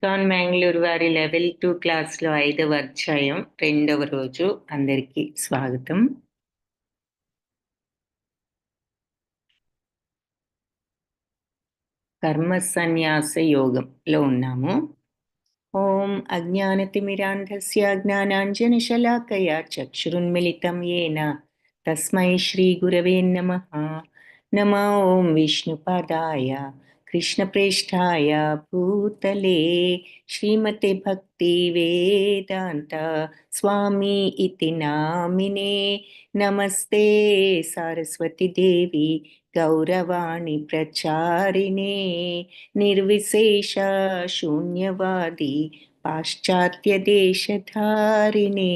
John Mangalore వారి level 2 క్లాస్లో 5వ అధ్యాయం 2వ రోజు. అందరికీ స్వాగతం. కర్మ సన్యాస యోగంలో ఉన్నాము. ఓం అజ్ఞానతిమిరాంధస్య జ్ఞానాంజనశలాకయా చక్షురున్మిళితం యేన తస్మై శ్రీ గురవే నమః. నమో ఓం విష్ణుపాదాయ కృష్ణప్రేష్ఠాయ భూతలే శ్రీమతే భక్తి వేదాంత స్వామి ఇతి నామినే. నమస్తే సారస్వతి దేవి గౌరవాణి ప్రచారిణే నిర్విశేష శూన్యవాది పాశ్చాత్య దేశధారిణే.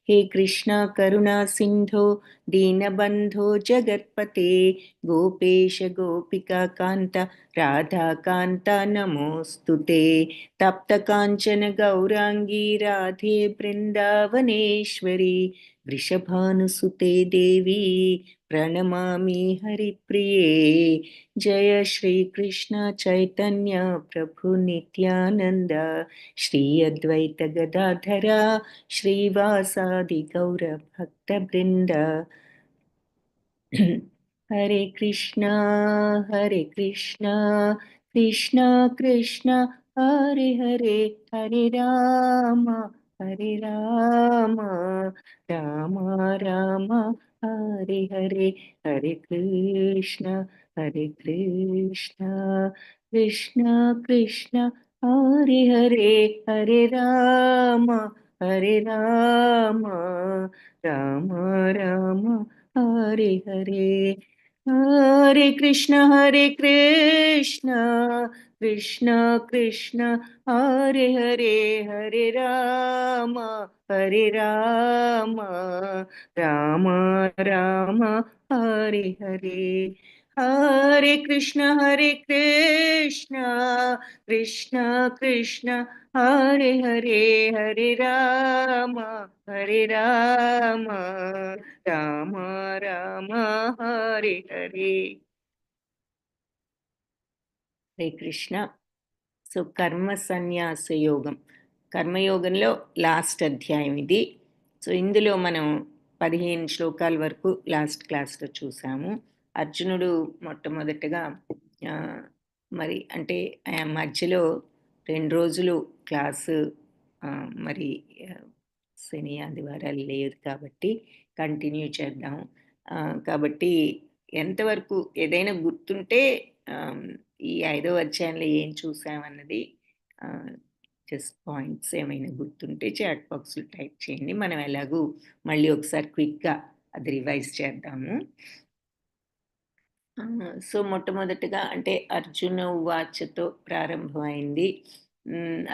हे कृष्णा करुणा सिंधो दीनबंधो जगत्पते गोपेश गोपिका कांता राधा कांता नमोस्तुते. तप्त कांचन गौरांगी राधे वृंदावनेश्वरी वृषभानुसुते देवी प्रणमामि हरिप्रिये. जय श्री कृष्ण चैतन्य प्रभु नित्यानंद श्री अद्वैत गदाधरा श्रीवासादि गौर भक्त वृंद. हरे कृष्णा कृष्णा कृष्णा हरे हरे, हरे राम राम राम हरे हरे, हरे कृष्णा कृष्णा कृष्णा हरे हरे, हरे राम राम राम हरे हरे. हरे कृष्णा कृष्णा कृष्णा हरे हरे, हरे राम राम राम हरे हरे. हरे कृष्णा कृष्णा कृष्णा हरे हरे, हरे राम राम राम हरे हरे. హరే కృష్ణ. సో కర్మ సన్యాస యోగం, కర్మయోగంలో లాస్ట్ అధ్యాయం ఇది. సో ఇందులో మనం 15 శ్లోకాల వరకు లాస్ట్ క్లాస్లో చూసాము. అర్జునుడు మొట్టమొదటగా మరి అంటే మధ్యలో 2 రోజులు క్లాసు మరి శని ఆదివారాలు లేదు కాబట్టి కంటిన్యూ చేద్దాం. కాబట్టి ఎంతవరకు ఏదైనా గుర్తుంటే ఈ 5వ అధ్యాయంలో ఏం చూసామన్నది జస్ట్ పాయింట్స్ ఏమైనా గుర్తుంటే చాట్ బాక్స్లో టైప్ చేయండి. మనం ఎలాగూ మళ్ళీ ఒకసారి క్విక్గా అది రివైజ్ చేద్దాము. సో మొట్టమొదటిగా అంటే అర్జున ఉవాచతో ప్రారంభమైంది.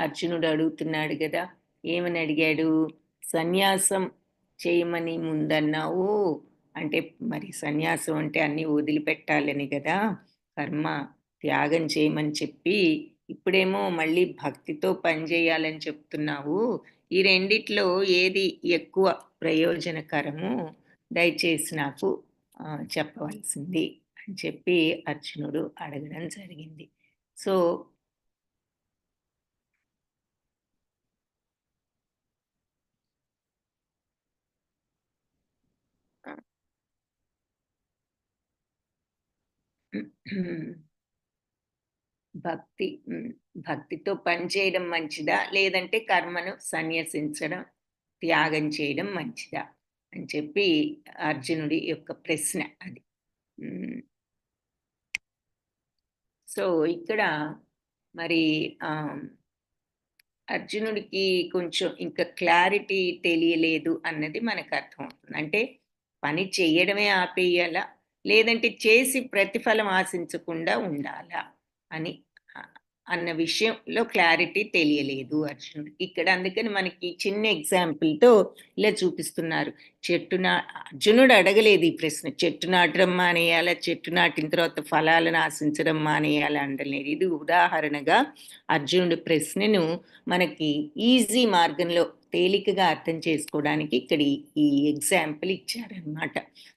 అర్జునుడు అడుగుతున్నాడు కదా, ఏమని అడిగాడు? సన్యాసం చేయమని ముందన్నావు, అంటే మరి సన్యాసం అంటే అన్నీ వదిలిపెట్టాలని కదా, కర్మ త్యాగం చేయమని చెప్పి ఇప్పుడేమో మళ్ళీ భక్తితో పనిచేయాలని చెప్తున్నావు. ఈ రెండిట్లో ఏది ఎక్కువ ప్రయోజనకరము? దయచేసి నాకు చెప్పవలసింది అని చెప్పి అర్జునుడు అడగడం జరిగింది. సో భక్తితో పనిచేయడం మంచిదా, లేదంటే కర్మను సన్యసించడం, త్యాగం చేయడం మంచిదా అని చెప్పి అర్జునుడి యొక్క ప్రశ్న అది. సో ఇక్కడ మరి అర్జునుడికి కొంచెం ఇంకా క్లారిటీ తెలియలేదు అన్నది మనకు అర్థమవుతుంది. అంటే పని చేయడమే ఆపేయాలా, లేదంటే చేసి ప్రతిఫలం ఆశించకుండా ఉండాలా అని అన్న విషయంలో క్లారిటీ తెలియలేదు అర్జునుడికి ఇక్కడ. అందుకని మనకి చిన్న ఎగ్జాంపుల్తో ఇలా చూపిస్తున్నారు. అర్జునుడు అడగలేదు ఈ ప్రశ్న, చెట్టు నాటడం మానేయాలా, చెట్టు నాటిన తర్వాత ఫలాలను ఆశించడం మానేయాలా అనలేదు. ఇది ఉదాహరణగా అర్జునుడి ప్రశ్నను మనకి ఈజీ మార్గంలో తేలికగా అర్థం చేసుకోవడానికి ఇక్కడ ఈ ఎగ్జాంపుల్ ఇచ్చారనమాట.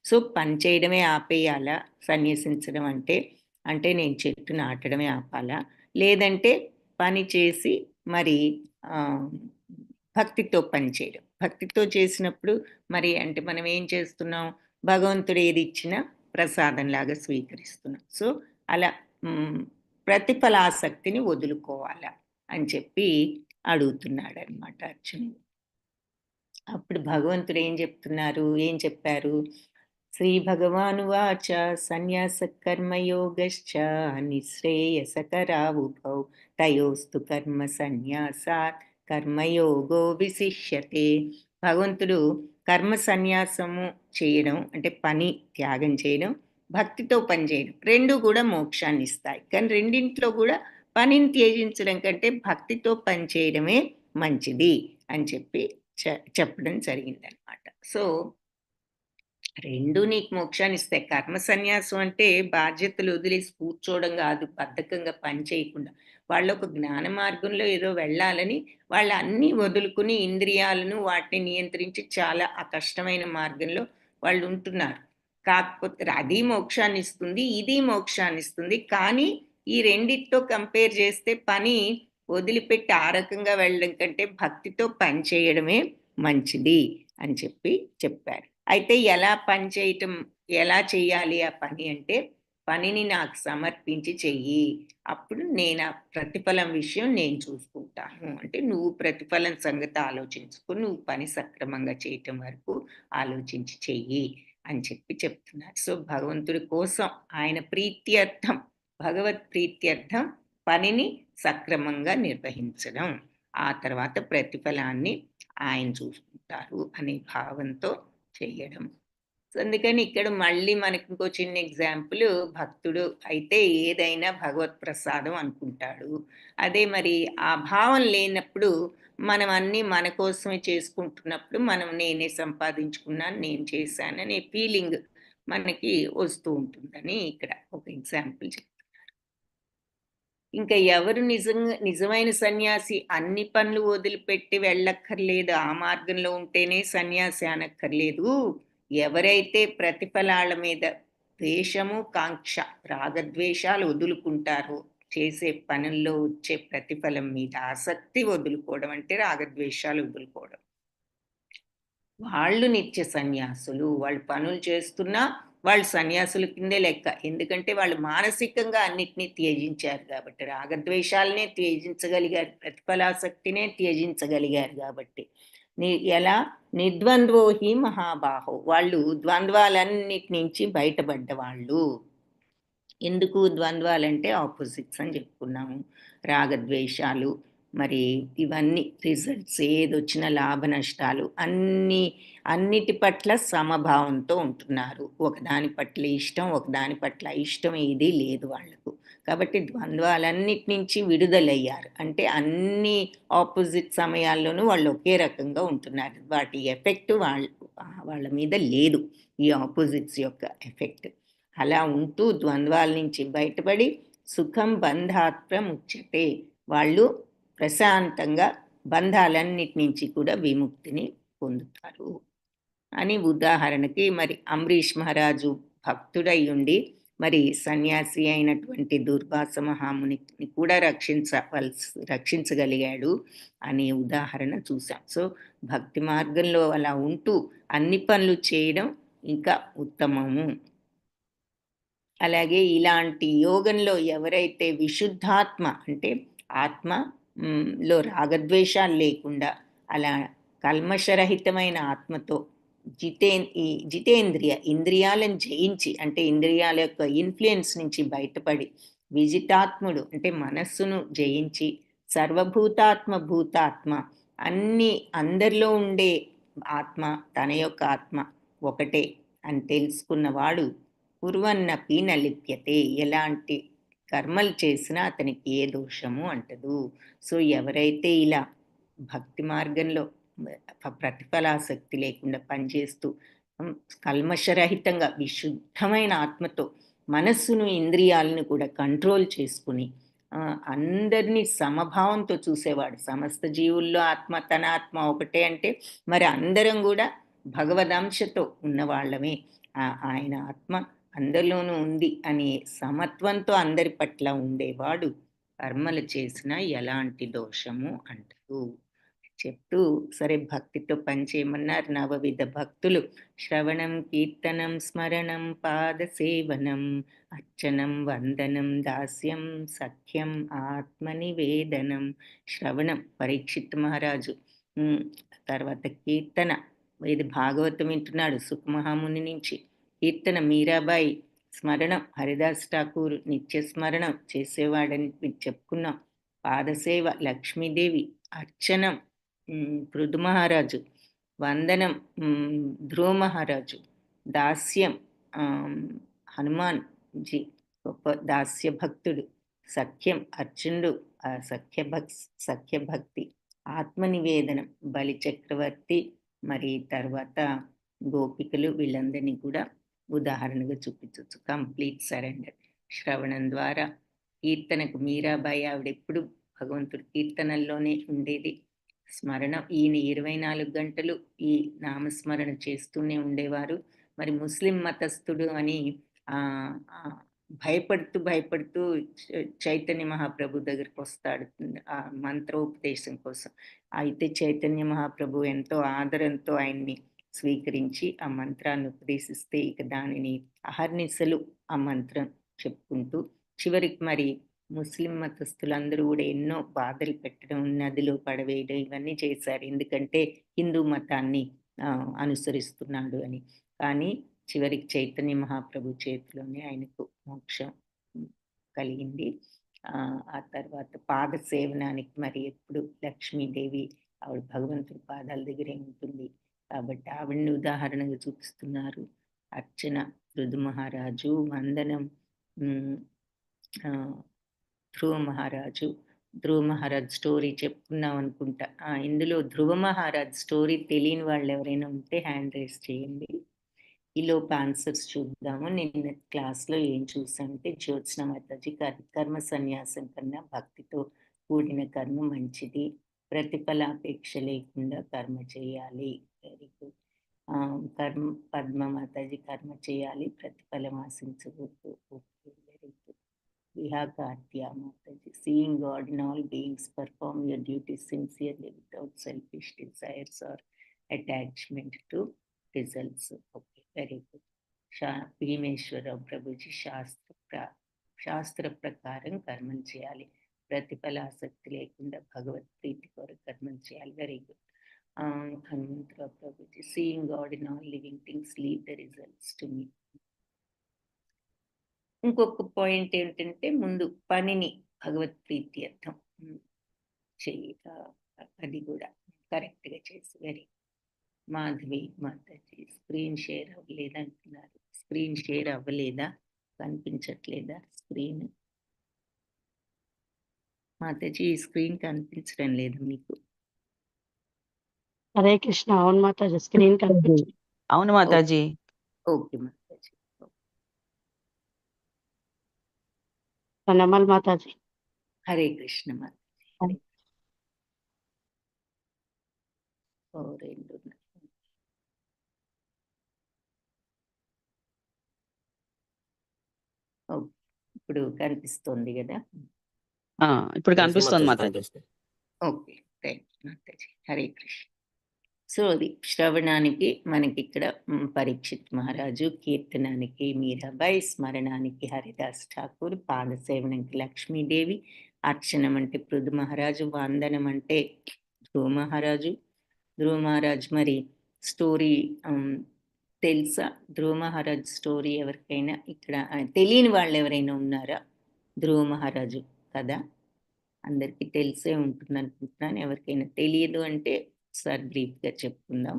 సో పని చేయడమే ఆపేయాలా సన్యసించడం అంటే, అంటే నేను చెట్టు నాటడమే ఆపాలా, లేదంటే పని చేసి మరి ఆహ్, భక్తితో పనిచేయడం. భక్తితో చేసినప్పుడు మరి అంటే మనం ఏం చేస్తున్నాం? భగవంతుడు ఏదిచ్చినా ప్రసాదంలాగా స్వీకరిస్తున్నాం. సో, అలా హ్మ్. ప్రతిఫలాసక్తిని వదులుకోవాలా అని చెప్పి అడుగుతున్నాడనమాట అర్జునుడు. అప్పుడు భగవంతుడు ఏం చెప్తున్నారు? ఏం చెప్పారు? శ్రీ భగవానువాచ సన్యాస కర్మయోగశ్చ నిశ్రేయసకరావుభౌ తయోస్తు కర్మ సన్యాసాత్ కర్మయోగో విశిష్యతే. భగవంతుడు కర్మ సన్యాసము చేయడం అంటే పని త్యాగం చేయడం, భక్తితో పని చేయడం 2 కూడా మోక్షాన్ని ఇస్తాయి. కానీ రెండింట్లో కూడా పనిని త్యజించడం కంటే భక్తితో పని చేయడమే మంచిది అని చెప్పి చెప్పడం జరిగిందనమాట. సో 2 నీకు మోక్షాన్నిస్తాయి. కర్మ సన్యాసం అంటే బాధ్యతలు వదిలేసి కూర్చోవడం గాదు. బద్ధకంగా పని చేయకుండా. వాళ్ళొక జ్ఞాన మార్గంలో ఏదో వెళ్ళాలని వాళ్ళు అన్నీ వదులుకుని ఇంద్రియాలను వాటిని నియంత్రించి చాలా ఆ కష్టమైన మార్గంలో వాళ్ళుంటున్నారు. కాకపోతే అది మోక్షాన్నిస్తుంది. ఇది మోక్షాన్నిస్తుంది. కానీ ఈ రెండిటితో కంపేర్ చేస్తే పని వదిలిపెట్టి ఆ రకంగా వెళ్ళడం కంటే భక్తితో పని చేయడమే మంచిది అని చెప్పి చెప్పారు. అయితే ఎలా పని చేయటం ఎలా చేయాలి ఆ పని అంటే, పనిని నాకు సమర్పించి చెయ్యి. అప్పుడు నేను ఆ ప్రతిఫలం విషయం నేను చూసుకుంటాను. అంటే నువ్వు ప్రతిఫలం సంగతి ఆలోచించకు. నువ్వు పని సక్రమంగా చేయటం వరకు ఆలోచించి చెయ్యి అని చెప్పి చెప్తున్నారు. సో, భగవంతుడి కోసం ఆయన ప్రీత్యర్థం, భగవత్ ప్రీత్యర్థం పనిని సక్రమంగా నిర్వహించడం. ఆ తర్వాత ప్రతిఫలాన్ని ఆయన చూసుకుంటారు అనే భావంతో చెయ్యడం. సో, అందుకని ఇక్కడ మళ్ళీ మనకి ఇంకో చిన్న ఎగ్జాంపుల్ భక్తుడు అయితే ఏదైనా భగవత్ ప్రసాదం అనుకుంటాడు. అదే మరి ఆ భావం లేనప్పుడు మనం అన్నీ మన కోసమే చేసుకుంటున్నప్పుడు మనం నేనే సంపాదించుకున్నాను, నేను చేశాననే ఫీలింగ్ మనకి వస్తూ ఉంటుందని ఇక్కడ ఒక ఎగ్జాంపుల్ ఇంకా ఎవరు నిజమైన సన్యాసి అన్ని పనులు వదిలిపెట్టి వెళ్ళక్కర్లేదు. ఆ మార్గంలో ఉంటేనే సన్యాసి అనక్కర్లేదు. ఎవరైతే ప్రతిఫలాల మీద ద్వేషము, కాంక్ష, రాగద్వేషాలు వదులుకుంటారో, చేసే పనుల్లో వచ్చే ప్రతిఫలం మీద ఆసక్తి వదులుకోవడం అంటే రాగద్వేషాలు వదులుకోవడం. వాళ్ళు నిత్య సన్యాసులు. వాళ్ళు పనులు చేస్తున్నా వాళ్ళు సన్యాసుల కిందే లెక్క. ఎందుకంటే వాళ్ళు మానసికంగా అన్నిటిని త్యజించారు గాబట్టి. రాగద్వేషాలనే త్యజించగలిగారు. ప్రతిఫలాసక్తినే త్యజించగలిగారు గాబట్టి. ని ఎలా నిర్ద్వంద్వో హి మహాబాహో. వాళ్ళు ద్వంద్వాలన్నిటి నుంచి బయటపడ్డవాళ్ళు. ఎందుకు ద్వంద్వాలంటే ఆపోజిట్స్ అని చెప్పుకున్నాము. రాగద్వేషాలు, మరి ఇవన్నీ రిజల్ట్స్ ఏదొచ్చినా లాభ నష్టాలు అన్నిటి పట్ల సమభావంతో ఉంటున్నారు. ఒకదాని పట్ల ఇష్టం, ఒకదాని పట్ల ఇష్టం ఏదీ లేదు వాళ్ళకు. కాబట్టి ద్వంద్వాలన్నిటి నుంచి విడుదలయ్యారు. అంటే అన్ని ఆపోజిట్ సమయాల్లోనూ వాళ్ళు ఒకే రకంగా ఉంటున్నారు. వాటి ఎఫెక్ట్ వాళ్ళ మీద లేదు. ఈ ఆపోజిట్స్ యొక్క ఎఫెక్ట్. అలా ఉంటూ ద్వంద్వాల నుంచి బయటపడి సుఖం బంధాత్ ప్రముచ్యతే. వాళ్ళు ప్రశాంతంగా బంధాలన్నిటి నుంచి కూడా విముక్తిని పొందుతారు అని ఉదాహరణకి మరి అంబరీష్ మహారాజు భక్తుడై ఉండి మరి సన్యాసి అయినటువంటి దుర్వాస మహామునిని కూడా రక్షించగలిగాడు అనే ఉదాహరణ చూసాం. సో భక్తి మార్గంలో అలా ఉంటూ అన్ని పనులు చేయడం ఇంకా ఉత్తమము. అలాగే ఇలాంటి యోగంలో ఎవరైతే విశుద్ధాత్మ అంటే ఆత్మ లో రాగద్వేషాలు లేకుండా అలా కల్మషరహితమైన ఆత్మతో జితేంద్రియ ఇంద్రియాలను జయించి అంటే ఇంద్రియాల యొక్క ఇన్ఫ్లుయెన్స్ నుంచి బయటపడి విజితాత్ముడు అంటే మనస్సును జయించి సర్వభూతాత్మ భూతాత్మ అన్ని అందరిలో ఉండే ఆత్మ తన యొక్క ఆత్మ ఒకటే అని తెలుసుకున్నవాడు కుర్వన్నపి న లిప్యతే. ఎలాంటి కర్మలు చేసినా అతనికి ఏ దోషము అంటదు. సో, ఎవరైతే ఇలా భక్తి మార్గంలో ప్రతిఫలాసక్తి లేకుండా పనిచేస్తూ హ్మ్, కల్మషరహితంగా విశుద్ధమైన ఆత్మతో మనస్సును, ఇంద్రియాలను కూడా కంట్రోల్ చేసుకుని అందరినీ సమభావంతో చూసేవాడు. సమస్త జీవుల్లో ఆత్మ తన ఆత్మ ఒకటే అంటే మరి అందరం గూడా భగవదంశతో ఉన్నవాళ్ళమే. ఆయన ఆత్మ అందరిలోనూ ఉంది అనే సమత్వంతో అందరి పట్ల ఉండేవాడు కర్మలు చేసినా ఎలాంటి దోషము అంటదు. చెప్తూ సరే భక్తితో పని చేయమన్నారు నవవిధ భక్తులు. శ్రవణం, కీర్తనం, స్మరణం, పాదసేవనం, అర్చనం, వందనం, దాస్యం, సఖ్యం, ఆత్మనివేదనం. శ్రవణం పరీక్షిత్ మహారాజు. తర్వాత కీర్తన, ఇది భాగవతం వింటున్నాడు సుఖమహాముని నుంచి. కీర్తన మీరాబాయి, స్మరణం హరిదాస్ ఠాకూర్ నిత్య స్మరణం చేసేవాడని మీకు చెప్పుకున్నాం. పాదసేవ లక్ష్మీదేవి, అర్చనం పృథు మహారాజు, వందనం ధ్రువ మహారాజు, దాస్యం హనుమాన్ జీ గొప్ప దాస్య భక్తుడు, సఖ్యం అర్జునుడు సఖ్యభక్తి, ఆత్మనివేదనం బలి చక్రవర్తి, మరి తర్వాత గోపికలు, వీళ్ళందరినీ కూడా ఉదాహరణగా చూపించవచ్చు. Complete surrender. శ్రవణం ద్వారా కీర్తనకు మీరాబాయి ఆవిడెప్పుడు భగవంతుడి కీర్తనల్లోనే ఉండేది. స్మరణ ఈయన 24 గంటలు ఈ నామస్మరణ చేస్తూనే ఉండేవారు. మరి ముస్లిం మతస్థుడు అని భయపడుతూ చైతన్య మహాప్రభు దగ్గరికి వస్తాడు ఆ మంత్రోపదేశం కోసం. అయితే చైతన్య మహాప్రభు ఎంతో ఆదరంతో ఆయన్ని స్వీకరించి ఆ మంత్రాన్ని ఉపదేశిస్తే ఇక దానిని అహర్నిశలు ఆ మంత్రం చెప్పుకుంటూ చివరికి మరి ముస్లిం మతస్థులందరూ కూడా ఎన్నో బాధలు పెట్టడం, నదిలో పడవేయడం ఇవన్నీ చేశారు. ఎందుకంటే హిందూ మతాన్ని అనుసరిస్తున్నాడు అని. కానీ చివరికి చైతన్య మహాప్రభు చేతిలోనే ఆయనకు మోక్షం కలిగింది. ఆ తర్వాత పాద సేవనానికి మరి ఎప్పుడు లక్ష్మీదేవి ఆవిడ భగవంతుడి పాదాల దగ్గరే ఉంటుంది కాబట్టి ఆవిడని ఉదాహరణగా చూపిస్తున్నారు. అర్చన పృథు మహారాజు, వందనం ధ్రువ మహారాజు. ధ్రువ మహారాజ్ స్టోరీ చెప్పుకున్నాం అనుకుంటా. ఇందులో ధ్రువ మహారాజ్ స్టోరీ తెలియని వాళ్ళు ఎవరైనా ఉంటే హ్యాండ్ రైజ్ చేయండి. ఈలోపు ఆన్సర్స్ చూద్దాము. నిన్న క్లాస్లో ఏం చూసామంటే జ్యోత్స్న మాతాజీ కర్మ సన్యాసం కన్నా భక్తితో కూడిన కర్మ మంచిది, ప్రతిఫలాపేక్ష లేకుండా కర్మ చేయాలి. Very good. పద్మ మాతాజీ కర్మ చేయాలి, ప్రతిఫలం ఆశించకూడదు. Okay, very good. Vihakartya Mataji, seeing God in all beings, perform your duty sincerely without selfish desires or attachment to results. Okay, very good. Bhimeswara Rao Prabhuji శాస్త్ర ప్రకారం కర్మం చేయాలి, ప్రతిఫలాసక్తి లేకుండా భగవత్ ప్రీతి కొరకు కర్మం చేయాలి. Very good. Hanumantharao Prabhuji, seeing God in all living things leave the results to me. ఇంకొక point ఏంటంటే ముందు పనిని భగవత్ ప్రీతి అర్థం అది కూడా కరెక్ట్గా చేసి. Very Madhavi Mataji screen share అవ్వలేదు అంటున్నారు. స్క్రీన్ షేర్ అవ్వలేదా? కనిపించట్లేదా స్క్రీన్? మాతాజీ స్క్రీన్ కనిపించడం లేదు మీకు? హరే కృష్ణ. అవును మాతాజీ, స్క్రీన్ కనిపించలేదు. అవును మాతాజీ. ఓకే మాతాజీ. ప్రణామాలు మాతాజీ. హరే కృష్ణ మాతాజీ. ఇప్పుడు కనిపిస్తుంది కదా? ఇప్పుడు కనిపిస్తుంది Mataji. Okay, thank you Mataji. Hare Krishna. So అది శ్రవణానికి మనకి ఇక్కడ పరీక్షిత్ మహారాజు, కీర్తనానికి మీరాబాయి, స్మరణానికి హరిదాస్ ఠాకూర్, పాదసేవనానికి లక్ష్మీదేవి, అర్చనం అంటే పృథు మహారాజు, వందనం అంటే ధ్రువ మహారాజు. ధ్రువ మహారాజ్ మరి స్టోరీ తెలుసా? ధ్రువ మహారాజ్ స్టోరీ ఎవరికైనా ఇక్కడ తెలియని వాళ్ళు ఎవరైనా ఉన్నారా? ధ్రువ మహారాజు కదా అందరికీ తెలిసే ఉంటుంది అనుకుంటున్నాను. ఎవరికైనా తెలియదు అంటే సార్ బ్రీఫ్గా చెప్పుకుందాం.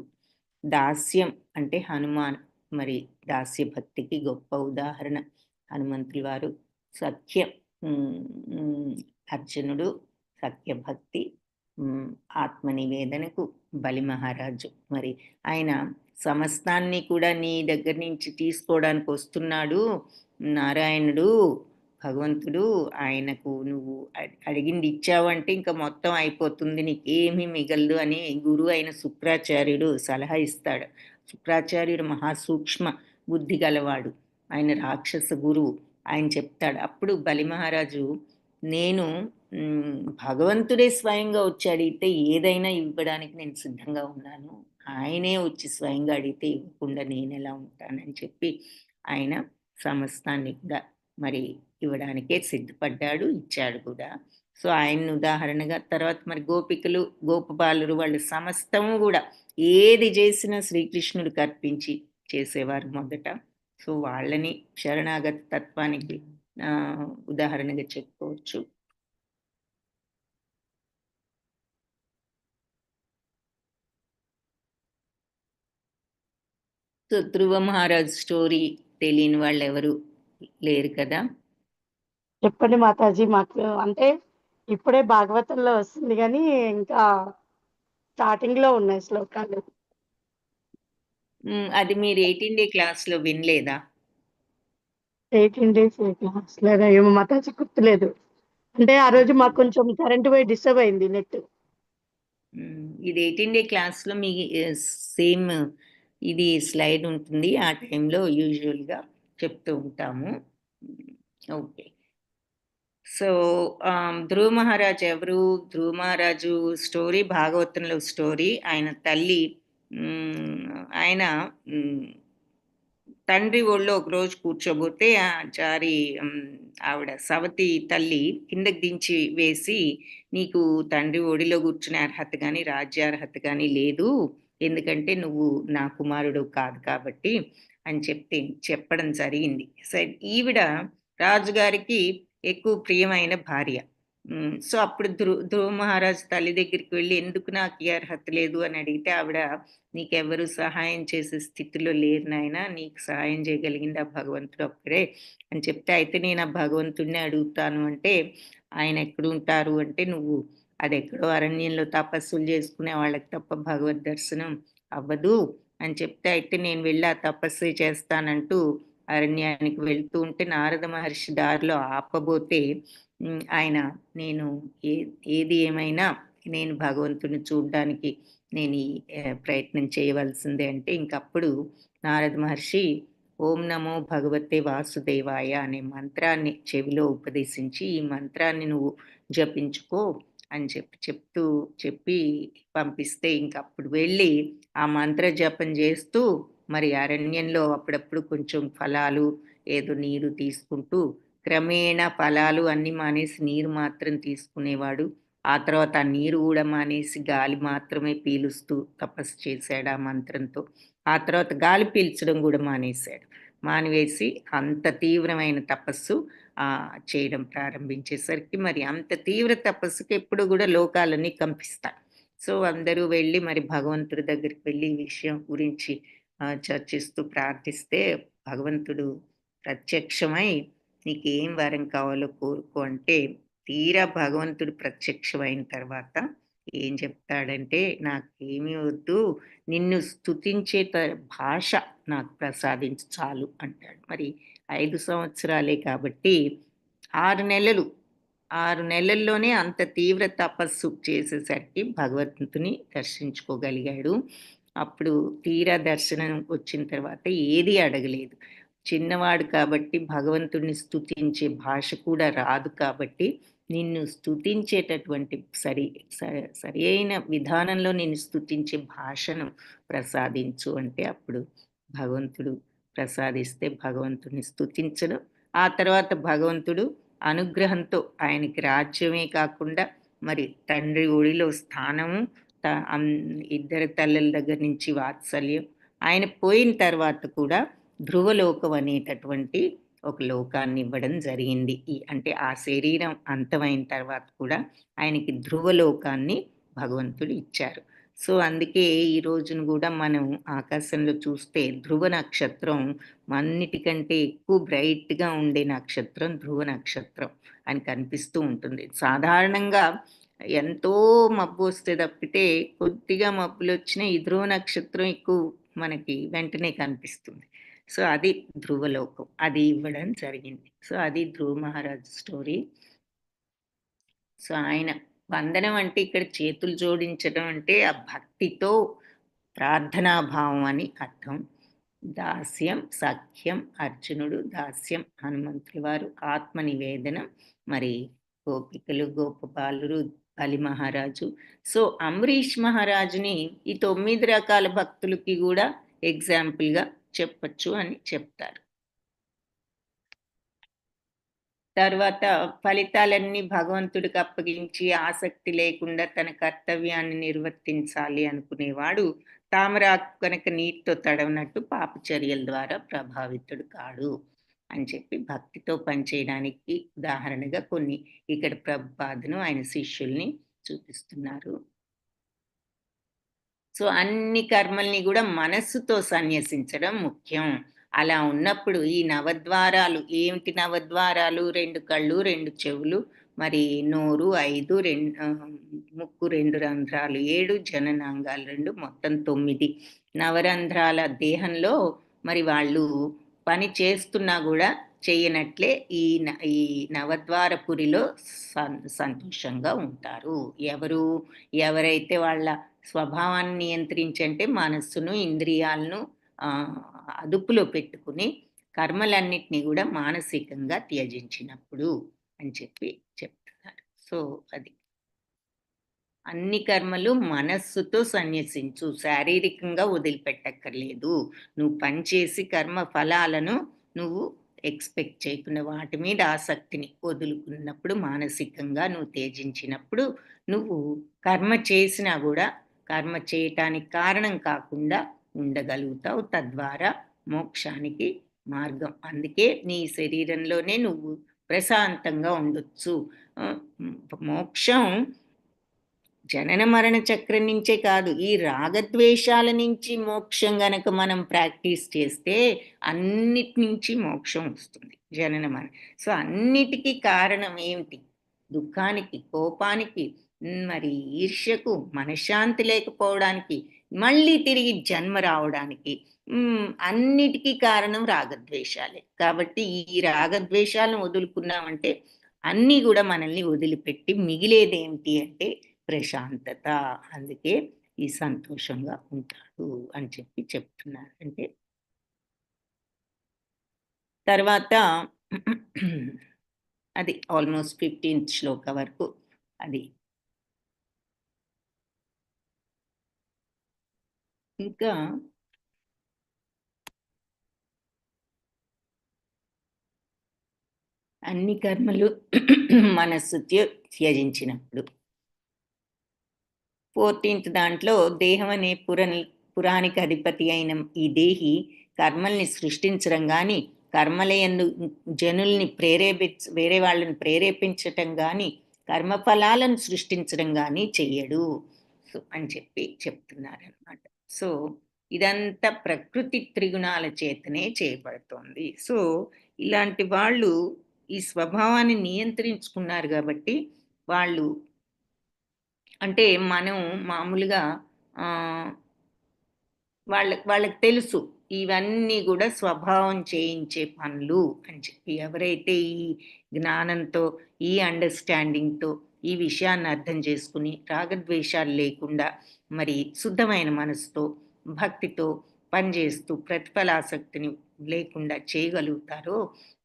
దాస్యం అంటే హనుమాన్, మరి దాస్య భక్తికి గొప్ప ఉదాహరణ హనుమంతుల వారు. సఖ్యం అర్జునుడు, సఖ్యభక్తి ఆత్మనివేదనకు బలి మహారాజు. మరి ఆయన సమస్తాన్ని కూడా నీ దగ్గర నుంచి తీసుకోవడానికి వస్తున్నాడు నారాయణుడు భగవంతుడు. ఆయనకు నువ్వు అడిగింది ఇచ్చావంటే ఇంకా మొత్తం అయిపోతుంది, నీకేమీ మిగలదు అని గురువు అయిన శుక్రాచార్యుడు సలహా ఇస్తాడు. శుక్రాచార్యుడు మహాసూక్ష్మ బుద్ధి గలవాడు, ఆయన రాక్షస గురువు. ఆయన చెప్తాడు. అప్పుడు బలి మహారాజు నేను భగవంతుడే స్వయంగా వచ్చి అడిగితే ఏదైనా ఇవ్వడానికి నేను సిద్ధంగా ఉన్నాను. ఆయనే వచ్చి స్వయంగా అడిగితే ఇవ్వకుండా నేనెలా ఉంటానని చెప్పి ఆయన సమస్తాన్ని కూడా మరి ఇవ్వడానికే సిద్ధపడ్డాడు, ఇచ్చాడు కూడా. సో, ఆయన్ని ఉదాహరణగా తర్వాత మరి గోపికలు, గోపబాలురు వాళ్ళు సమస్తము గూడా ఏది చేసినా శ్రీకృష్ణుడికి అర్పించి చేసేవారు మొదట. సో, వాళ్ళని శరణాగత తత్వానికి ఉదాహరణగా చెప్పుకోవచ్చు. సో, ధ్రువ మహారాజ్ స్టోరీ తెలియని వాళ్ళెవరు లేరు కదా! చెప్పండి మాతాజీ. మాకు అంటే ఇప్పుడే భాగవతంలో వస్తుంది గానీ, ఇంకా స్టార్టింగ్‌లో ఉన్నాయి శ్లోకాలు. అది మీరు 18 డే క్లాస్‌లో వినలేదా? 18 డేస్ క్లాస్‌లోనా ఏమో మాతాజీ గుర్తులేదు. అంటే ఆ రోజు మాకు కొంచెం కరెంట్ పోయి డిస్టర్బ్ అయింది నెట్. ఇది 18 డే క్లాస్‌లో మీ సేమ్ ఇది స్లైడ్ ఉంటుంది. ఆ టైంలో యూజువల్‌గా చెప్తూ ఉంటాము. ఓకే. సో, ధ్రువ మహారాజ్ ఎవరు? ధ్రువ మహారాజు స్టోరీ భాగవతంలో స్టోరీ. ఆయన తల్లి ఆయన హ్మ్, తండ్రి ఒళ్ళో ఒకరోజు కూర్చోబోతే జారి ఆవిడ సవతి తల్లి కిందకి దించి వేసి, "నీకు తండ్రి ఒడిలో కూర్చునే అర్హత గాని, రాజ్యార్హత గాని లేదు. ఎందుకంటే నువ్వు నా కుమారుడు కాదు కాబట్టి" అని చెప్పడం జరిగింది. ఈవిడ రాజుగారికి ఎక్కువ ప్రియమైన భార్య. సో, అప్పుడు ధ్రువ మహారాజు తల్లి దగ్గరికి వెళ్లి, "ఎందుకు నాకు ఈ అర్హత లేదు" అని అడిగితే ఆవిడ, "నీకెవ్వరు సహాయం చేసే స్థితిలో లేరు నాయనా. నీకు సహాయం చేయగలిగింది ఆ భగవంతుడు ఒక్కడే" అని చెప్తే, "అయితే నేను ఆ భగవంతుడినే అడుగుతాను" అంటే, "ఆయన ఎక్కడుంటారు" అంటే, "నువ్వు అదెక్కడో అరణ్యంలో తపస్సులు చేసుకునే వాళ్ళకి తప్ప భగవద్ దర్శనం అవ్వదు" అని చెప్తే, "అయితే నేను వెళ్ళి ఆ తపస్సే చేస్తానంటూ" అరణ్యానికి వెళ్తూ ఉంటే నారద మహర్షి దారిలో ఆపబోతే ఆయన నేను ఏ ఏది ఏమైనా నేను భగవంతుడిని చూడ్డానికి నేను ఈ ప్రయత్నం చేయవలసిందే అంటే ఇంకప్పుడు నారద మహర్షి ఓం నమో భగవతే వాసుదేవాయ అనే మంత్రాన్ని చెవిలో ఉపదేశించి ఈ మంత్రాన్ని నువ్వు జపించుకో అని చెప్పి పంపిస్తే ఇంకప్పుడు వెళ్ళి ఆ మంత్ర జపం చేస్తూ మరి అరణ్యంలో అప్పుడప్పుడు కొంచెం ఫలాలు ఏదో నీరు తీసుకుంటూ క్రమేణా ఫలాలు అన్నీ మానేసి నీరు మాత్రం తీసుకునేవాడు. ఆ తర్వాత ఆ నీరు గూడా మానేసి గాలి మాత్రమే పీలుస్తూ తపస్సు చేశాడు ఆ మంత్రంతో. ఆ తర్వాత గాలి పీల్చడం గూడా మానేశాడు. మానివేసి అంత తీవ్రమైన తపస్సు చేయడం ప్రారంభించేసరికి మరి అంత తీవ్ర తపస్సుకి ఎప్పుడు గూడా లోకాలన్నీ కంపిస్తాయి. సో, అందరూ వెళ్ళి మరి భగవంతుడి దగ్గరికి వెళ్ళి ఈ విషయం గురించి చర్చిస్తూ ప్రార్థిస్తే భగవంతుడు ప్రత్యక్షమై నీకేం వరం కావాలో కోరుకో అంటే తీరా భగవంతుడు ప్రత్యక్షమైన తర్వాత ఏం చెప్తాడంటే నాకేమీ వద్దు నిన్ను స్తుతించే భాష నాకు ప్రసాదించు చాలు అంటాడు. మరి 5 సంవత్సరాలే కాబట్టి 6 నెలలు 6 నెలల్లోనే అంత తీవ్ర తపస్సు చేసేసరికి భగవంతుని దర్శించుకోగలిగాడు. అప్పుడు తీరా దర్శనం వచ్చిన తర్వాత ఏది అడగలేదు. చిన్నవాడు కాబట్టి భగవంతుడిని స్తుతించే భాష కూడా రాదు కాబట్టి నిన్ను స్తుతించేటటువంటి సరి అయిన విధానంలో నిన్ను స్తుతించే భాషను ప్రసాదించు అంటే అప్పుడు భగవంతుడు ప్రసాదిస్తే భగవంతుడిని స్తుతించడం. ఆ తర్వాత భగవంతుడు అనుగ్రహంతో ఆయనకి రాజ్యమే కాకుండా మరి తండ్రి ఒడిలో స్థానము, త అన్ ఇద్దరి తల్లుల దగ్గర నుంచి వాత్సల్యం. ఆయన పోయిన తర్వాత కూడా ధ్రువలోకం అనేటటువంటి ఒక లోకాన్ని ఇవ్వడం జరిగింది. అంటే ఆ శరీరం అంతమైన తర్వాత కూడా ఆయనకి ధ్రువలోకాన్ని భగవంతుడు ఇచ్చారు. సో, అందుకే ఈ రోజున గూడా మనం ఆకాశంలో చూస్తే ధ్రువ నక్షత్రం అన్నిటికంటే ఎక్కువ బ్రైట్‌గా ఉండే నక్షత్రం ధ్రువ నక్షత్రం అని కనిపిస్తూ ఉంటుంది. సాధారణంగా ఎంతో మబ్బొస్తే తప్పితే కొద్దిగా మబ్బులొచ్చినా ఈ ధ్రువ నక్షత్రం ఎక్కువ మనకి వెంటనే కనిపిస్తుంది. సో, అది ధ్రువలోకం. అది ఇవ్వడం జరిగింది. సో, అది ధ్రువ మహారాజ్ స్టోరీ. సో, ఆయన వందనం అంటే ఇక్కడ చేతులు జోడించడం అంటే ఆ భక్తితో ప్రార్థనా భావం అని అర్థం. దాస్యం, సఖ్యం అర్జునుడు, దాస్యం హనుమంతుల వారు, ఆత్మ నివేదనం మరి గోపికలు, గోపబాలురు, బలి మహారాజు. సో, అంబరీష్ మహారాజుని ఈ 9 రకాల భక్తులకి గూడా ఎగ్జాంపుల్‌గా చెప్పొచ్చు అని చెప్తారు. తర్వాత ఫలితాలన్నీ భగవంతుడికి అప్పగించి ఆసక్తి లేకుండా తన కర్తవ్యాన్ని నిర్వర్తించాలి అనుకునేవాడు తామరాకు కనుక నీటితో తడవనట్టు పాపచర్యల ద్వారా ప్రభావితుడు కాడు అని చెప్పి భక్తితో పనిచేయడానికి ఉదాహరణగా కొన్ని ఇక్కడ ప్రభుపాదును ఆయన శిష్యుల్ని చూపిస్తున్నారు. సో, అన్ని కర్మల్ని గూడా మనస్సుతో సన్యసించడం ముఖ్యం. అలా ఉన్నప్పుడు ఈ నవద్వారాలు ఏమిటి నవద్వారాలు? 2 కళ్ళు, 2 చెవులు, మరి నోరు 5, ముక్కు 2 రంధ్రాలు 7, జననాంగాలు 2 మొత్తం 9 నవరంధ్రాల దేహంలో మరి వాళ్ళు పని చేస్తున్నా గూడా చెయ్యనట్లే ఈ నవద్వారపురిలో సంతోషంగా ఉంటారు. ఎవరైతే వాళ్ళ స్వభావాన్ని నియంత్రించంటే మనస్సును, ఇంద్రియాలను అదుపులో పెట్టుకుని కర్మలన్నిటిని గూడా మానసికంగా త్యజించినప్పుడు అని చెప్పి చెప్తున్నారు. సో, అది. అన్ని కర్మలు మనస్సుతో సన్యసించు. శారీరకంగా వదిలిపెట్టక్కర్లేదు. నువ్వు పని చేసి కర్మ ఫలాలను నువ్వు ఎక్స్‌పెక్ట్ చేయకుండా వాటి మీద ఆసక్తిని వదులుకున్నప్పుడు మానసికంగా నువ్వు త్యజించినప్పుడు నువ్వు కర్మ చేసినా గూడా కర్మ చేయటానికి కారణం కాకుండా ఉండగలుగుతావు. తద్వారా మోక్షానికి మార్గం. అందుకే నీ శరీరంలోనే నువ్వు ప్రశాంతంగా ఉండొచ్చు. మోక్షం జనన మరణ చక్రం నుంచే కాదు, ఈ రాగద్వేషాల నుంచి మోక్షం గనక మనం ప్రాక్టీస్ చేస్తే అన్నిటి నుంచి మోక్షం వస్తుంది. జనన మరణ. సో, అన్నిటికీ కారణం ఏమిటి? దుఃఖానికి, కోపానికి, మరి ఈర్ష్యకు, మనశ్శాంతి లేకపోవడానికి, మళ్ళీ తిరిగి జన్మ రావడానికి అన్నిటికీ కారణం రాగద్వేషాలే. కాబట్టి ఈ రాగద్వేషాలను వదులుకున్నామంటే అన్నీ గూడా మనల్ని వదిలిపెట్టి మిగిలేదేమిటి అంటే ప్రశాంతత. అందుకే ఈ సంతోషంగా ఉంటాడు అని చెప్పి చెప్తున్నారు. అంటే తర్వాత అది ఆల్మోస్ట్ 15th శ్లోక వరకు అది. ఇంకా అన్ని కర్మలు మనస్సు త్యజించినప్పుడు 14th దాంట్లో దేహం అనే పురానికి అధిపతి అయిన ఈ దేహి కర్మల్ని సృష్టించడం గాని, కర్మలయందు జనుల్ని వేరే వాళ్ళని ప్రేరేపించటం గాని, కర్మఫలాలను సృష్టించడం గాని చెయ్యడు అని చెప్పి చెప్తున్నారనమాట. సో, ఇదంతా ప్రకృతి త్రిగుణాల చేతనే చేయబడుతోంది. సో, ఇలాంటి వాళ్ళు ఈ స్వభావాన్ని నియంత్రించుకున్నారు కాబట్టి వాళ్ళు అంటే మనం మామూలుగా వాళ్ళకి తెలుసు ఇవన్నీ గూడా స్వభావం చేయించే పనులు అని చెప్పి. ఎవరైతే ఈ జ్ఞానంతో, ఈ అండర్‌స్టాండింగ్‌తో ఈ విషయాన్ని అర్థం చేసుకుని, రాగద్వేషాలు లేకుండా మరి శుద్ధమైన మనసుతో, భక్తితో పనిచేస్తూ ప్రతిఫలాసక్తిని లేకుండా చేయగలుగుతారో,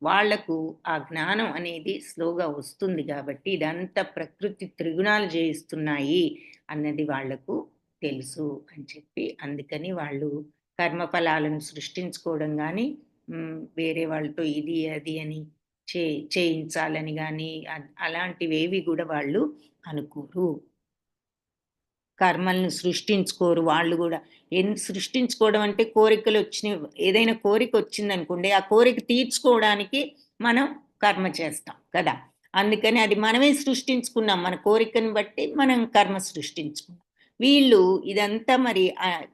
వాళ్లకు ఆ జ్ఞానం అనేది స్లోగా వస్తుంది గాబట్టి, ఇదంతా ప్రకృతి త్రిగుణాలు జయిస్తున్నాయి అన్నది వాళ్లకు తెలుసు అని చెప్పి, అందుకని వాళ్ళు కర్మఫలాలను సృష్టించుకోవడం గాని, వేరే వాళ్ళతో ఇది, అది అని చేయించాలని గాని అలాంటివేవి గూడా వాళ్ళు అనుకోరు. కర్మలను సృష్టించుకోరు వాళ్ళు గూడా. సృష్టించుకోవడం అంటే కోరికలొచ్చినయి ఏదైనా కోరికొచ్చిందనుకోండి, ఆ కోరిక తీర్చుకోవడానికి మనం కర్మ చేస్తాం కదా! అందుకని అది మనమే సృష్టించుకున్నాం. మన కోరికను బట్టి మనం కర్మ సృష్టించుకున్నాం. వీళ్ళు ఇదంతా మరి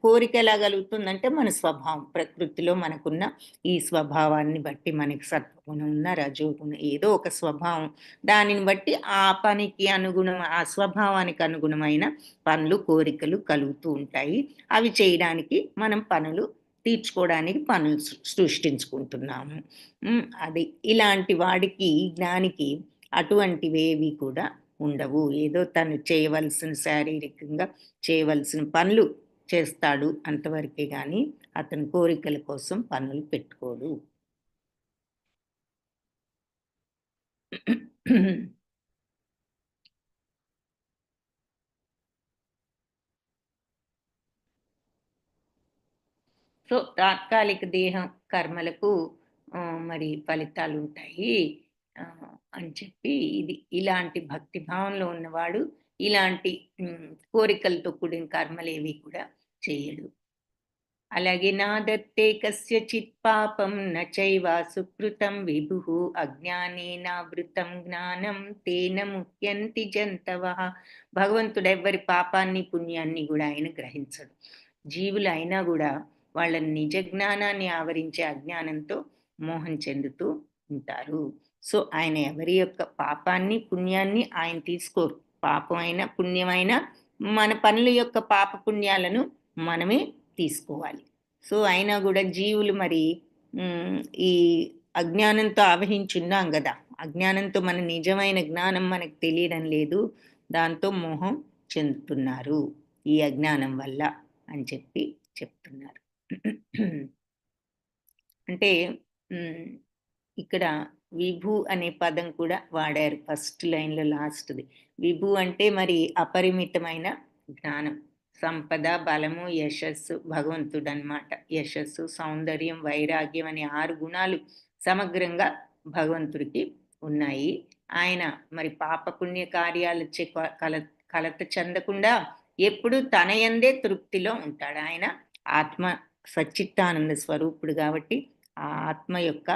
కోరిక ఎలా కలుగుతుందంటే మన స్వభావం. ప్రకృతిలో మనకున్న ఈ స్వభావాన్ని బట్టి మనకి సత్వగుణం ఉన్న, రజోగుణం ఏదో ఒక స్వభావం. దానిని బట్టి ఆ పనికి ఆ స్వభావానికి అనుగుణమైన పనులు, కోరికలు కలుగుతూ ఉంటాయి. అవి చేయడానికి మనం తీర్చుకోవడానికి పనులు సృష్టించుకుంటున్నాము. అది ఇలాంటి వాడికి జ్ఞానికి అటువంటివేవి కూడా ఉండవు. ఏదో తను చేయవలసిన శారీరకంగా చేయవలసిన పనులు చేస్తాడు అంతవరకే గాని అతను కోరికల కోసం పనులు పెట్టుకోడు. సో తాత్కాలిక దేహం కర్మలకు మరి ఫలితాలు ఉంటాయి అని చెప్పి ఇలాంటి భక్తి భావంలో ఉన్నవాడు ఇలాంటి కోరికలతో కూడిన కర్మలేవి కూడా చేయడు. అలాగే నాదత్తే కస్యచిత్ పాపం నచైవ సుకృతం విభుః అజ్ఞానేనావృతం జ్ఞానం తేన ముహ్యంతి జంతవః. భగవంతుడు ఎవ్వరి పాపాన్ని పుణ్యాన్ని కూడా ఆయన గ్రహించడు. జీవులు అయినా కూడా వాళ్ళ నిజ జ్ఞానాన్ని ఆవరించే అజ్ఞానంతో మోహం చెందుతూ ఉంటారు. సో ఆయన ఎవరి యొక్క పాపాన్ని పుణ్యాన్ని ఆయన తీసుకోరు. పాపమైన పుణ్యమైన మన పనుల యొక్క పాప పుణ్యాలను మనమే తీసుకోవాలి. సో అయినా కూడా జీవులు మరి ఈ అజ్ఞానంతో ఆవహించున్నాం కదా, అజ్ఞానంతో మన నిజమైన జ్ఞానం మనకు తెలియడం లేదు, దాంతో మోహం చెందుతున్నారు ఈ అజ్ఞానం వల్ల అని చెప్పి చెప్తున్నారు. అంటే ఇక్కడ విభు అనే పదం కూడా వాడారు ఫస్ట్ లైన్లో, లాస్ట్ది. విభు అంటే మరి అపరిమితమైన జ్ఞానం, సంపద, బలము, యశస్సు భగవంతుడు అన్నమాట. యశస్సు, సౌందర్యం, వైరాగ్యం అనే 6 గుణాలు సమగ్రంగా భగవంతుడికి ఉన్నాయి. ఆయన మరి పాపపుణ్య కార్యాలచే కలత చెందకుండా ఎప్పుడు తన యందే తృప్తిలో ఉంటాడు. ఆయన ఆత్మ సచ్చిత్తానంద స్వరూపుడు కాబట్టి ఆ ఆత్మ యొక్క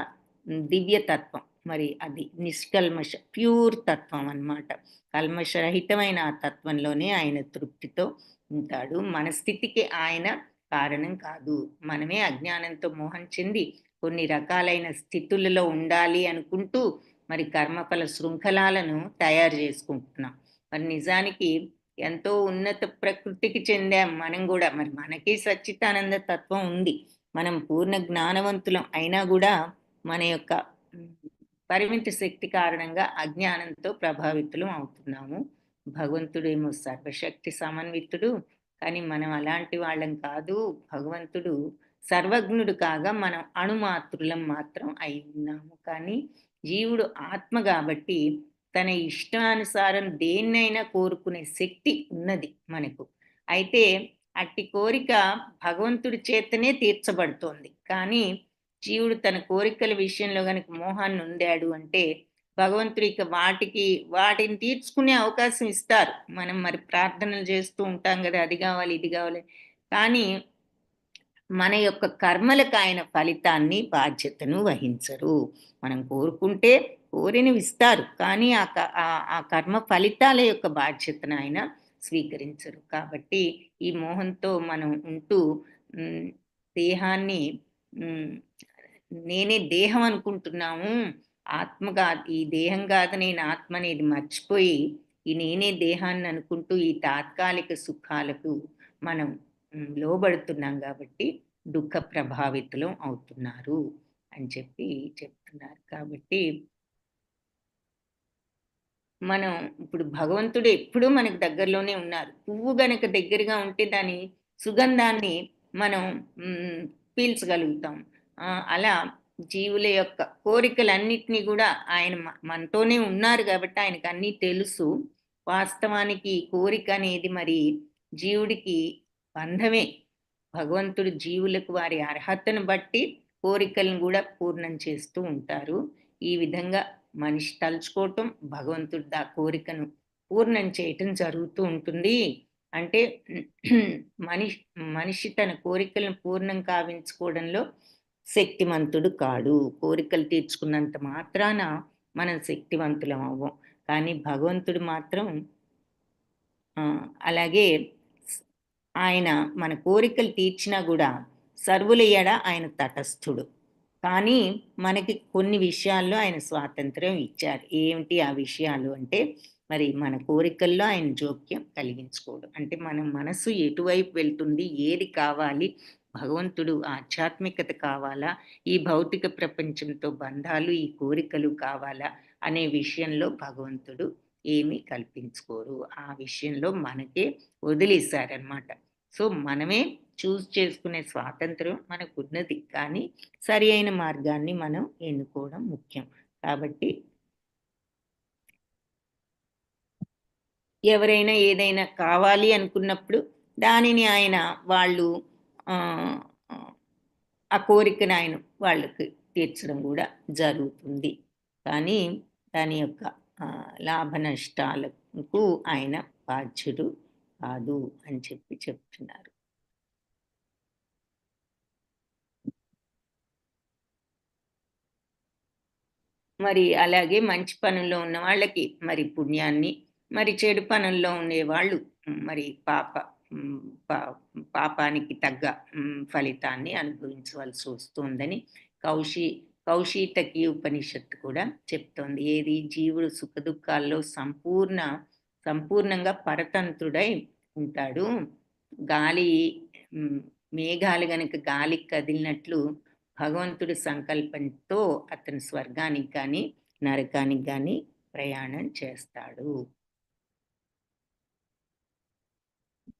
దివ్యతత్వం మరి అది నిష్కల్మష ప్యూర్ తత్వం అన్నమాట. కల్మషరహితమైన ఆ తత్వంలోనే ఆయన తృప్తితో ఉంటాడు. మన స్థితికి ఆయన కారణం కాదు. మనమే అజ్ఞానంతో మోహం చెంది కొన్ని రకాలైన స్థితులలో ఉండాలి అనుకుంటూ మరి కర్మఫల శృంఖలాలను తయారు చేసుకుంటున్నాం. మరి నిజానికి ఎంతో ఉన్నత ప్రకృతికి చెందాం మనం కూడా. మరి మనకి సచ్చితానంద తత్వం ఉంది, మనం పూర్ణ జ్ఞానవంతులం అయినా కూడా మన యొక్క పరిమిత శక్తి కారణంగా అజ్ఞానంతో ప్రభావితులం అవుతున్నాము. భగవంతుడేమో సర్వశక్తి సమన్వితుడు, కానీ మనం అలాంటి వాళ్ళం కాదు. భగవంతుడు సర్వజ్ఞుడు కాగా మనం అణుమాత్రులం మాత్రం అయి ఉన్నాము. కానీ జీవుడు ఆత్మ కాబట్టి తన ఇష్టానుసారం దేన్నైనా కోరుకునే శక్తి ఉన్నది మనకు. అయితే అట్టి కోరిక భగవంతుడి చేతనే తీర్చబడుతోంది. కానీ జీవుడు తన కోరికల విషయంలో కనుక మోహాన్ని ఉందాడు అంటే భగవంతుడు ఇక వాటిని తీర్చుకునే అవకాశం ఇస్తారు. మనం మరి ప్రార్థనలు చేస్తూ ఉంటాం కదా, అది కావాలి ఇది కావాలి, కానీ మన యొక్క కర్మలకు ఆయన ఫలితాన్ని బాధ్యతను వహించరు. మనం కోరుకుంటే కోరినవి ఇస్తారు, కానీ ఆ కర్మ ఫలితాల యొక్క బాధ్యతను ఆయన స్వీకరించరు. కాబట్టి ఈ మోహంతో మనం ఉంటూ దేహాన్ని నేనే దేహం అనుకుంటున్నాము, ఆత్మ కాదు, ఈ దేహం కాదు నేను ఆత్మ అనేది మర్చిపోయి ఈ నేనే దేహాన్ని అనుకుంటూ ఈ తాత్కాలిక సుఖాలకు మనం లోబడుతున్నాం కాబట్టి దుఃఖ ప్రభావితులం అవుతున్నారు అని చెప్పి చెప్తున్నారు. కాబట్టి మనం ఇప్పుడు భగవంతుడు ఎప్పుడూ మనకు దగ్గరలోనే ఉన్నారు. పువ్వు గనక దగ్గరగా ఉంటే దాని సుగంధాన్ని మనం పీల్చగలుగుతాం. అలా జీవుల యొక్క కోరికలన్నిటినీ కూడా ఆయన మనతోనే ఉన్నారు కాబట్టి ఆయనకు అన్నీ తెలుసు. వాస్తవానికి కోరిక అనేది మరి జీవుడికి బంధమే. భగవంతుడు జీవులకు వారి అర్హతను బట్టి కోరికలను కూడా పూర్ణం చేస్తూ ఉంటారు. ఈ విధంగా మనిషి తలుచుకోవటం, భగవంతుడు ఆ కోరికను పూర్ణం చేయటం జరుగుతూ ఉంటుంది. అంటే మనిషి తన కోరికలను పూర్ణం కావించుకోవడంలో శక్తిమంతుడు కాడు. కోరికలు తీర్చుకున్నంత మాత్రాన మనం శక్తివంతులం అవ్వం. కానీ భగవంతుడు మాత్రం అలాగే ఆయన మన కోరికలు తీర్చినా కూడా సర్వుల ఎడ ఆయన తటస్థుడు. కానీ మనకి కొన్ని విషయాల్లో ఆయన స్వాతంత్రం ఇచ్చారు. ఏమిటి ఆ విషయాలు అంటే మరి మన కోరికల్లో ఆయన జోక్యం కలిగించుకోడు. అంటే మన మనసు ఎటువైపు వెళ్తుంది, ఏది కావాలి, భగవంతుడు ఆధ్యాత్మికత కావాలా, ఈ భౌతిక ప్రపంచంతో బంధాలు ఈ కోరికలు కావాలా అనే విషయంలో భగవంతుడు ఏమీ కల్పించుకోరు. ఆ విషయంలో మనకే వదిలేశారనమాట. సో మనమే చూస్ చేసుకునే స్వాతంత్రం మనకు ఉన్నది, కానీ సరి అయిన మార్గాన్ని మనం ఎన్నుకోవడం ముఖ్యం. కాబట్టి ఎవరైనా ఏదైనా కావాలి అనుకున్నప్పుడు దానిని ఆయన వాళ్ళు ఆ కోరికను ఆయన వాళ్ళకి తీర్చడం కూడా జరుగుతుంది. కానీ దాని యొక్క లాభ నష్టాలకు ఆయన బాధ్యుడు కాదు అని చెప్పి చెప్తున్నారు. మరి అలాగే మంచి పనుల్లో ఉన్న వాళ్ళకి మరి పుణ్యాన్ని, మరి చెడు పనుల్లో ఉండేవాళ్ళు మరి హ్మ్, పా పాపానికి తగ్గ ఫలితాన్ని అనుభవించవలసి వస్తుందని కౌశి కౌశీతకి ఉపనిషత్తు కూడా చెప్తోంది. ఏది జీవుడు సుఖదుఖాల్లో సంపూర్ణంగా పరతంత్రుడై ఉంటాడు. గాలి హ్మ్, మేఘాలు గనుక గాలికి కదిలినట్లు భగవంతుడి సంకల్పంతో అతను స్వర్గానికి గాని, నరకానికి గాని ప్రయాణం చేస్తాడు.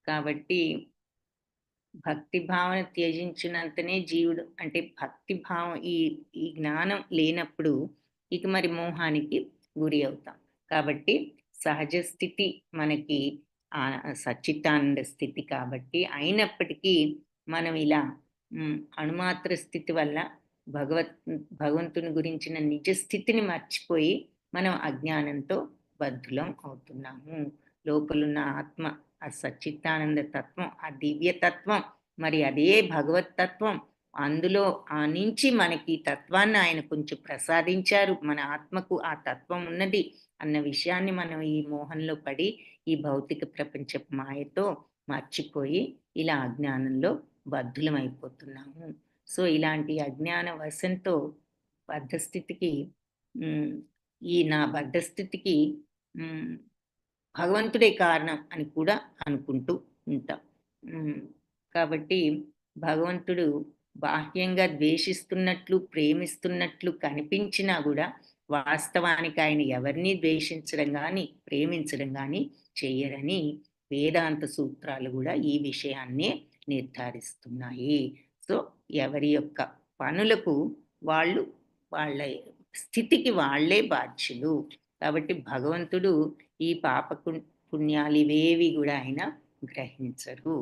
కాబట్టి భక్తి భావన త్యజించినంతనే జీవుడు అంటే భక్తి భావం ఈ జ్ఞానం లేనప్పుడు ఇక మరి మోహానికి గురి అవుతాం. కాబట్టి సహజ స్థితి మనకి సచ్చితానంద స్థితి కాబట్టి అయినప్పటికీ మనం ఇలా అణుమాత్ర స్థితి వల్ల భగవత్ భగవంతుని గురించిన నిజ స్థితిని మర్చిపోయి మనం అజ్ఞానంతో బద్ధులం అవుతున్నాము. లోపలున్న ఆత్మ, ఆ సచ్చిత్తానంద తత్వం, ఆ దివ్య తత్వం, మరి అదే భగవత్ తత్వం. అందులో ఆ నుంచి మనకి తత్వాన్ని ఆయన కొంచెం ప్రసాదించారు. మన ఆత్మకు ఆ తత్వం ఉన్నది అన్న విషయాన్ని మనం ఈ మోహంలో పడి ఈ భౌతిక ప్రపంచపు మాయతో మర్చిపోయి ఇలా అజ్ఞానంలో బద్ధులమైపోతున్నాము. సో ఇలాంటి అజ్ఞాన వశంతో బద్ధస్థితికి ఈ నా బద్ధస్థితికి భగవంతుడే కారణం అని కూడా అనుకుంటూ ఉంటాం. కాబట్టి భగవంతుడు బాహ్యంగా ద్వేషిస్తున్నట్లు, ప్రేమిస్తున్నట్లు కనిపించినా కూడా వాస్తవానికి ఆయన ఎవరిని ద్వేషించడం గాని, ప్రేమించడం గాని చెయ్యరని వేదాంత సూత్రాలు కూడా ఈ విషయాన్నే నిర్ధారిస్తున్నాయి. సో ఎవరి యొక్క పనులకు వాళ్ళు వాళ్ళ స్థితికి వాళ్ళే బాధ్యులు. కాబట్టి భగవంతుడు ఈ పుణ్యాలు ఇవేవి కూడా ఆయన గ్రహించరు.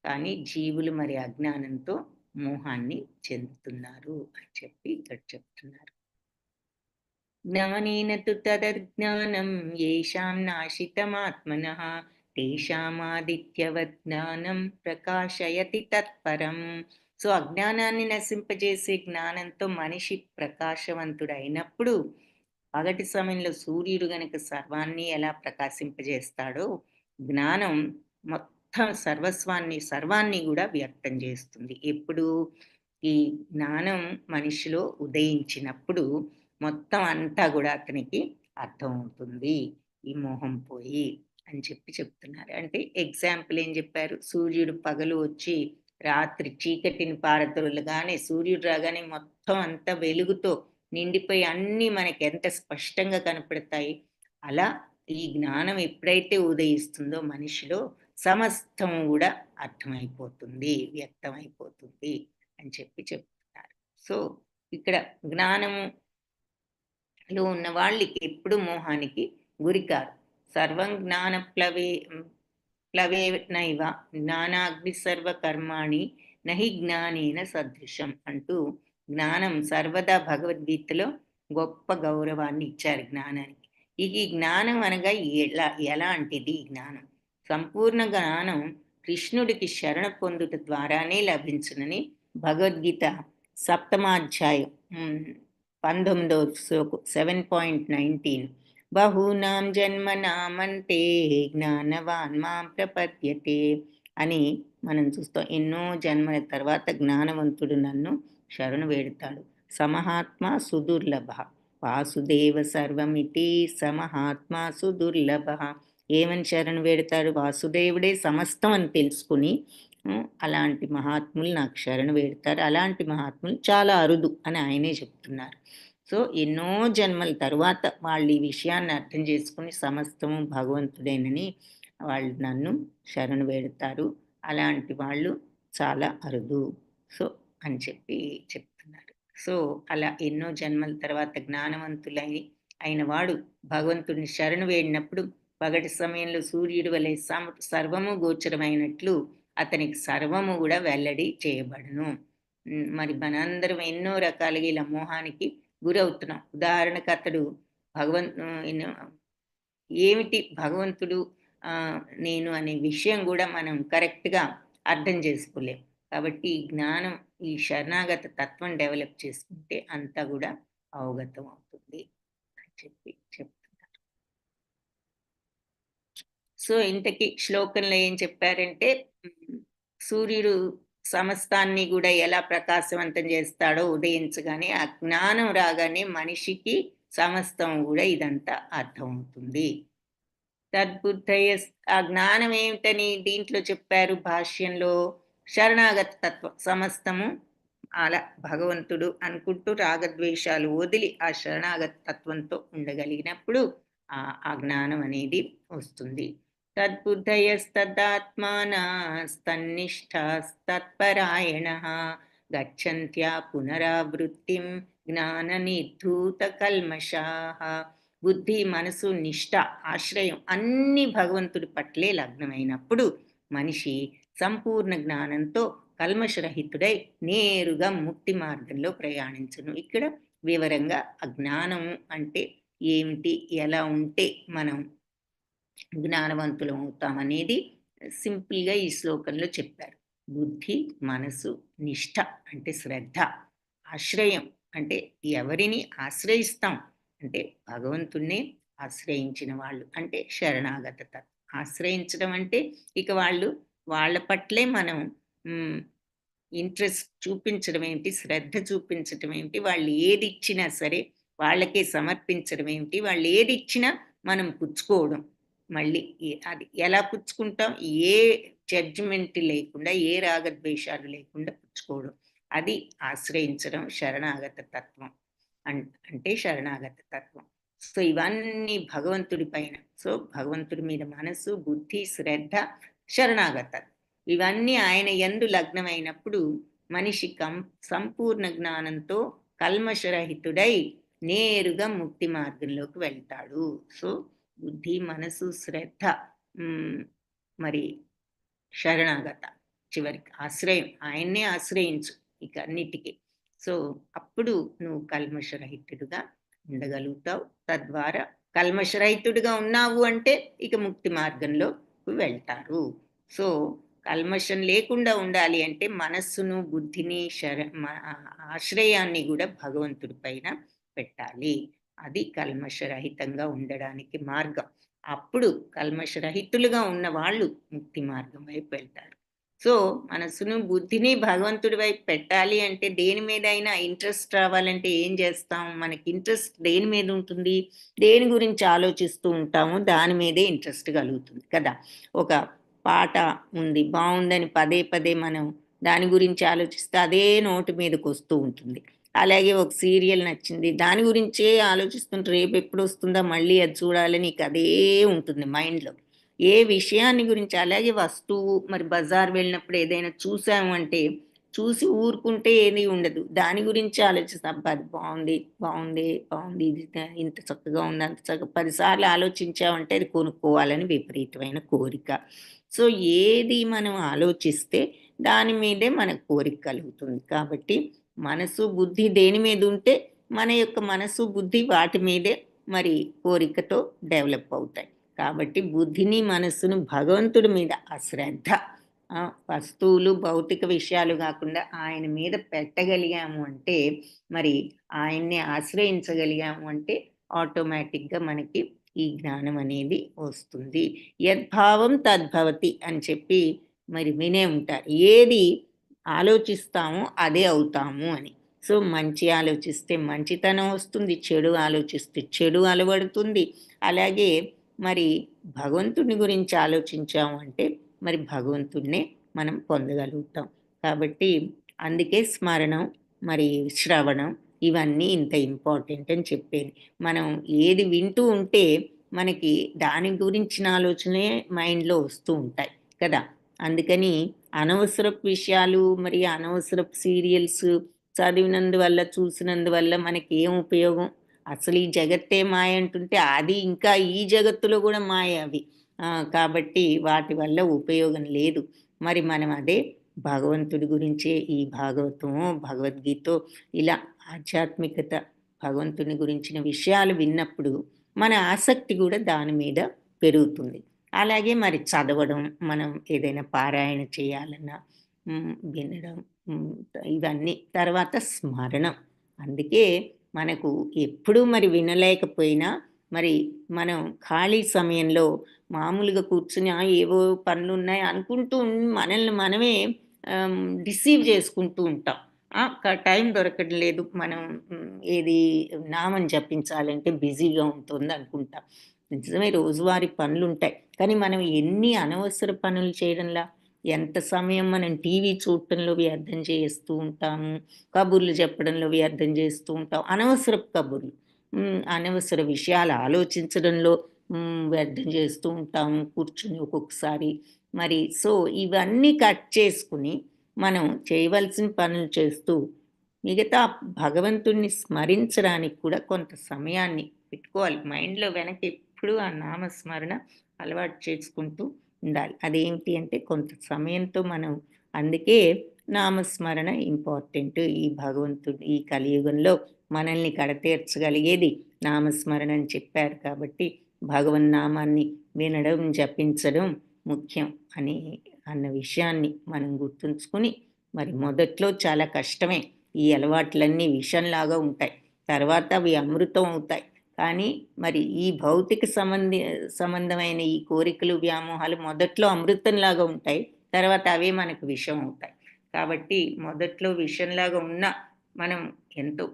కానీ జీవులు మరి అజ్ఞానంతో మోహాన్ని చెందుతున్నారు అని చెప్పి ఇక్కడ చెప్తున్నారు. జ్ఞానేన తు తదజ్ఞానం యేషాం నాశితమాత్మనః తేషామాదిత్యవత్ జ్ఞానం ప్రకాశయతి తత్పరం. సో అజ్ఞానాన్ని నశింపజేసే జ్ఞానంతో మనిషి ప్రకాశవంతుడైనప్పుడు పగటి సమయంలో సూర్యుడు గనక సర్వాన్ని ఎలా ప్రకాశింపజేస్తాడో జ్ఞానం మొత్తం సర్వాన్ని కూడా వ్యక్తం చేస్తుంది. ఎప్పుడు ఈ జ్ఞానం మనిషిలో ఉదయించినప్పుడు మొత్తం అంతా కూడా అతనికి అర్థమవుతుంది, ఈ మోహం పోయి అని చెప్పి చెప్తున్నారు. అంటే ఎగ్జాంపుల్ ఏం చెప్పారు, సూర్యుడు పగలు వచ్చి రాత్రి చీకటిని పారదొలగానే సూర్యుడు రాగానే మొత్తం అంతా వెలుగుతో నిండిపోయి అన్నీ మనకి ఎంత స్పష్టంగా కనపడతాయి. అలా ఈ జ్ఞానం ఎప్పుడైతే ఉదయిస్తుందో మనిషిలో సమస్తం కూడా అర్థమైపోతుంది, వ్యక్తమైపోతుంది అని చెప్పి చెప్తున్నారు. సో ఇక్కడ జ్ఞానములో ఉన్న వాళ్ళకి ఎప్పుడు మోహానికి గురికారు. సర్వం జ్ఞాన ప్లవేనైవ జ్ఞానాగ్ని సర్వకర్మాణి నహి జ్ఞానేన సదృశం అంటూ జ్ఞానం సర్వదా భగవద్గీతలో గొప్ప గౌరవాన్ని ఇచ్చారు జ్ఞానానికి. ఈ జ్ఞానం అనగా ఎలాంటిది? జ్ఞానం సంపూర్ణ జ్ఞానం కృష్ణుడికి శరణ పొందుట ద్వారానే లభించునని భగవద్గీత 7వ అధ్యాయం 19వ శ్లోకం 7.19 బహూనాం జన్మనామంతే జ్ఞానవాన్ మాం ప్రపద్యతే అని మనం చూస్తాం. ఎన్నో జన్మల తర్వాత జ్ఞానవంతుడు నన్ను శరణు వేడుతాడు. సమహాత్మ సుదుర్లభ వాసుదేవ సర్వమితి సమహాత్మ సుదుర్లభ. ఏమని శరణు వేడతాడు? వాసుదేవుడే సమస్తం అని తెలుసుకుని అలాంటి మహాత్ములు నాకు శరణు వేడతారు. అలాంటి మహాత్ములు చాలా అరుదు అని ఆయనే చెప్తున్నారు. సో ఎన్నో జన్మల తరువాత వాళ్ళు ఈ విషయాన్ని అర్థం చేసుకుని సమస్తము భగవంతుడేనని వాళ్ళు నన్ను శరణు వేడతారు. అలాంటి వాళ్ళు చాలా అరుదు సో అని చెప్పి చెప్తున్నారు. సో అలా ఎన్నో జన్మల తర్వాత అయిన వాడు భగవంతుడిని శరణు వేడినప్పుడు పగటి సమయంలో సూర్యుడి వలె సర్వము గోచరమైనట్లు అతనికి సర్వము కూడా వెల్లడి చేయబడును. మరి మనందరం ఎన్నో రకాలుగా ఇలా మోహానికి గురవుతున్నాం. ఉదాహరణకు అతడు ఏమిటి భగవంతుడు నేను అనే విషయం గూడా మనం కరెక్ట్‌గా అర్థం చేసుకోలేం. కాబట్టి ఈ జ్ఞానం, ఈ శరణాగత తత్వం డెవలప్ చేసుకుంటే అంతా గూడా అవగతం అవుతుంది అని చెప్తున్నారు. సో, ఇంతకీ శ్లోకంలో ఏం చెప్పారంటే సూర్యుడు సమస్తాన్ని గూడా ఎలా ప్రకాశవంతం చేస్తాడో ఉదయించగానే, ఆ జ్ఞానం రాగానే మనిషికి సమస్తం గూడా ఇదంతా అర్థమవుతుంది. తద్బుద్ధయస్ ఆ జ్ఞానం ఏమిటని దీంట్లో చెప్పారు భాష్యంలో, శరణాగత తత్వం. సమస్తము అలా భగవంతుడు అనుకుంటూ రాగద్వేషాలు వదిలి ఆ శరణాగత తత్వంతో ఉండగలిగినప్పుడు ఆ జ్ఞానం అనేది వస్తుంది. తద్బుద్ధయస్తదాత్మానస్తన్నిష్టాస్తత్పరాయణః గచ్చంత్యా పునరావృత్తిం జ్ఞాన నిర్ధూత కల్మషాః. బుద్ధి, మనసు, నిష్ఠ, ఆశ్రయం అన్నీ భగవంతుడి పట్లే లగ్నమైనప్పుడు మనిషి సంపూర్ణ జ్ఞానంతో కల్మషరహితుడై నేరుగా ముక్తి మార్గంలో ప్రయాణించును. ఇక్కడ వివరంగా ఆ జ్ఞానం అంటే ఏమిటి, ఎలా ఉంటే మనం జ్ఞానవంతులం అవుతామనేది సింపుల్గా ఈ శ్లోకంలో చెప్పారు. బుద్ధి, మనసు, నిష్ఠ అంటే శ్రద్ధ, ఆశ్రయం అంటే ఎవరిని ఆశ్రయిస్తాం అంటే భగవంతుణ్ణే ఆశ్రయించిన వాళ్ళు అంటే శరణాగత తత్వం. ఆశ్రయించడం అంటే ఇక వాళ్ళ పట్లే మనం ఇంట్రెస్ట్ చూపించడం ఏంటి, శ్రద్ధ చూపించడం ఏంటి, వాళ్ళు ఏది ఇచ్చినా సరే వాళ్ళకే సమర్పించడం ఏంటి, వాళ్ళు ఏది ఇచ్చినా మనం పుచ్చుకోవడం. మళ్ళీ అది ఎలా పుచ్చుకుంటాం, ఏ జడ్జిమెంట్ లేకుండా, ఏ రాగద్వేషాలు లేకుండా పుచ్చుకోవడం. అది ఆశ్రయించడం శరణాగత తత్వం. అంటే శరణాగత తత్వం. సో ఇవన్నీ భగవంతుడి పైన. సో భగవంతుడి మీద మనసు, బుద్ధి, శ్రద్ధ, శరణాగత ఇవన్నీ ఆయన యందు లగ్నమైనప్పుడు మనిషి సంపూర్ణ జ్ఞానంతో కల్మషరహితుడై నేరుగా ముక్తి మార్గంలోకి వెళ్తాడు. సో బుద్ధి, మనసు, శ్రద్ధ, మరి శరణాగత, చివరికి ఆశ్రయం, ఆయన్నే ఆశ్రయించు ఇక అన్నిటికీ. సో అప్పుడు నువ్వు కల్మషరహితుడుగా ఉండగలుగుతావు. తద్వారా కల్మషరహితుడిగా ఉన్నావు అంటే ఇక ముక్తి మార్గంలో వెళ్తారు. సో కల్మషం లేకుండా ఉండాలి అంటే మనస్సును, బుద్ధిని, ఆశ్రయాన్ని కూడా భగవంతుడి పైన పెట్టాలి. అది కల్మషరహితంగా ఉండడానికి మార్గం. అప్పుడు కల్మషరహితులుగా ఉన్న వాళ్ళు ముక్తి మార్గం వైపు వెళ్తారు. సో మనసును, బుద్ధిని భగవంతుడి వైపు పెట్టాలి అంటే దేని మీద అయినా ఇంట్రెస్ట్ రావాలంటే ఏం చేస్తాం? మనకి ఇంట్రెస్ట్ దేని మీద ఉంటుంది? దేని గురించి ఆలోచిస్తూ ఉంటామో దాని మీదే ఇంట్రెస్ట్ కలుగుతుంది కదా. ఒక పాట ఉంది, బాగుందని పదే పదే మనం దాని గురించి ఆలోచిస్తే అదే నోటి మీదకి వస్తూ ఉంటుంది. అలాగే ఒక సీరియల్ నచ్చింది, దాని గురించే ఆలోచిస్తుంటే రేపు ఎప్పుడు వస్తుందా మళ్ళీ అది చూడాలని ఇక అదే ఉంటుంది మైండ్లో. ఏ విషయాన్ని గురించి, అలాగే వస్తువు, మరి బజార్ వెళ్ళినప్పుడు ఏదైనా చూసాము అంటే చూసి ఊరుకుంటే ఏది ఉండదు, దాని గురించి ఆలోచిస్తాం. అబ్బా అది బాగుంది, బాగుంది, బాగుంది, ఇది ఇంత చక్కగా ఉంది, అంత చక్కగా 10 సార్లు ఆలోచించామంటే అది కొనుక్కోవాలని విపరీతమైన కోరిక. సో ఏది మనం ఆలోచిస్తే దాని మీదే మనకు కోరిక కలుగుతుంది. కాబట్టి మనసు, బుద్ధి దేని మీద ఉంటే మన యొక్క మనసు, బుద్ధి వాటి మీదే మరి కోరికతో డెవలప్ అవుతాయి. కాబట్టి బుద్ధిని, మనస్సును భగవంతుడి మీద ఆ శ్రద్ధ, వస్తువులు, భౌతిక విషయాలు కాకుండా ఆయన మీద పెట్టగలిగాము అంటే, మరి ఆయన్ని ఆశ్రయించగలిగాము అంటే ఆటోమేటిక్గా మనకి ఈ జ్ఞానం అనేది వస్తుంది. యద్భావం తద్భవతి అని చెప్పి మరి వినే ఉంటారు. ఏది ఆలోచిస్తామో అదే అవుతాము అని. సో మంచి ఆలోచిస్తే మంచితనం వస్తుంది, చెడు ఆలోచిస్తే చెడు అలవడుతుంది. అలాగే మరి భగవంతుని గురించి ఆలోచించాము అంటే మరి భగవంతుడినే మనం పొందగలుగుతాం. కాబట్టి అందుకే స్మరణం, మరి శ్రవణం ఇవన్నీ ఇంత ఇంపార్టెంట్ అని చెప్పేది. మనం ఏది వింటూ ఉంటే మనకి దాని గురించిన ఆలోచనే మైండ్లో వస్తూ ఉంటాయి కదా. అందుకని అనవసరపు విషయాలు, మరి అనవసరపు సీరియల్స్ చదివినందువల్ల, చూసినందువల్ల మనకి ఏం ఉపయోగం? అసలు ఈ జగత్తే మాయ అంటుంటే అది ఇంకా ఈ జగత్తులో కూడా మాయ అవి. కాబట్టి వాటి వల్ల ఉపయోగం లేదు. మరి మనం అదే భగవంతుడి గురించే ఈ భాగవతమో, భగవద్గీతో ఇలా ఆధ్యాత్మికత, భగవంతుని గురించిన విషయాలు విన్నప్పుడు మన ఆసక్తి కూడా దాని మీద పెరుగుతుంది. అలాగే మరి చదవడం, మనం ఏదైనా పారాయణ చేయాలన్నా వినడం, హ్మ్, ఇవన్నీ. తర్వాత స్మరణం. అందుకే మనకు ఎప్పుడూ మరి వినలేకపోయినా మరి మనం ఖాళీ సమయంలో మామూలుగా కూర్చొని ఏవో పనులున్నాయి అనుకుంటూ మనల్ని మనమే డిసీవ్ చేసుకుంటూ ఉంటాం. టైం దొరకడం లేదు. మనం ఏది నామం జపించాలంటే బిజీగా ఉంటుందనుకుంటాం. నిజమే రోజువారీ పనులుంటాయి. కానీ మనం ఎన్ని అనవసర పనులు చేయడంలా, ఎంత సమయం మనం టీవీ చూడటంలో వ్యర్థం చేస్తూ ఉంటాము. కబుర్లు చెప్పడంలో వ్యర్థం చేస్తూ ఉంటాం. అనవసరపు కబుర్లు. అనవసర విషయాలు ఆలోచించడంలో వ్యర్థం చేస్తూ ఉంటాము కూర్చొని ఒక్కొక్కసారి. మరి ఇవన్నీ కట్ చేసుకుని మనం చేయవలసిన పనులు చేస్తూ, మిగతా భగవంతుడిని స్మరించడానికి కూడా కొంత సమయాన్ని పెట్టుకోవాలి. మైండ్‌లో వెనక ఎప్పుడూ ఆ నామస్మరణ అలవాటు చేసుకుంటూ ఉండాలి. అదేంటి అంటే కొంత సమయంతో మనం అందుకే నామస్మరణ ఇంపార్టెంట్. ఈ భగవంతుడు ఈ కలియుగంలో మనల్ని కడతేర్చగలిగేది నామస్మరణ అని చెప్పారు కాబట్టి, భగవన్నామాన్ని వినడం, జపించడం ముఖ్యం అన్న విషయాన్ని మనం గుర్తుంచుకొని, మరి మొదట్లో చాలా కష్టమే. ఈ అలవాట్లన్నీ విషంలాగా ఉంటాయి. తర్వాత అవి అమృతం అవుతాయి. కానీ మరి ఈ భౌతిక సంబంధమైన ఈ కోరికలు, వ్యామోహాలు మొదట్లో అమృతంలాగా ఉంటాయి. తర్వాత అవే మనకు విషం అవుతాయి. కాబట్టి మొదట్లో విషంలాగా ఉన్నా మనం ఎంతో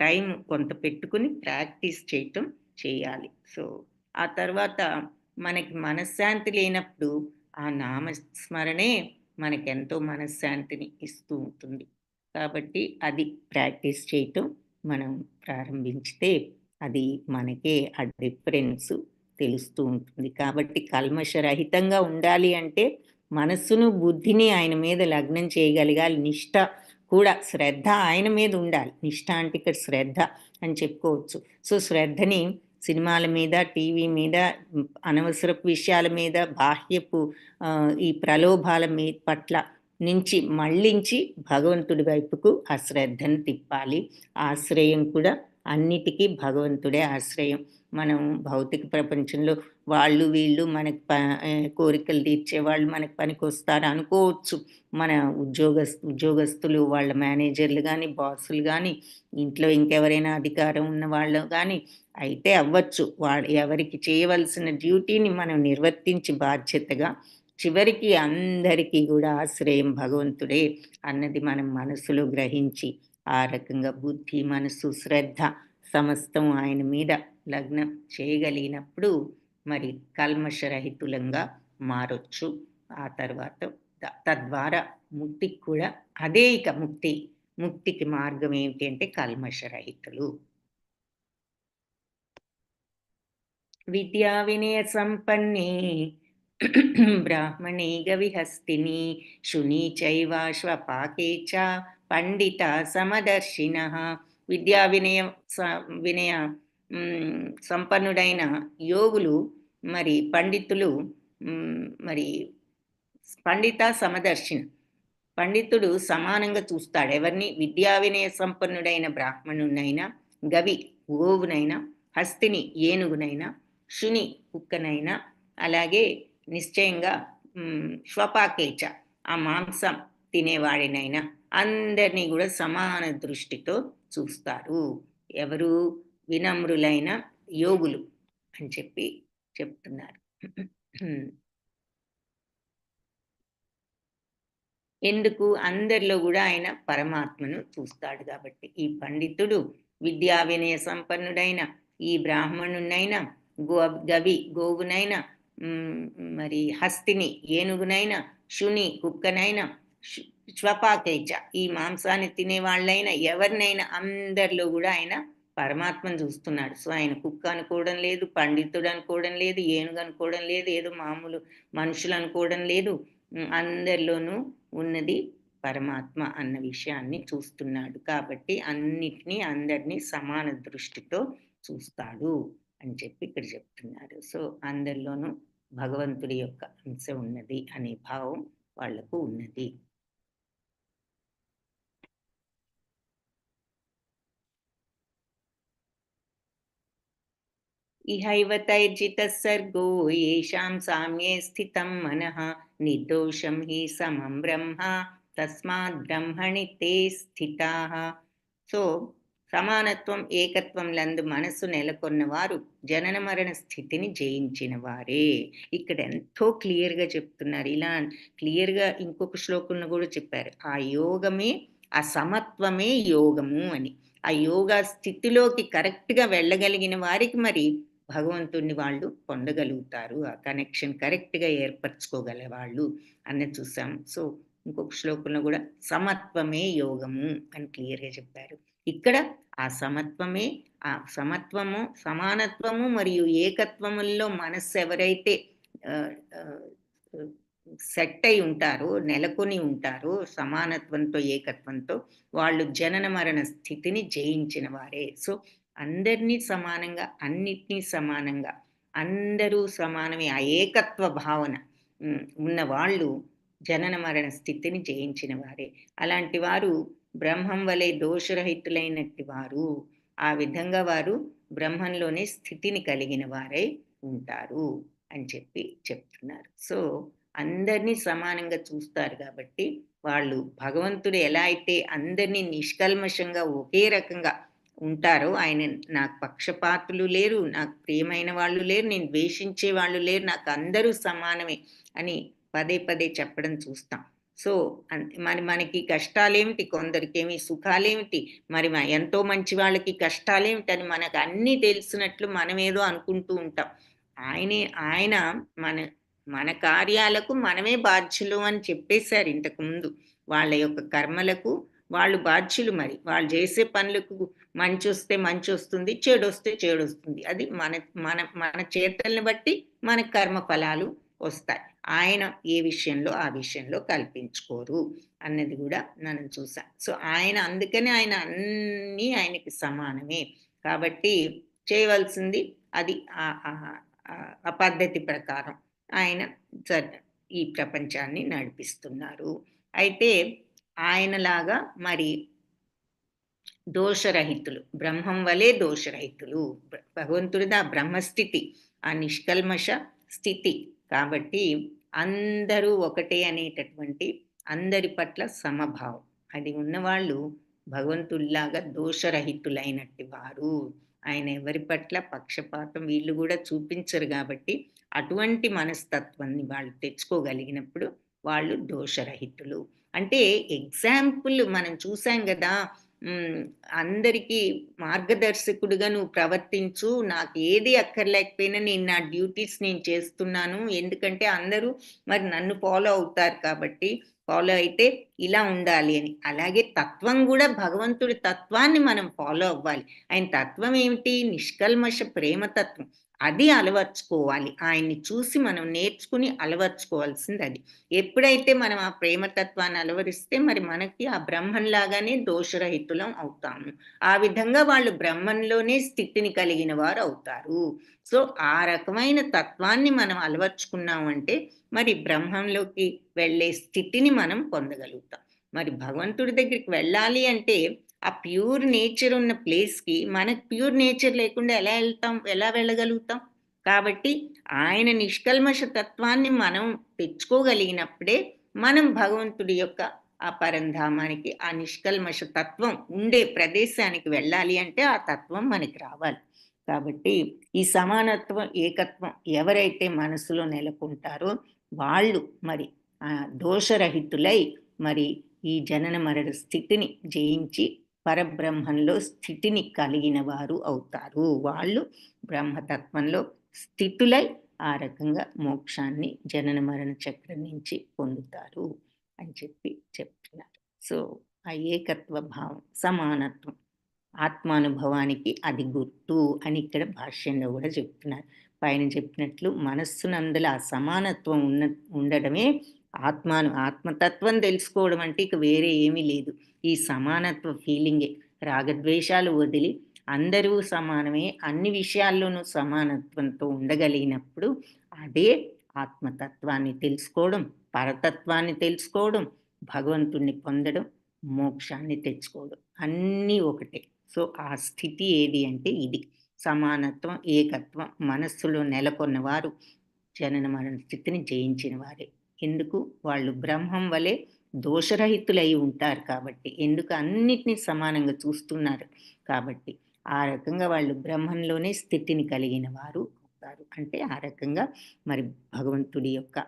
టైం కొంత పెట్టుకొని ప్రాక్టీస్ చేయటం చేయాలి. ఆ తర్వాత మనకి మనశ్శాంతి లేనప్పుడు ఆ నామస్మరణే మనకెంతో మనశ్శాంతిని ఇస్తూ ఉంటుంది. కాబట్టి అది ప్రాక్టీస్ చేయటం మనం ప్రారంభించితే అది మనకే ఆ డిఫరెన్స్ తెలుస్తూ ఉంటుంది. కాబట్టి కల్మషరహితంగా ఉండాలి అంటే మనస్సును, బుద్ధిని ఆయన మీద లగ్నం చేయగలగాలి. నిష్ఠ కూడా, శ్రద్ధ ఆయన మీద ఉండాలి. నిష్ఠ అంటే ఇక్కడ శ్రద్ధ అని చెప్పుకోవచ్చు. శ్రద్ధని సినిమాల మీద, టీవీ మీద, అనవసరపు విషయాల మీద, బాహ్యపు ఈ ప్రలోభాల పట్ల నుంచి మళ్ళించి భగవంతుడి వైపుకు ఆ శ్రద్ధను తిప్పాలి. ఆశ్రయం కూడా అన్నిటికీ భగవంతుడే ఆశ్రయం. మనం భౌతిక ప్రపంచంలో వాళ్ళు వీళ్ళు మనకు కోరికలు తీర్చేవాళ్ళు మనకు పనికొస్తారు అనుకోవచ్చు. మన ఉద్యోగస్తులు, వాళ్ళ మేనేజర్లు కానీ, బాసులు కానీ, ఇంట్లో ఇంకెవరైనా అధికారం ఉన్న వాళ్ళు కానీ అయితే అవ్వచ్చు. ఎవరికి చేయవలసిన డ్యూటీని మనం నిర్వర్తించి బాధ్యతగా చివరికి అందరికీ కూడా ఆశ్రయం భగవంతుడే అన్నది మనం మనసులో గ్రహించి ఆ రకంగా బుద్ధి, మనసు, శ్రద్ధ సమస్తం ఆయన మీద లగ్నం చేయగలిగినప్పుడు మరి కల్మషరహితులంగా మారొచ్చు. ఆ తర్వాత తద్వారా ముక్తికి కూడా అదే ఇక ముక్తికి మార్గం ఏమిటి అంటే కల్మషరహితులు. విద్యా వినయ సంపన్నే బ్రాహ్మణే గవిహస్తిని శుని చైవ శ్వపాకే చ పండిత సమదర్శినః. విద్యా వినయ సంపన్నుడైన యోగులు మరి పండితులు, మరి పండిత సమదర్శిన. పండితుడు సమానంగా చూస్తాడు ఎవరిని? విద్యా వినయ సంపన్నుడైన బ్రాహ్మణునైనా, గవి గోవునైనా, హస్తిని ఏనుగునైనా, శుని కుక్కనైనా, అలాగే నిశ్చయంగా శ్వపాకేచ ఆ మాంసం తినేవాడినైనా అందరినీ కూడా సమాన దృష్టితో చూస్తారు. ఎవరు? వినమ్రులైన యోగులు అని చెప్పి చెప్తున్నారు. ఎందుకు? అందరిలో కూడా ఆయన పరమాత్మను చూస్తాడు కాబట్టి. ఈ పండితుడు విద్యా వినయ సంపన్నుడైన ఈ బ్రాహ్మణునైనా, గవి గోవునైనా, మరి హస్తిని ఏనుగునైనా, శుని కుక్కనైనా, శ్వపాకైచ ఈ మాంసాన్ని తినేవాళ్ళైనా ఎవరినైనా అందరిలో కూడా ఆయన పరమాత్మను చూస్తున్నాడు. ఆయన కుక్క అనుకోవడం లేదు, పండితుడు అనుకోవడం లేదు, ఏనుగు అనుకోవడం లేదు, ఏదో మామూలు మనుషులు అనుకోవడం లేదు. అందరిలోనూ ఉన్నది పరమాత్మ అన్న విషయాన్ని చూస్తున్నాడు కాబట్టి అందరినీ సమాన దృష్టితో చూస్తాడు అని చెప్పి ఇక్కడ చెప్తున్నారు. అందరిలోనూ భగవంతుడి యొక్క అంశ ఉన్నది అనే భావం వాళ్లకు ఉన్నది. ఇహైవ తైర్జితః సర్గో యేషాం సామ్యే స్థితం మనః నిర్దోషం హి సమం బ్రహ్మ తస్మాత్ బ్రహ్మణి తే స్థితాః. సో సమానత్వం ఏకత్వం లందు మనస్సు నెలకొన్నవారు జనన మరణ స్థితిని జయించిన వారే. ఇక్కడ ఎంతో క్లియర్గా చెప్తున్నారు. ఇలా క్లియర్గా ఇంకొక శ్లోకంలో కూడా చెప్పారు, ఆ యోగమే ఆ సమత్వమే యోగము అని. ఆ యోగా స్థితిలోకి కరెక్ట్గా వెళ్ళగలిగిన వారికి మరి భగవంతుణ్ణి వాళ్ళు పొందగలుగుతారు, ఆ కనెక్షన్ కరెక్ట్గా ఏర్పరచుకోగల వాళ్ళు అన్నది చూసాం. సో ఇంకొక శ్లోకంలో కూడా సమత్వమే యోగము అని క్లియర్గా చెప్పారు. ఇక్కడ ఆ సమత్వమే, ఆ సమత్వము సమానత్వము మరియు ఏకత్వముల్లో మనస్సు ఎవరైతే సెట్ అయి ఉంటారో, నెలకొని ఉంటారో సమానత్వంతో ఏకత్వంతో, వాళ్ళు జనన మరణ స్థితిని జయించిన వారే. సో అందరినీ సమానంగా, అన్నిటినీ సమానంగా, అందరూ సమానమే ఆ ఏకత్వ భావన ఉన్న వాళ్ళు జనన మరణ స్థితిని జయించిన వారే. అలాంటి వారు బ్రహ్మం వలె దోషరహితులైనట్టి వారు. ఆ విధంగా వారు బ్రహ్మంలోనే స్థితిని కలిగిన వారై ఉంటారు అని చెప్తున్నారు. సో అందరినీ సమానంగా చూస్తారు కాబట్టి వాళ్ళు భగవంతుడు ఎలా అయితే అందరినీ నిష్కల్మషంగా ఒకే రకంగా ఉంటారో, ఆయన నాకు పక్షపాతులు లేరు, నాకు ప్రియమైన వాళ్ళు లేరు, నేను ద్వేషించే వాళ్ళు లేరు, నాకు అందరూ సమానమే అని పదే పదే చెప్పడం చూస్తాం. సో మరి మనకి కష్టాలేమిటి, కొందరికేమి సుఖాలేమిటి, మరి ఎంతో మంచి వాళ్ళకి కష్టాలేమిటని మనకు అన్నీ తెలిసినట్లు మనమేదో అనుకుంటూ ఉంటాం. ఆయన మన మన కార్యాలకు మనమే బాధ్యులు అని చెప్పేశారు ఇంతకుముందు. వాళ్ళ యొక్క కర్మలకు వాళ్ళు బాధ్యులు. మరి వాళ్ళు చేసే పనులకు మంచి వస్తే మంచి వస్తుంది, చెడు వస్తే చెడు వస్తుంది. అది మన మన మన చేతల్ని బట్టి మన కర్మ ఫలాలు వస్తాయి. ఆయన ఏ విషయంలో ఆ విషయంలో కల్పించుకోరు అన్నది కూడా మనం చూసాం. సో అందుకని ఆయన అన్నీ ఆయనకి సమానమే. కాబట్టి చేయవలసింది అది ఆ పద్ధతి ప్రకారం ఆయన ఈ ప్రపంచాన్ని నడిపిస్తున్నారు. అయితే ఆయనలాగా మరి దోషరహితులు, బ్రహ్మం వలె దోషరహితులు. భగవంతుడిది ఆ బ్రహ్మస్థితి, ఆ నిష్కల్మష స్థితి. కాబట్టి అందరూ ఒకటే అనేటటువంటి అందరి పట్ల సమభావం అది ఉన్నవాళ్ళు భగవంతుడిలాగా దోషరహితులైనట్టి వారు. ఆయన ఎవరి పట్ల పక్షపాతం వీళ్ళు కూడా చూపించరు. కాబట్టి అటువంటి మనస్తత్వాన్ని వాళ్ళు తెచ్చుకోగలిగినప్పుడు వాళ్ళు దోషరహితులు. అంటే ఎగ్జాంపుల్ మనం చూసాం కదా, అందరికీ మార్గదర్శకుడిగా నువ్వు ప్రవర్తించు, నాకు ఏది అక్కర్లేకపోయినా నేను నా డ్యూటీస్ నేను చేస్తున్నాను, ఎందుకంటే అందరూ మరి నన్ను ఫాలో అవుతారు కాబట్టి ఫాలో అయితే ఇలా ఉండాలి అని. అలాగే తత్వం కూడా భగవంతుడి తత్వాన్ని మనం ఫాలో అవ్వాలి. ఆయన తత్వం ఏమిటి? నిష్కల్మష ప్రేమతత్వం. అది అలవర్చుకోవాలి. ఆయన్ని చూసి మనం నేర్చుకుని అలవర్చుకోవాల్సింది అది. ఎప్పుడైతే మనం ఆ ప్రేమతత్వాన్ని అలవరిస్తే మరి మనకి ఆ బ్రహ్మంలాగానే దోషరహితులం అవుతాము. ఆ విధంగా వాళ్ళు బ్రహ్మంలోనే స్థితిని కలిగిన వారు అవుతారు. సో ఆ రకమైన తత్వాన్ని మనం అలవర్చుకున్నామంటే మరి బ్రహ్మంలోకి వెళ్ళే స్థితిని మనం పొందగలుగుతాం. మరి భగవంతుడి దగ్గరికి వెళ్ళాలి అంటే ఆ ప్యూర్ నేచర్ ఉన్న ప్లేస్కి మనకు ప్యూర్ నేచర్ లేకుండా ఎలా వెళ్ళగలుగుతాం? కాబట్టి ఆయన నిష్కల్మష తత్వాన్ని మనం తెచ్చుకోగలిగినప్పుడే మనం భగవంతుడి యొక్క ఆ పరంధామానికి, ఆ నిష్కల్మష తత్వం ఉండే ప్రదేశానికి వెళ్ళాలి అంటే ఆ తత్వం మనకి రావాలి. కాబట్టి ఈ సమానత్వం, ఏకత్వం ఎవరైతే మనసులో నెలకొంటారో వాళ్ళు మరి దోషరహితులై మరి ఈ జనన మరణ స్థితిని జయించి పరబ్రహ్మంలో స్థితిని కలిగిన వారు అవుతారు. వాళ్ళు బ్రహ్మతత్వంలో స్థితులై ఆ రకంగా మోక్షాన్ని జనన మరణ చక్రం నుంచి పొందుతారు అని చెప్తున్నారు. సో ఆ ఏకత్వ భావం, సమానత్వం ఆత్మానుభవానికి అది గుర్తు అని ఇక్కడ భాష్యంలో కూడా చెప్తున్నారు. పైన చెప్పినట్లు మనస్సునందుల ఆ సమానత్వం ఉండడమే ఆత్మతత్వం తెలుసుకోవడం అంటే ఇక వేరే ఏమీ లేదు. ఈ సమానత్వ ఫీలింగే. రాగద్వేషాలు వదిలి అందరూ సమానమే, అన్ని విషయాల్లోనూ సమానత్వంతో ఉండగలిగినప్పుడు అదే ఆత్మతత్వాన్ని తెలుసుకోవడం, పరతత్వాన్ని తెలుసుకోవడం, భగవంతుణ్ణి పొందడం, మోక్షాన్ని తెచ్చుకోవడం అన్నీ ఒకటే. సో ఆ స్థితి ఏది అంటే ఇది. సమానత్వం, ఏకత్వం మనస్సులో నెలకొన్నవారు జనన మరణ స్థితిని జయించిన వారే. ఎందుకు? వాళ్ళు బ్రహ్మం వలె దోషరహితులై ఉంటారు కాబట్టి. ఎందుకు? అన్నిటిని సమానంగా చూస్తున్నారు కాబట్టి. ఆ రకంగా వాళ్ళు బ్రహ్మంలోనే స్థితిని కలిగిన వారు అవుతారు. అంటే ఆ రకంగా మరి భగవంతుడి యొక్క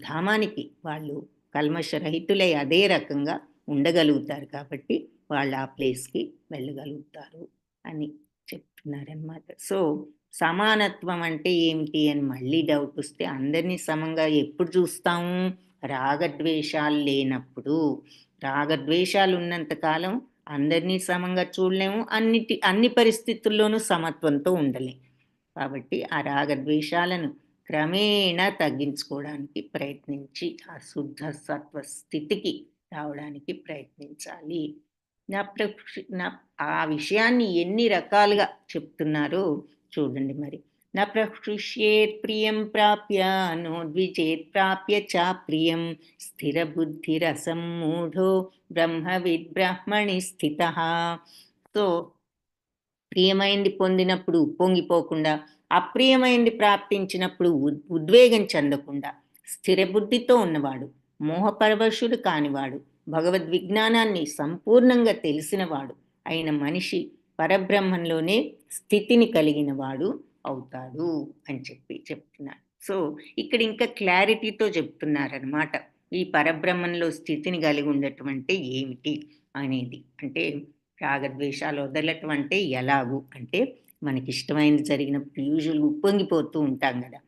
ధామానికి వాళ్ళు కల్మషరహితులై అదే రకంగా ఉండగలుగుతారు కాబట్టి వాళ్ళు ఆ ప్లేస్‌కి వెళ్ళగలుగుతారు అని చెప్తున్నారనమాట. సో, సమానత్వం అంటే ఏమిటి అని మళ్ళీ డౌటొస్తే అందరినీ సమంగా ఎప్పుడు చూస్తాము? రాగద్వేషాలు లేనప్పుడు. రాగద్వేషాలు ఉన్నంత కాలం అందరినీ సమంగా చూడలేము. అన్ని పరిస్థితుల్లోనూ సమత్వంతో ఉండలేం. కాబట్టి ఆ రాగద్వేషాలను క్రమేణా తగ్గించుకోవడానికి ప్రయత్నించి ఆ శుద్ధ సత్వ స్థితికి రావడానికి ప్రయత్నించాలి. నా ఆ విషయాన్ని ఎన్ని రకాలుగా చెప్తున్నారో చూడండి మరి. న ప్రహృష్యేత్ ప్రియం ప్రాప్య నోద్విజేత్ ప్రాప్య చాప్రియం స్థిరబుద్ధిరసమ్మూఢో బ్రహ్మవిద్ బ్రహ్మణి స్థితః. సో, ప్రియమైంది పొందినప్పుడు పొంగిపోకుండా, అప్రియమైంది ప్రాప్తించినప్పుడు ఉద్వేగం చెందకుండా, స్థిరబుద్ధితో ఉన్నవాడు, మోహపరవశుడు కానివాడు, భగవద్విజ్ఞానాన్ని సంపూర్ణంగా తెలిసినవాడు అయిన మనిషి పరబ్రహ్మంలోనే స్థితిని కలిగిన వాడు అవుతాడు అని చెప్తున్నారు. సో, ఇక్కడ ఇంకా క్లారిటీతో చెప్తున్నారనమాట. ఈ పరబ్రహ్మంలో స్థితిని కలిగి ఉండటం అంటే ఏమిటి అనేది. అంటే రాగద్వేషాలు వదలటం అంటే ఎలాగు? అంటే మనకిష్టమైనది జరిగినప్పుడు యూజువల్‌గా ఉప్పొంగిపోతూ ఉంటాం గదా!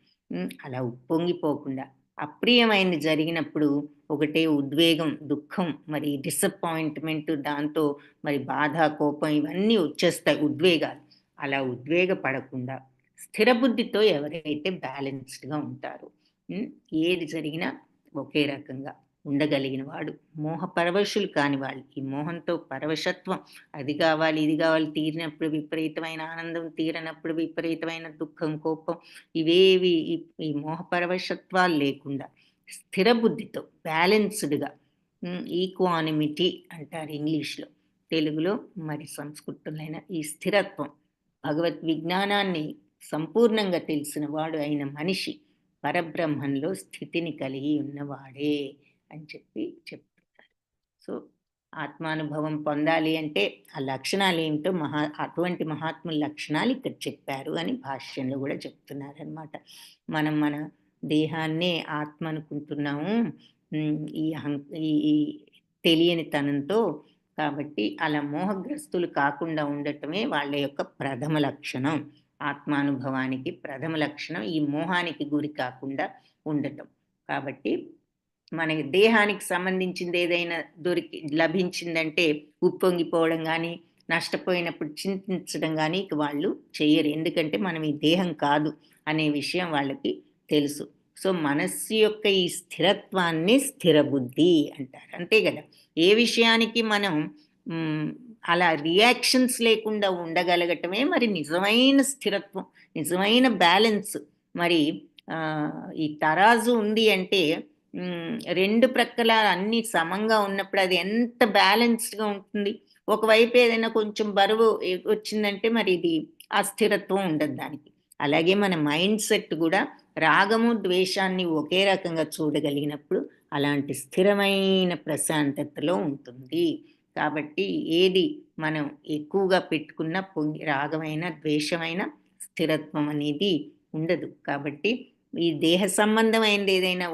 అలా ఉప్పొంగిపోకుండా, అప్రియమైనది జరిగినప్పుడు ఒకటే ఉద్వేగం, దుఃఖం, మరి డిసప్పాయింట్‌మెంట్ దాంతో మరి బాధ, కోపం ఇవన్నీ వచ్చేస్తాయి ఉద్వేగాలు. అలా ఉద్వేగపడకుండా స్థిర బుద్ధితో ఎవరైతే బ్యాలెన్స్డ్‌గా ఉంటారో, ఏది జరిగినా ఒకే రకంగా ఉండగలిగిన వాడు, మోహపరవశులు కాని వాళ్ళు. ఈ మోహంతో పరవశత్వం అది కావాలి, ఇది కావాలి తీరినప్పుడు విపరీతమైన ఆనందం, తీరనప్పుడు విపరీతమైన దుఃఖం, కోపం ఇవేవి ఈ మోహపరవశత్వాలు లేకుండా స్థిర బుద్ధితో బ్యాలెన్స్డ్‌గా ఈక్వానిమిటీ అంటారు ఇంగ్లీష్‌లో. తెలుగులో మరి సంస్కృతంలో ఈ స్థిరత్వం భగవద్ విజ్ఞానాన్ని సంపూర్ణంగా తెలిసిన వాడు అయిన మనిషి పరబ్రహ్మంలో స్థితిని కలిగి ఉన్నవాడే అని చెప్తున్నారు. సో, ఆత్మానుభవం పొందాలి అంటే ఆ లక్షణాలు ఏమిటో అటువంటి మహాత్ముల లక్షణాలు ఇక్కడ చెప్పారు అని భాష్యంలో కూడా చెప్తున్నారనమాట. మనం మన దేహాన్నే ఆత్మ అనుకుంటున్నాము ఈ ఈ తెలియనితనంతో. కాబట్టి అలా మోహగ్రస్తులు కాకుండా ఉండటమే వాళ్ళ యొక్క ప్రథమ లక్షణం. ఆత్మానుభవానికి ప్రథమ లక్షణం ఈ మోహానికి గురి కాకుండా ఉండటం. కాబట్టి మన దేహానికి సంబంధించింది ఏదైనా లభించిందంటే ఉప్పొంగిపోవడం గానీ, నష్టపోయినప్పుడు చింతించడం గానీ ఇక వాళ్ళు చెయ్యరు. ఎందుకంటే మనం ఈ దేహం కాదు అనే విషయం వాళ్ళకి తెలుసు. సో, మనస్సు యొక్క ఈ స్థిరత్వాన్ని స్థిర బుద్ధి అంటారు. అంతే గదా! ఏ విషయానికి మనం అలా రియాక్షన్స్ లేకుండా ఉండగలగటమే మరి నిజమైన స్థిరత్వం, నిజమైన బ్యాలెన్స్. మరి ఈ తరాజు ఉంది అంటే 2 ప్రక్కల అన్నీ సమంగా ఉన్నప్పుడు అది ఎంత బ్యాలెన్స్డ్‌గా ఉంటుంది. ఒకవైపు ఏదైనా కొంచెం బరువు వచ్చిందంటే మరి ఇది ఆ స్థిరత్వం ఉండదు దానికి. అలాగే మన మైండ్ సెట్ గూడా రాగము, ద్వేషాన్ని ఒకే రకంగా చూడగలిగినప్పుడు అలాంటి స్థిరమైన ప్రశాంతతలో ఉంటుంది. కాబట్టి ఏది మనం ఎక్కువగా పెట్టుకున్న రాగమైన, ద్వేషమైన స్థిరత్వం అనేది ఉండదు. కాబట్టి ఈ దేహ సంబంధమైనది ఏదైనా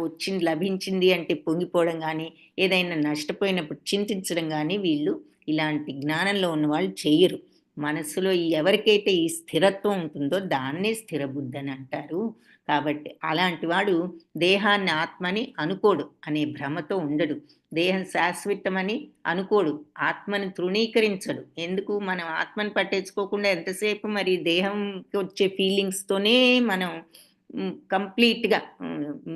లభించింది అంటే పొంగిపోవడం గానీ, ఏదైనా నష్టపోయినప్పుడు చింతించడం గానీ వీళ్ళు ఇలాంటి జ్ఞానంలో ఉన్నవాళ్ళు చెయ్యరు. మనస్సులో ఎవరికైతే ఈ స్థిరత్వం ఉంటుందో దాన్నే స్థిర బుద్ధని అంటారు. కాబట్టి అలాంటి వాడు దేహాన్ని ఆత్మని అనుకోడు అనే భ్రమతో ఉండడు. దేహం శాశ్వతమని అనుకోడు. ఆత్మని తృణీకరించడు. ఎందుకు? మనం ఆత్మని పట్టించుకోకుండా ఎంతసేపు మరి దేహంకి వచ్చే ఫీలింగ్స్‌తోనే మనం కంప్లీట్‌గా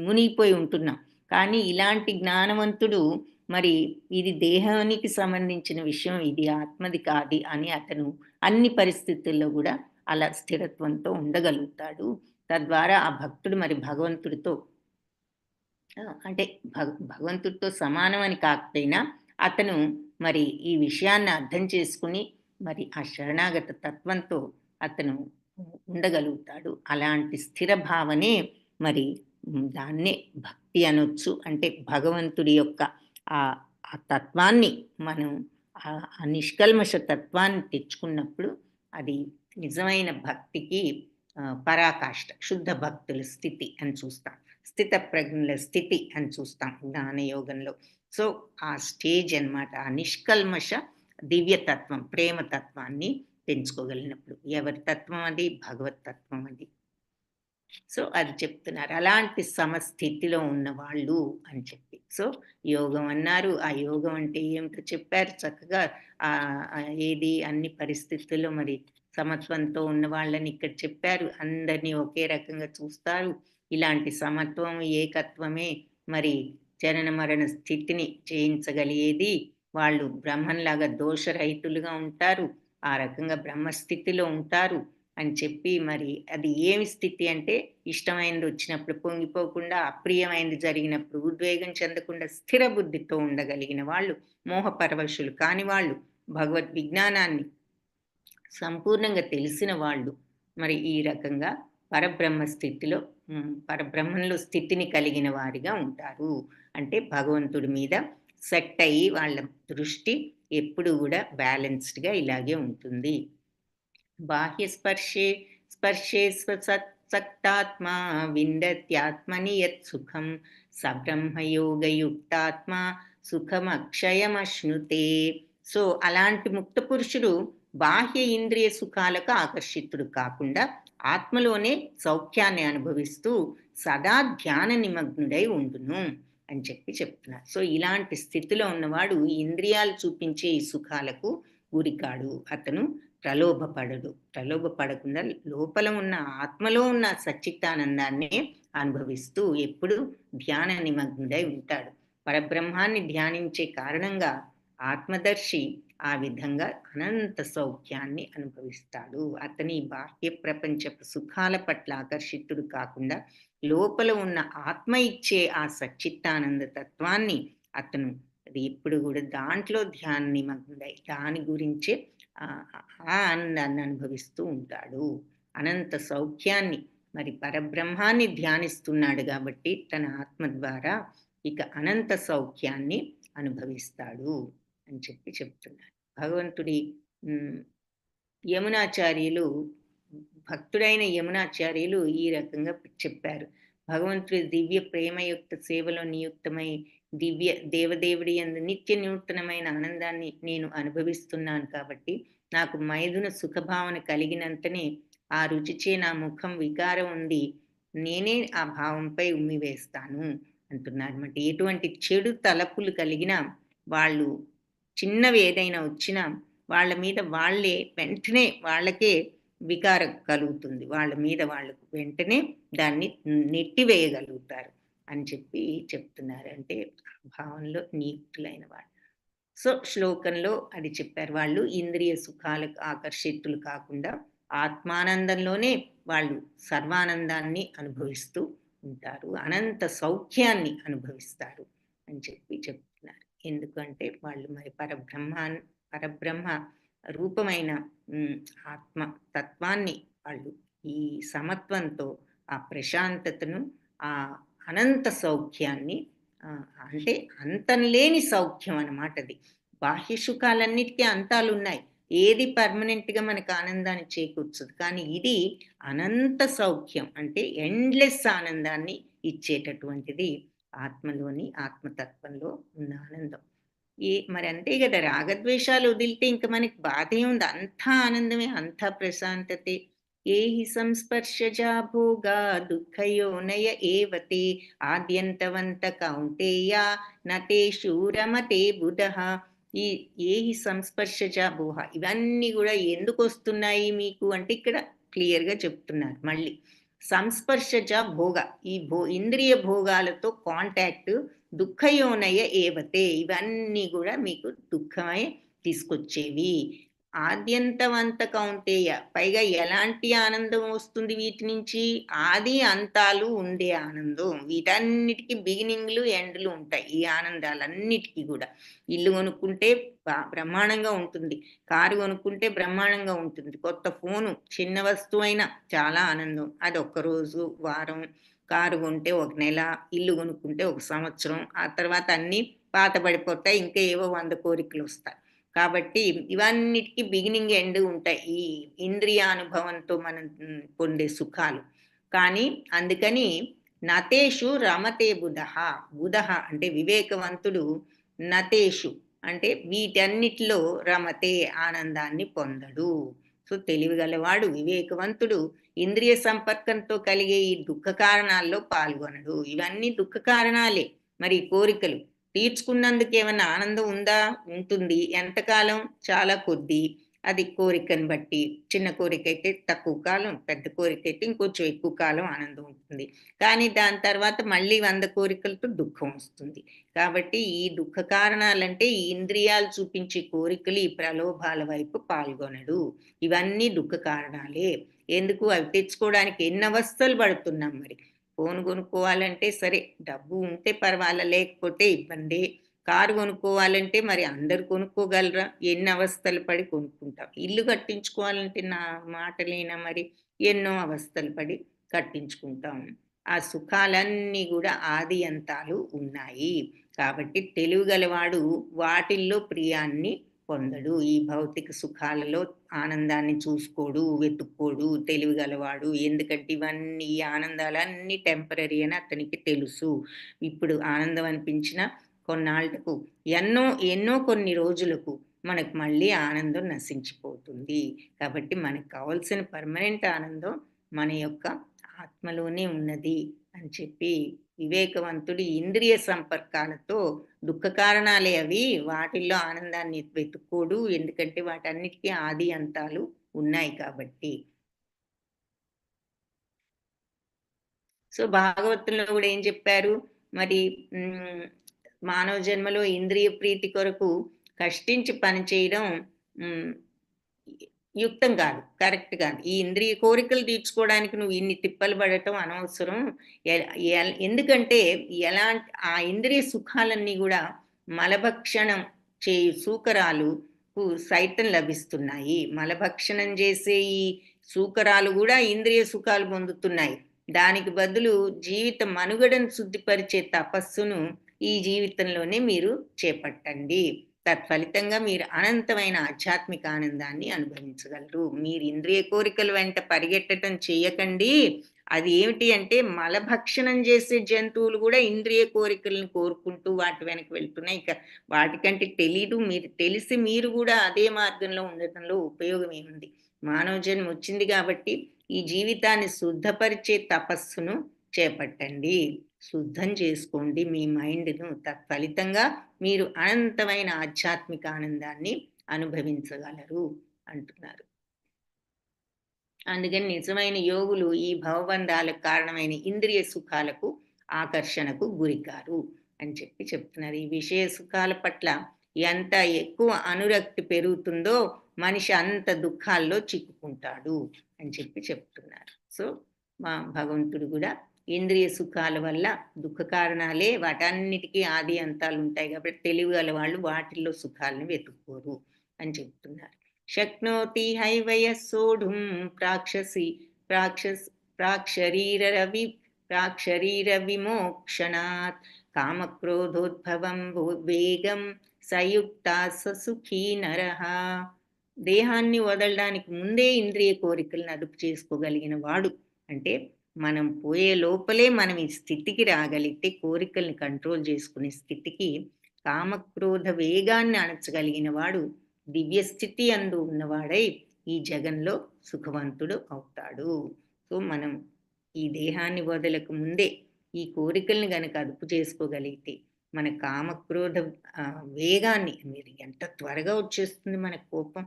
మునిగిపోయి ఉంటున్నాం. కానీ ఇలాంటి జ్ఞానవంతుడు మరి ఇది దేహానికి సంబంధించిన విషయం, ఇది ఆత్మది కాది అని అతను అన్ని పరిస్థితుల్లో గూడా అలా స్థిరత్వంతో ఉండగలుగుతాడు. తద్వారా ఆ భక్తుడు మరి భగవంతుడితో అంటే భగవంతుడితో సమానం అని కాకపోయినా అతను మరి ఈ విషయాన్ని అర్థం చేసుకుని మరి ఆ శరణాగత తత్వంతో అతను ఉండగలుగుతాడు. అలాంటి స్థిర భావనే మరి దాన్నే భక్తి అనొచ్చు. అంటే భగవంతుడి యొక్క ఆహ్, ఆ తత్వాన్ని మనం ఆ నిష్కల్మష తత్వాన్ని తెచ్చుకున్నప్పుడు అది నిజమైన భక్తికి పరాకాష్ట. శుద్ధ భక్తుల స్థితి అని చూస్తాం. స్థితప్రజ్ఞుల స్థితి అని చూస్తాం జ్ఞానయోగంలో. సో, ఆ స్టేజ్ అన్నమాట. ఆ నిష్కల్మష దివ్యతత్వం, ప్రేమ తత్వాన్ని పెంచుకోగలిగినప్పుడు. ఎవరి తత్వం అది? భగవత్ తత్వం అది. సో, అది చెప్తున్నారు. అలాంటి సమస్థితిలో ఉన్నవాళ్ళు అని చెప్పి. సో, యోగం అన్నారు. ఆ యోగం అంటే ఏమిటో చెప్పారు చక్కగా. ఏది అన్ని పరిస్థితుల్లో మరి సమత్వంతో ఉన్న వాళ్ళని ఇక్కడ చెప్పారు. అందరిని ఒకే రకంగా చూస్తారు. ఇలాంటి సమత్వం, ఏకత్వమే మరి జనన మరణ స్థితిని జయించగలిగేది. వాళ్ళు బ్రహ్మంలాగా దోషరహితులుగా ఉంటారు. ఆ రకంగా బ్రహ్మస్థితిలో ఉంటారు అని చెప్పి మరి అది ఏమి స్థితి అంటే ఇష్టమైనది వచ్చినప్పుడు పొంగిపోకుండా, అప్రియమైనది జరిగినప్పుడు ఉద్వేగం చెందకుండా స్థిర బుద్ధితో ఉండగలిగిన వాళ్ళు, మోహపరవశులు కాని వాళ్ళు, భగవద్ విజ్ఞానాన్ని సంపూర్ణంగా తెలిసిన వాళ్ళు మరి ఈ రకంగా పరబ్రహ్మ స్థితిలో పరబ్రహ్మంలో స్థితిని కలిగిన వారిగా ఉంటారు. అంటే భగవంతుడి మీద సెట్ అయ్యి వాళ్ళ దృష్టి ఎప్పుడు కూడా బ్యాలెన్స్డ్‌గా ఇలాగే ఉంటుంది. బాహ్య స్పర్శే సక్తాత్మా విందత్యాత్మని యత్ సుఖం స బ్రహ్మయోగయుక్తాత్మా సుఖమక్షయమశ్నుతే. సో, అలాంటి ముక్త పురుషుడు బాహ్య ఇంద్రియ సుఖాలకు ఆకర్షితుడు కాకుండా ఆత్మలోనే సౌఖ్యాన్ని అనుభవిస్తూ సదా ధ్యాన నిమగ్నుడై ఉండును అని చెప్పి చెప్తున్నారు. సో, ఇలాంటి స్థితిలో ఉన్నవాడు ఇంద్రియాలు చూపించే ఈ సుఖాలకు గురికాడు. అతను ప్రలోభపడడు. ప్రలోభపడకుండా లోపల ఉన్న ఆత్మలో ఉన్న సచ్చిత్తానందాన్నే అనుభవిస్తూ ఎప్పుడు ధ్యాన నిమగ్నుడై ఉంటాడు. పరబ్రహ్మాన్ని ధ్యానించే కారణంగా ఆత్మదర్శి ఆ విధంగా అనంత సౌఖ్యాన్ని అనుభవిస్తాడు. అతని బాహ్య ప్రపంచపు సుఖాల పట్ల ఆకర్షితుడు కాకుండా లోపల ఉన్న ఆత్మ ఇచ్చే ఆ సచ్చిత్తానంద తత్వాన్ని అతను అది ఎప్పుడు కూడా దాంట్లో ధ్యాన నిమగ్నుడై దాని గురించే ఆ ఆనందాన్ని అనుభవిస్తూ ఉంటాడు. అనంత సౌఖ్యాన్ని మరి పరబ్రహ్మాన్ని ధ్యానిస్తున్నాడు కాబట్టి తన ఆత్మ ద్వారా ఇక అనంత సౌఖ్యాన్ని అనుభవిస్తాడు అని చెప్పి చెప్తున్నారు. భగవంతుడి యమునాచార్యులు భక్తుడైన యమునాచార్యులు ఈ రకంగా చెప్పారు. భగవంతుడి దివ్య ప్రేమయుక్త సేవలో నియుక్తమై దేవదేవుడి యందు నిత్య నూతనమైన ఆనందాన్ని నేను అనుభవిస్తున్నాను కాబట్టి నాకు మైదున సుఖభావన కలిగినంతనే ఆ రుచిచే నా ముఖం వికారం ఉంది. నేనే ఆ భావంపై ఉమ్మివేస్తాను అంటున్నారన్నమాట. ఎటువంటి చెడు తలపులు కలిగినా వాళ్ళు చిన్నవి ఏదైనా వచ్చినా వాళ్ళ మీద వాళ్ళే వెంటనే వాళ్ళకే వికారం కలుగుతుంది. వాళ్ళ మీద వాళ్ళకు వెంటనే దాన్ని నెట్టివేయగలుగుతారు అని చెప్పి చెప్తున్నారు. అంటే భావంలో నియుక్తులైన వాళ్ళు. సో, శ్లోకంలో అది చెప్పారు. వాళ్ళు ఇంద్రియ సుఖాలకు ఆకర్షితులు కాకుండా ఆత్మానందంలోనే వాళ్ళు సర్వానందాన్ని అనుభవిస్తూ ఉంటారు. అనంత సౌఖ్యాన్ని అనుభవిస్తారు అని చెప్పి చెప్తున్నారు. ఎందుకంటే వాళ్ళు మరి పరబ్రహ్మ రూపమైన ఆత్మ తత్వాన్ని వాళ్ళు ఈ సమత్వంతో ఆ ప్రశాంతతను, ఆ అనంత సౌఖ్యాన్ని అంటే అంతం లేని సౌఖ్యం అన్నమాట అది. బాహ్య సుఖాలన్నిటికీ అంతాలున్నాయి. ఏది పర్మనెంట్‌గా మనకు ఆనందాన్ని చేకూర్చదు. కానీ ఇది అనంత సౌఖ్యం. అంటే ఎండ్‌లెస్ ఆనందాన్ని ఇచ్చేటటువంటిది ఆత్మలోని ఆత్మతత్వంలో ఉన్న ఆనందం. మరి అంతే గదా! రాగద్వేషాలు వదిలితే ఇంక మనకి బాధేముంది? అంతా ఆనందమే, అంతా ప్రశాంతతే. ఏహి సంస్పర్శజా భోగా దుఃఖయోనయ ఏవ తే ఆద్యంతవంత కౌంతేయ నతేషు రమతే బుధః. ఈ ఏహి సంస్పర్శజా భోగ ఇవన్నీ గూడా ఎందుకొస్తున్నాయి మీకు అంటే ఇక్కడ క్లియర్‌గా చెప్తున్నారు మళ్ళీ. సంస్పర్శజ భోగ ఈ ఇంద్రియ భోగాలతో కాంటాక్ట్ దుఃఖయోనయ ఏవతే ఇవన్నీ గూడా మీకు దుఃఖమే తీసుకొచ్చేవి. ఆద్యంతవంత కౌంటేయ. పైగా ఎలాంటి ఆనందం వస్తుంది వీటి నుంచి? ఆది అంతాలు ఉండే ఆనందం. వీటన్నిటికి బిగినింగ్‌లు, ఎండ్‌లు ఉంటాయి. ఈ ఆనందాలన్నిటికి గూడా. ఇల్లు కొనుక్కుంటే బ్రహ్మాండంగా ఉంటుంది. కారు కొనుక్కుంటే బ్రహ్మాండంగా ఉంటుంది. కొత్త ఫోను చిన్న వస్తువైనా చాలా ఆనందం. అది ఒక్క రోజు, వారం. కారు కొంటే ఒక నెల, ఇల్లు కొనుక్కుంటే ఒక సంవత్సరం. ఆ తర్వాత అన్నీ పాతబడిపోతాయి. ఇంకా ఏవో 100 కోరికలొస్తాయి. కాబట్టి ఇవన్నిటికి బిగినింగ్, ఎండ్ ఉంటాయి. ఈ ఇంద్రియానుభవంతో మనం పొందే సుఖాలు. కానీ అందుకని నతేషు రమతే బుధః. బుధః అంటే వివేకవంతుడు నతేషు అంటే వీటన్నిటిలో రమతే ఆనందాన్ని పొందడు. సో, తెలివిగలవాడు, వివేకవంతుడు ఇంద్రియ సంపర్కంతో కలిగే ఈ దుఃఖ కారణాల్లో పాల్గొనడు. ఇవన్నీ దుఃఖ కారణాలే. మరి కోరికలు తీర్చుకున్నందుకు ఏమన్నా ఆనందం ఉందా? ఉంటుంది. ఎంతకాలం? చాలా కొద్ది. అది కోరికను బట్టి. చిన్న కోరికైతే తక్కువ కాలం, పెద్ద కోరికైతే ఇంకొంచెం ఎక్కువ కాలం ఆనందం ఉంటుంది. కానీ దాని తర్వాత మళ్ళీ 100 కోరికలతో దుఃఖం వస్తుంది. కాబట్టి ఈ దుఃఖ కారణాలంటే ఈ ఇంద్రియాలు చూపించే కోరికలు, ఈ ప్రలోభాల వైపు పాల్గొనడు. ఇవన్నీ దుఃఖ కారణాలే. ఎందుకు? అవి తెచ్చుకోవడానికి ఎన్ని అవస్థలు పడుతున్నాం మరి. ఫోన్ కొనుక్కోవాలంటే సరే డబ్బు ఉంటే పర్వాలా, లేకపోతే ఇబ్బందే. కారు కొనుక్కోవాలంటే మరి అందరూ కొనుక్కోగలరా? ఎన్ని అవస్థలు పడి కొనుక్కుంటాం. ఇల్లు కట్టించుకోవాలంటే నా మాటలేనా మరి? ఎన్నో అవస్థలు పడి కట్టించుకుంటాం. ఆ సుఖాలన్నీ గూడా ఆది అంతాలు ఉన్నాయి. కాబట్టి తెలివిగలవాడు వాటిల్లో ప్రియాన్ని పొందడు. ఈ భౌతిక సుఖాలలో ఆనందాన్ని చూసుకోడు, వెతుక్కోడు తెలివిగలవాడు. ఎందుకంటే ఇవన్నీ ఈ ఆనందాలన్నీ టెంపరరీ అని అతనికి తెలుసు. ఇప్పుడు ఆనందం అనిపించినా కొన్నాళ్ళకు ఎన్నో కొన్ని రోజులకు మనకు మళ్ళీ ఆనందం నశించిపోతుంది. కాబట్టి మనకు కావాల్సిన పర్మనెంట్ ఆనందం మన యొక్క ఆత్మలోనే ఉన్నది అని చెప్పి వివేకవంతుడు ఇంద్రియ సంపర్కాలతో దుఃఖ కారణాలే అవి. వాటిల్లో ఆనందాన్ని వెతుక్కోడు. ఎందుకంటే వాటన్నిటికీ ఆది అంతాలు ఉన్నాయి కాబట్టి. సో, భాగవతంలో గూడా ఏం చెప్పారు? మరి మానవ జన్మలో ఇంద్రియ ప్రీతి కొరకు కష్టించి పని చేయడం హ్మ్. యుక్తం కాదు. కరెక్ట్ కాదు. ఈ ఇంద్రియ కోరికలు తీర్చుకోవడానికి నువ్వు ఇన్ని తిప్పలు పడటం అనవసరం. ఎందుకంటే ఆ ఇంద్రియ సుఖాలన్నీ గూడా మలభక్షణం చేయు సూకరాలుకు సైతం లభిస్తున్నాయి. మలభక్షణం చేసే ఈ సూకరాలు గూడా ఇంద్రియ సుఖాలు పొందుతున్నాయి. దానికి బదులు జీవిత మనుగడను శుద్ధిపరిచే తపస్సును ఈ జీవితంలోనే మీరు చేపట్టండి. తత్ఫలితంగా మీరు అనంతమైన ఆధ్యాత్మిక ఆనందాన్ని అనుభవించగలరు. మీరు ఇంద్రియ కోరికల వెంట పరిగెట్టడం చేయకండి. అది ఏమిటి అంటే మలభక్షణం చేసే జంతువులు గూడా ఇంద్రియ కోరికలను కోరుకుంటూ వాటి వెనక వెళ్తున్నాయి. ఇక వాటికంటే తెలీదు. మీరు తెలిసి మీరు గూడా అదే మార్గంలో ఉండటంలో ఉపయోగం ఏముంది? మానవ జన్మ వచ్చింది గాబట్టి ఈ జీవితాన్ని శుద్ధపరిచే తపస్సును చేపట్టండి. శుద్ధం చేసుకోండి మీ మైండ్‌ను. తత్ఫలితంగా మీరు అనంతమైన ఆధ్యాత్మిక ఆనందాన్ని అనుభవించగలరు అంటున్నారు. అందుకని నిజమైన యోగులు ఈ భవబంధాలకు కారణమైన ఇంద్రియ సుఖాలకు, ఆకర్షణకు గురికారు అని చెప్తున్నారు. ఈ విషయ సుఖాల పట్ల ఎంత ఎక్కువ అనురక్తి పెరుగుతుందో మనిషి అంత దుఃఖాల్లో చిక్కుకుంటాడు అని చెప్తున్నారు. సో, మా భగవంతుడు కూడా ఇంద్రియ సుఖాల వల్ల దుఃఖ కారణాలే, వాటన్నిటికీ ఆది అంతాలు ఉంటాయి కాబట్టి తెలివిగల వాళ్ళు వాటిల్లో సుఖాలను వెతుక్కోరు అని చెప్తున్నారు. శక్నోతి హైవయ సోఢుం ప్రాక్షరీర విమోక్షణాత్ కామక్రోధోద్భవం వేగం సయుక్త సుఖీ నరః. దేహాన్ని వదలడానికి ముందే ఇంద్రియ కోరికలను అదుపు చేసుకోగలిగిన వాడు, అంటే మనం పోయే లోపలే మనం ఈ స్థితికి రాగలిగితే, కోరికల్ని కంట్రోల్ చేసుకునే స్థితికి, కామక్రోధ వేగాన్ని అణచగలిగిన వాడు దివ్య స్థితి అందు ఉన్నవాడై ఈ జగంలో సుఖవంతుడు అవుతాడు. సో, మనం ఈ దేహాన్ని వదలక ముందే ఈ కోరికల్ని గనక అదుపు చేసుకోగలిగితే మన కామక్రోధ వేగాన్ని, మీరు ఎంత త్వరగా వచ్చేస్తుంది మన కోపం,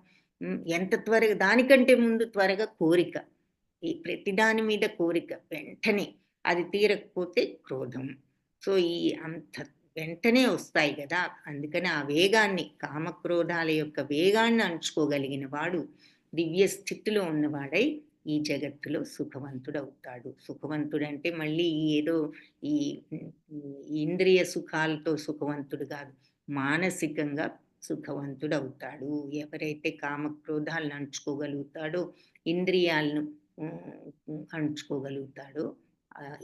ఎంత త్వరగా, దానికంటే ముందు త్వరగా కోరిక, ఈ ప్రతిదాని మీద కోరిక వెంటనే, అది తీరకపోతే క్రోధం. సో, ఈ అంత వెంటనే వస్తాయి కదా. అందుకని ఆ వేగాన్ని, కామక్రోధాల యొక్క వేగాన్ని అణుచుకోగలిగిన వాడు దివ్య స్థితిలో ఉన్నవాడై ఈ జగత్తులో సుఖవంతుడవుతాడు. సుఖవంతుడంటే మళ్ళీ ఏదో ఈ ఇంద్రియ సుఖాలతో సుఖవంతుడు కాదు, మానసికంగా సుఖవంతుడవుతాడు. ఎవరైతే కామక్రోధాలను అణుచుకోగలుగుతాడో, ఇంద్రియాలను అణుచుకోగలుగుతాడో,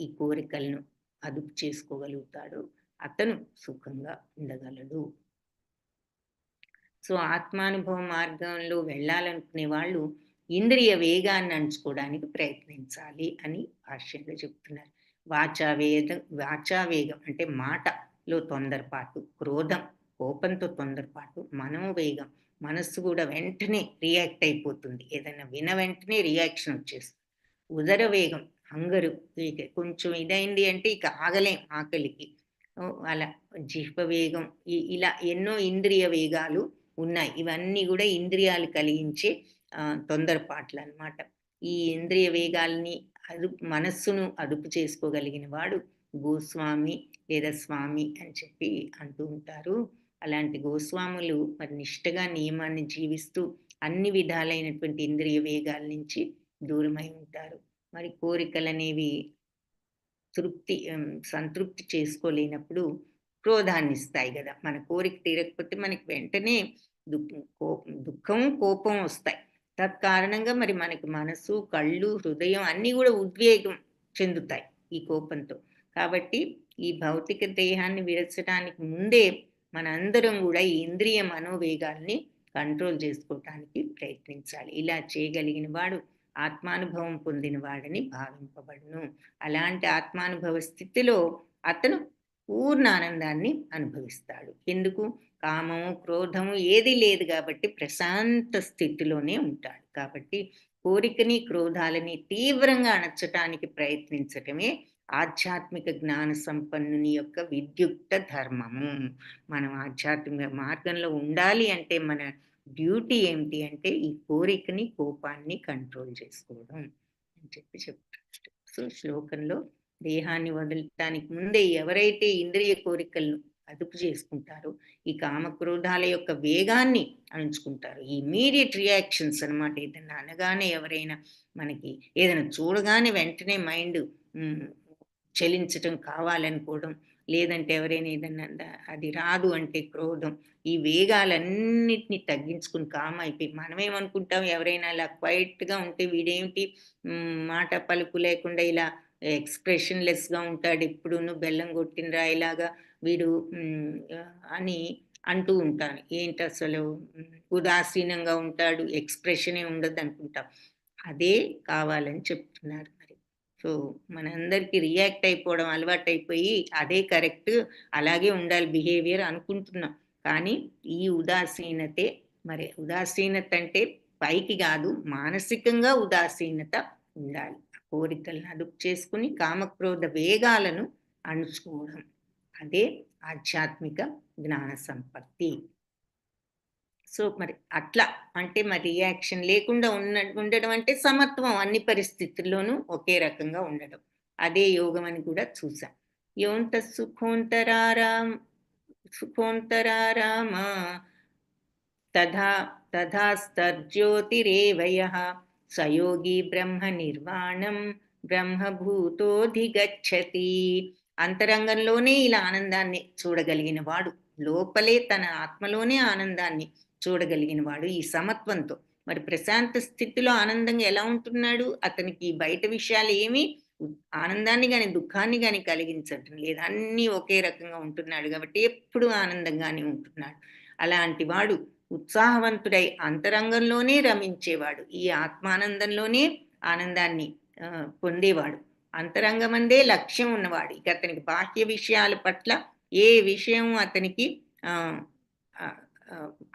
ఈ కోరికలను అదుపు చేసుకోగలుగుతాడో అతను సుఖంగా ఉండగలడు. సో ఆత్మానుభవ మార్గంలో వెళ్ళాలనుకునే వాళ్ళు ఇంద్రియ వేగాన్ని అణుచుకోవడానికి ప్రయత్నించాలి అని భాష్యంలో చెప్తున్నారు. వాచావేగం అంటే మాటలో తొందరపాటు, క్రోధం కోపంతో తొందరపాటు, మనోవేగం మనస్సు కూడా వెంటనే రియాక్ట్ అయిపోతుంది, ఏదైనా విన వెంటనే రియాక్షన్ వచ్చేస్తుంది. ఉదర వేగం హంగరు, కొంచెం ఇదైంది అంటే ఇక ఆగలేం ఆకలికి, అలా జిహ్వ వేగం, ఇలా ఎన్నో ఇంద్రియ వేగాలు ఉన్నాయి. ఇవన్నీ కూడా ఇంద్రియాలు కలిగించే తొందరపాట్లు అన్నమాట. ఈ ఇంద్రియ వేగాల్ని మనస్సును అదుపు చేసుకోగలిగిన వాడు గోస్వామి లేదా స్వామి అని చెప్పి అంటూ ఉంటారు. అలాంటి గోస్వాములు మరి నిష్టగా నియమాన్ని జీవిస్తూ అన్ని విధాలైనటువంటి ఇంద్రియ వేగాల నుంచి దూరమై ఉంటారు. మరి కోరికలు అనేవి సంతృప్తి చేసుకోలేనప్పుడు క్రోధాన్ని ఇస్తాయి కదా. మన కోరిక తీరకపోతే మనకి వెంటనే దుఃఖం కోపం వస్తాయి. తత్కారణంగా మరి మనకి మనసు, కళ్ళు, హృదయం అన్నీ కూడా ఉద్వేగం చెందుతాయి ఈ కోపంతో. కాబట్టి ఈ భౌతిక దేహాన్ని విరచడానికి ముందే మనందరం కూడా ఈ ఇంద్రియ మనోవేగాల్ని కంట్రోల్ చేసుకోవటానికి ప్రయత్నించాలి. ఇలా చేయగలిగిన వాడు ఆత్మానుభవం పొందిన వాడని భావింపబడును. అలాంటి ఆత్మానుభవ స్థితిలో అతను పూర్ణ ఆనందాన్ని అనుభవిస్తాడు. ఎందుకు? కామము, క్రోధము ఏది లేదు కాబట్టి ప్రశాంత స్థితిలోనే ఉంటాడు. కాబట్టి కోరికని, క్రోధాలని తీవ్రంగా అణచటానికి ప్రయత్నించటమే ఆధ్యాత్మిక జ్ఞాన సంపన్నుని యొక్క విద్యుక్త ధర్మము. మనం ఆధ్యాత్మిక మార్గంలో ఉండాలి అంటే మన డ్యూటీ ఏమిటి అంటే ఈ కోరికని, కోపాన్ని కంట్రోల్ చేసుకోవడం అని చెప్పి చెప్తారు. సో శ్లోకంలో దేహాన్ని వదలటానికి ముందే ఎవరైతే ఇంద్రియ కోరికలను అదుపు చేసుకుంటారో, ఈ కామక్రోధాల యొక్క వేగాన్ని అణుచుకుంటారు. ఈ ఇమీడియట్ రియాక్షన్స్ అనమాట. ఏదైనా అనగానే, ఎవరైనా మనకి ఏదైనా చూడగానే వెంటనే మైండ్ చలించటం, కావాలనుకోవడం, లేదంటే ఎవరైనా ఏదన్నా అది రాదు అంటే క్రోధం, ఈ వేగాలన్నిటిని తగ్గించుకుని కామ్ అయిపోయి మనమేమనుకుంటాం, ఎవరైనా ఇలా క్వైట్గా ఉంటే వీడేమిటి మాట పలుకు లేకుండా ఇలా ఎక్స్ప్రెషన్లెస్గా ఉంటాడు, ఎప్పుడూను బెల్లం కొట్టిన రాయిలాగా వీడు అని అంటూ ఉంటాను. ఏంటి అసలు ఉదాసీనంగా ఉంటాడు, ఎక్స్ప్రెషనే ఉండదు అనుకుంటాం. అదే కావాలని చెప్తున్నారు. మరి సో మనందరికీ రియాక్ట్ అయిపోవడం అలవాటు అయిపోయి అదే కరెక్ట్, అలాగే ఉండాలి బిహేవియర్ అనుకుంటున్నాం. కానీ ఈ ఉదాసీనతే, మరి ఉదాసీనత అంటే పైకి కాదు, మానసికంగా ఉదాసీనత ఉండాలి. కోరికలను అదుపు చేసుకుని కామక్రోధ వేగాలను అణుచుకోవడం, అదే ఆధ్యాత్మిక జ్ఞాన సంపత్తి. సో మరి అట్లా అంటే మరి రియాక్షన్ లేకుండా ఉండడం అంటే సమత్వం, అన్ని పరిస్థితుల్లోనూ ఒకే రకంగా ఉండడం, అదే యోగం అని కూడా చూసాం. యోంత సుఖోంతరారామా తథాస్తర్జ్యోతిరేవయః సయోగి బ్రహ్మ నిర్వాణం బ్రహ్మభూతోధిగచ్చతి. అంతరంగంలోనే ఇలా ఆనందాన్ని చూడగలిగిన వాడు, లోపలే తన ఆత్మలోనే ఆనందాన్ని చూడగలిగిన వాడు ఈ సమత్వంతో మరి ప్రశాంత స్థితిలో ఆనందంగా ఎలా ఉంటున్నాడు? అతనికి బయట విషయాలు ఏమీ ఆనందాన్ని కానీ దుఃఖాన్ని కానీ కలిగించటం లేదు, అన్నీ ఒకే రకంగా ఉంటున్నాడు కాబట్టి ఎప్పుడు ఆనందంగానే ఉంటున్నాడు. అలాంటి వాడు ఉత్సాహవంతుడై అంతరంగంలోనే రమించేవాడు, ఈ ఆత్మానందంలోనే ఆనందాన్ని పొందేవాడు, అంతరంగమందే లక్ష్యం ఉన్నవాడు. ఇక అతనికి బాహ్య విషయాల పట్ల ఏ విషయం అతనికి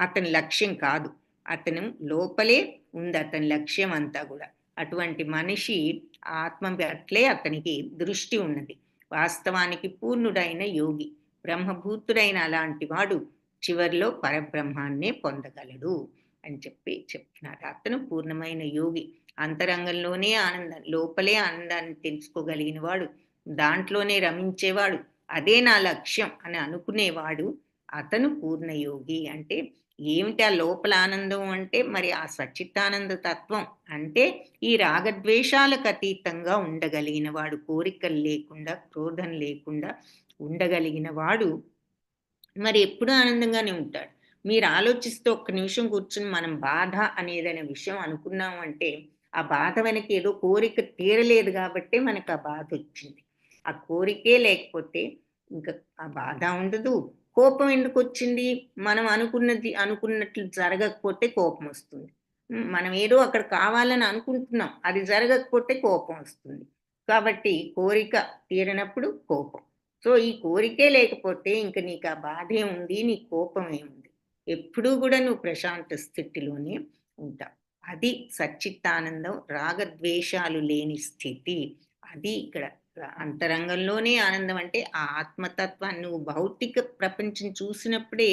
అతని లక్ష్యం కాదు, అతను లోపలే ఉంది అతని లక్ష్యం అంతా కూడా. అటువంటి మనిషి ఆత్మ పట్లే అతనికి దృష్టి ఉన్నది. వాస్తవానికి పూర్ణుడైన యోగి, బ్రహ్మభూతుడైన అలాంటి వాడు చివరిలో పరబ్రహ్మాన్నే పొందగలడు అని చెప్పి చెప్తున్నారు. అతను పూర్ణమైన యోగి, అంతరంగంలోనే ఆనందం, లోపలే ఆనందాన్ని తెలుసుకోగలిగిన వాడు, దాంట్లోనే రమించేవాడు, అదే నా లక్ష్యం అని అనుకునేవాడు అతను పూర్ణయోగి. అంటే ఏమిటి ఆ లోపల ఆనందం అంటే మరి ఆ సచ్చిత్తానంద తత్వం అంటే ఈ రాగద్వేషాలకు అతీతంగా ఉండగలిగిన వాడు, కోరికలు లేకుండా, క్రోధం లేకుండా ఉండగలిగిన వాడు మరి ఎప్పుడూ ఆనందంగానే ఉంటాడు. మీరు ఆలోచిస్తూ ఒక్క నిమిషం కూర్చొని మనం బాధ అనేదనే విషయం అనుకున్నాం అంటే, ఆ బాధ వెనక ఏదో కోరిక తీరలేదు గాబట్టే మనకు ఆ బాధొచ్చింది. ఆ కోరికే లేకపోతే ఇంక ఆ బాధ ఉండదు. కోపం ఎందుకొచ్చింది? మనం అనుకున్నట్లు జరగకపోతే కోపమొస్తుంది. మనం ఏదో అక్కడ కావాలని అనుకుంటున్నాం. అది జరగకపోతే కోపం వస్తుంది. కాబట్టి కోరిక తీరనప్పుడు కోపం. సో, ఈ కోరికే లేకపోతే ఇంక నీకా బాధే ఉంది, నీ కోపమే ఉంది. ఎప్పుడూ గూడా నువ్వు ప్రశాంత స్థితిలోనే ఉంటావు. అది సచ్చిత్తానందం, రాగద్వేషాలు లేని స్థితి. అది ఇక్కడ అంతరంగంలోనే ఆనందం అంటే, ఆ ఆత్మతత్వాన్ని నువ్వు భౌతిక ప్రపంచం చూసినప్పుడే,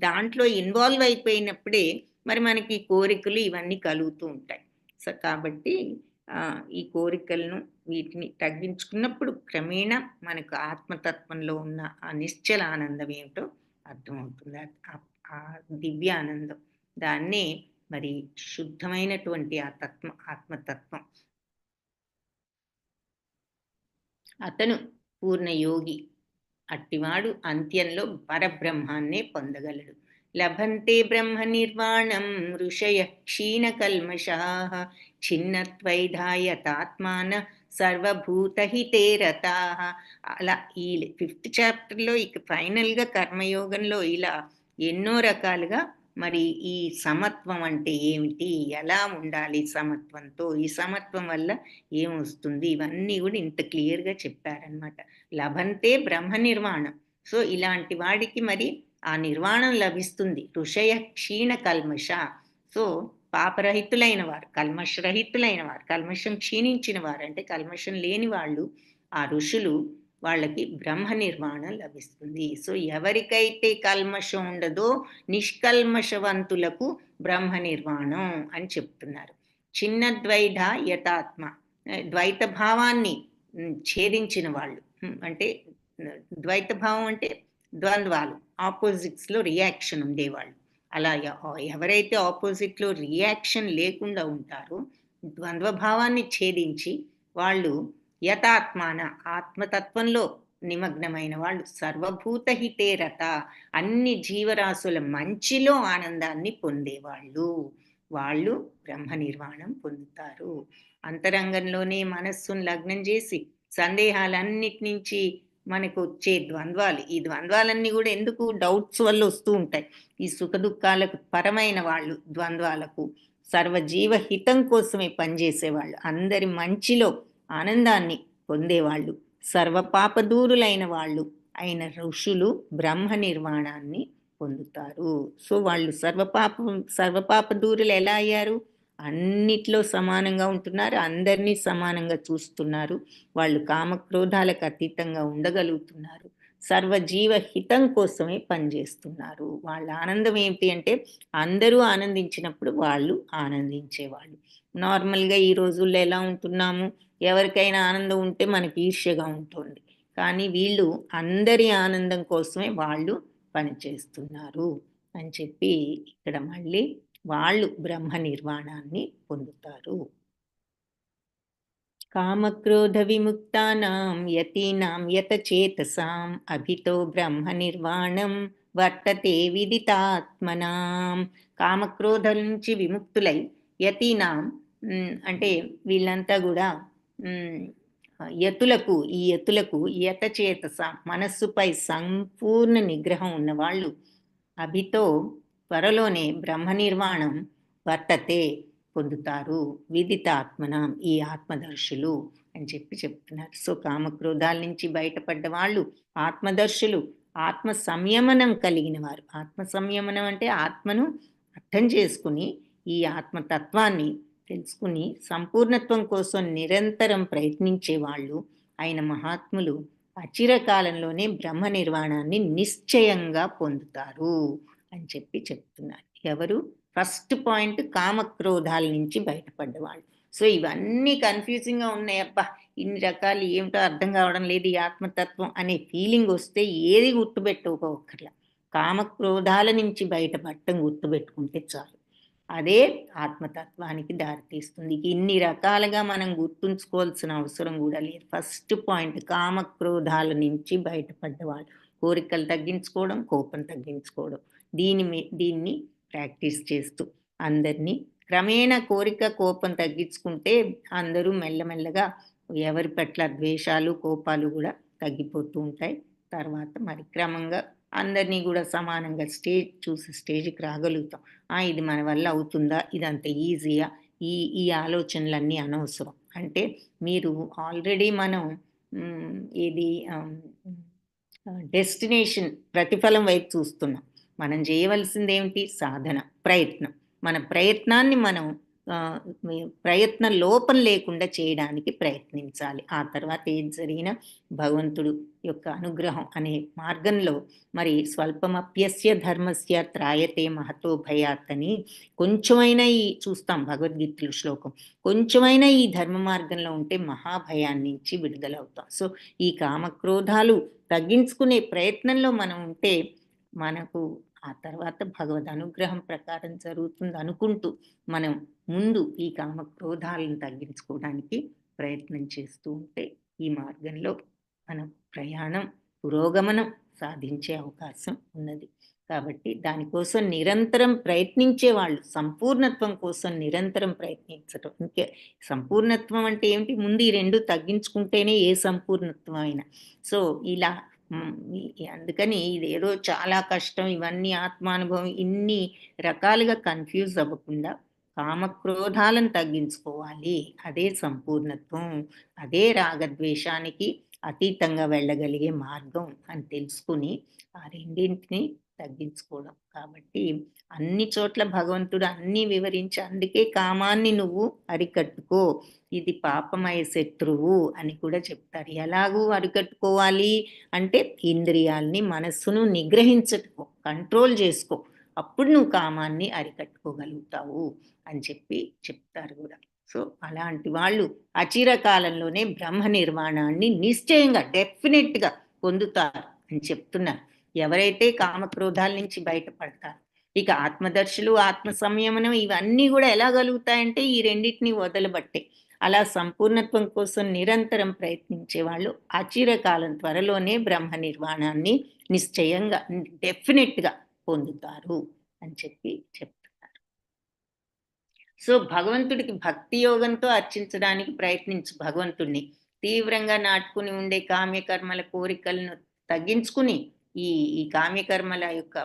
దాంట్లో ఇన్వాల్వ్ అయిపోయినప్పుడే మరి మనకి కోరికలు ఇవన్నీ కలుగుతూ ఉంటాయి. సో, కాబట్టి ఈ కోరికలను వీటిని తగ్గించుకున్నప్పుడు క్రమేణా మనకు ఆత్మతత్వంలో ఉన్న ఆ నిశ్చల ఆనందం ఏమిటో అర్థమవుతుంది. ఆ దివ్య ఆనందం. దాన్నే మరి శుద్ధమైనటువంటి ఆ ఆత్మతత్వం. అతను పూర్ణ యోగి. అట్టివాడు అంత్యంలో పరబ్రహ్మాన్నే పొందగలడు. లభంతే బ్రహ్మ నిర్వాణం ఋషయ క్షీణకల్మషాః ఛిన్నత్వైధాయతాత్మాన సర్వభూతహితే రతాః. అలా ఈ 5th చాప్టర్లో ఇక ఫైనల్గా కర్మయోగంలో ఇలా ఎన్నో రకాలుగా మరి ఈ సమత్వం అంటే ఏమిటి, ఎలా ఉండాలి సమత్వంతో, ఈ సమత్వం వల్ల ఏమొస్తుంది, ఇవన్నీ కూడా ఇంత క్లియర్గా చెప్పారనమాట. లభంతే బ్రహ్మ నిర్వాణం. సో ఇలాంటి వాడికి మరి ఆ నిర్వాణం లభిస్తుంది. ఋషయ క్షీణ కల్మష. సో పాపరహితులైన వారు, కల్మషరహితులైన వారు, కల్మషం క్షీణించిన వారు అంటే కల్మషం లేని వాళ్ళు, ఆ ఋషులు, వాళ్ళకి బ్రహ్మ నిర్వాణం లభిస్తుంది. సో ఎవరికైతే కల్మషం ఉండదో నిష్కల్మషవంతులకు బ్రహ్మ నిర్వాణం అని చెప్తున్నారు. చిన్న ద్వైధ యథాత్మ, ద్వైత భావాన్ని ఛేదించిన వాళ్ళు. అంటే ద్వైత భావం అంటే ద్వంద్వాలు, ఆపోజిట్స్లో రియాక్షన్ ఉండేవాళ్ళు. అలా ఎవరైతే ఆపోజిట్లో రియాక్షన్ లేకుండా ఉంటారో, ద్వంద్వ భావాన్ని ఛేదించి వాళ్ళు యథాత్మాన ఆత్మతత్వంలో నిమగ్నమైన వాళ్ళు, సర్వభూతహితే రత, అన్ని జీవరాశుల మంచిలో ఆనందాన్ని పొందేవాళ్ళు, వాళ్ళు బ్రహ్మ నిర్వాణం పొందుతారు. అంతరంగంలోనే మనస్సును లగ్నం చేసి సందేహాలన్నిటి నుంచి మనకు వచ్చే ద్వంద్వాలు, ఈ ద్వంద్వాలన్నీ కూడా ఎందుకు డౌట్స్ వల్ల వస్తూ ఉంటాయి. ఈ సుఖ దుఃఖాలకు పరమైన వాళ్ళు ద్వంద్వాలకు, సర్వజీవ హితం కోసమే పనిచేసేవాళ్ళు, అందరి మంచిలో ఆనందాన్ని పొందేవాళ్ళు, సర్వపాపదూరులైన వాళ్ళు అయిన ఋషులు బ్రహ్మ నిర్వాణాన్ని పొందుతారు. సో వాళ్ళు సర్వపాపదూరులు ఎలా అయ్యారు? అన్నిట్లో సమానంగా ఉంటున్నారు, అందరినీ సమానంగా చూస్తున్నారు, వాళ్ళు కామక్రోధాలకు అతీతంగా ఉండగలుగుతున్నారు, సర్వజీవ హితం కోసమే పనిచేస్తున్నారు. వాళ్ళ ఆనందం ఏమిటి అంటే అందరూ ఆనందించినప్పుడు వాళ్ళు ఆనందించేవాళ్ళు. నార్మల్గా ఈ రోజుల్లో ఎలా ఉంటున్నాము, ఎవరికైనా ఆనందం ఉంటే మనకి ఈర్ష్యగా ఉంటుంది. కానీ వీళ్ళు అందరి ఆనందం కోసమే వాళ్ళు పనిచేస్తున్నారు అని చెప్పి ఇక్కడ మళ్ళీ వాళ్ళు బ్రహ్మ నిర్వాణాన్ని పొందుతారు. కామక్రోధ విముక్తానాం యతీనాం యతచేతసాం అభితో బ్రహ్మ నిర్వాణం వర్తతే విదితాత్మనాం. కామక్రోధం నుంచి విముక్తులై యతీనాం అంటే వీళ్ళంతా కూడా ఈ యతులకు యతచేతస మనస్సుపై సంపూర్ణ నిగ్రహం ఉన్నవాళ్ళు అభితో త్వరలోనే బ్రహ్మ నిర్వాణం వర్తతే పొందుతారు విదితాత్మనం, ఈ ఆత్మదర్శులు అని చెప్పి చెప్తున్నారు. సో కామక్రోధాల నుంచి బయటపడ్డ వాళ్ళు ఆత్మదర్శులు, ఆత్మ సంయమనం కలిగిన వారు. ఆత్మ సంయమనం అంటే ఆత్మను అర్థం చేసుకుని ఈ ఆత్మతత్వాన్ని తెలుసుకుని సంపూర్ణత్వం కోసం నిరంతరం ప్రయత్నించే వాళ్ళు అయిన మహాత్ములు అచిరకాలంలోనే బ్రహ్మ నిర్వాణాన్ని నిశ్చయంగా పొందుతారు అని చెప్పి చెప్తున్నారు. ఎవరు? ఫస్ట్ పాయింట్ కామక్రోధాల నుంచి బయటపడ్డవాళ్ళు. సో ఇవన్నీ కన్ఫ్యూజింగ్గా ఉన్నాయి. అబ్బా, ఇన్ని రకాలు ఏమిటో అర్థం కావడం లేదు ఈ ఆత్మతత్వం అనే ఫీలింగ్ వస్తే ఏది గుర్తుపెట్టుకోకర్లా, కామక్రోధాల నుంచి బయటపడటం గుర్తుపెట్టుకుంటే చాలు. అదే ఆత్మతత్వానికి దారితీస్తుంది. ఇన్ని రకాలుగా మనం గుర్తుంచుకోవాల్సిన అవసరం కూడా లేదు. ఫస్ట్ పాయింట్, కామక్రోధాల నుంచి బయటపడ్డవాళ్ళు కోరికలు తగ్గించుకోవడం, కోపం తగ్గించుకోవడం. దీన్ని ప్రాక్టీస్ చేస్తూ అందరినీ క్రమేణా కోరిక, కోపం తగ్గించుకుంటే అందరూ మెల్లమెల్లగా ఎవరి పట్ల ద్వేషాలు, కోపాలు కూడా తగ్గిపోతూ ఉంటాయి. తర్వాత మరి క్రమంగా అందరినీ కూడా సమానంగా స్టేజ్ చూసి స్టేజ్‌కి రాగలుగుతాం. ఇది మన వల్ల అవుతుందా? ఇదంత ఈజీయా? ఈ ఈ ఆలోచనలన్నీ అనవసరం. అంటే మీరు ఆల్రెడీ మనం హ్మ్, ఇది ఆహ్, డెస్టినేషన్ ప్రతిఫలం వైపు చూస్తున్నాం. మనం చేయవలసిందేమిటి? సాధన, ప్రయత్నం. మన ప్రయత్నాన్ని మనం ఆహ్, మీ ప్రయత్న లోపం లేకుండా చేయడానికి ప్రయత్నించాలి. ఆ తర్వాత ఏది జరిగినా భగవంతుడు యొక్క అనుగ్రహం అనే మార్గంలో మరి స్వల్పమప్యస్య ధర్మస్య త్రాయతే మహతో భయాత్ అని కొంచెమైనా చూస్తాం భగవద్గీతలో శ్లోకం. కొంచెమైనా ఈ ధర్మ మార్గంలో ఉంటే మహాభయాన్ని నుంచి విడుదలవుతాం. సో ఈ కామక్రోధాలు తగ్గించుకునే ప్రయత్నంలో మనం ఉంటే మనకు ఆ తర్వాత భగవద్ అనుగ్రహం ప్రకారం జరుగుతుంది అనుకుంటూ మనం ముందు ఈ కామక్రోధాలను తగ్గించుకోవడానికి ప్రయత్నం చేస్తూ ఉంటే ఈ మార్గంలో మన ప్రయాణం, పురోగమనం సాధించే అవకాశం ఉన్నది. కాబట్టి దానికోసం నిరంతరం ప్రయత్నించే వాళ్ళు, సంపూర్ణత్వం కోసం నిరంతరం ప్రయత్నించటం. సంపూర్ణత్వం అంటే ఏమిటి? ముందు ఈ 2 తగ్గించుకుంటేనే ఏ సంపూర్ణత్వం అయినా. సో ఇలా అందుకని ఇదేదో చాలా కష్టం, ఇవన్నీ ఆత్మానుభవం, ఇన్ని రకాలుగా కన్‌ఫ్యూజ్ అవ్వకుండా కామక్రోధాలను తగ్గించుకోవాలి. అదే సంపూర్ణత్వం. అదే రాగద్వేషానికి అతీతంగా వెళ్ళగలిగే మార్గం అని తెలుసుకొని ఆ రెండింటిని తగ్గించుకోవడం. కాబట్టి అన్ని చోట్ల భగవంతుడు అన్నీ వివరించి, అందుకే కామాన్ని నువ్వు అరికట్టుకో, ఇది పాపమయ శత్రువు అని కూడా చెప్తారు. ఎలాగూ అరికట్టుకోవాలి అంటే ఇంద్రియాల్ని, మనస్సును నిగ్రహించుకో, కంట్రోల్ చేసుకో. అప్పుడు నువ్వు కామాన్ని అరికట్టుకోగలుగుతావు అని చెప్తారు కూడా. సో అలాంటి వాళ్ళు అచిరకాలంలోనే బ్రహ్మ నిర్వాణాన్ని నిశ్చయంగా డెఫినెట్‌గా పొందుతారు అని చెప్తున్నారు. ఎవరైతే కామక్రోధాల నుంచి బయటపడతారో. ఇక ఆత్మదర్శులు, ఆత్మ సంయమనం ఇవన్నీ కూడా ఎలా కలుగుతాయంటే ఈ రెండిటిని వదలబట్టే. అలా సంపూర్ణత్వం కోసం నిరంతరం ప్రయత్నించే వాళ్ళు అచిరకాలం త్వరలోనే బ్రహ్మ నిర్వాణాన్ని నిశ్చయంగా డెఫినెట్‌గా పొందుతారు అని చెప్తున్నారు. సో భగవంతుడికి భక్తి యోగంతో అర్చించడానికి ప్రయత్నించు భగవంతుడిని. తీవ్రంగా నాటుకుని ఉండే కామ్యకర్మల కోరికలను తగ్గించుకుని ఈ ఈ కామ్యకర్మల యొక్క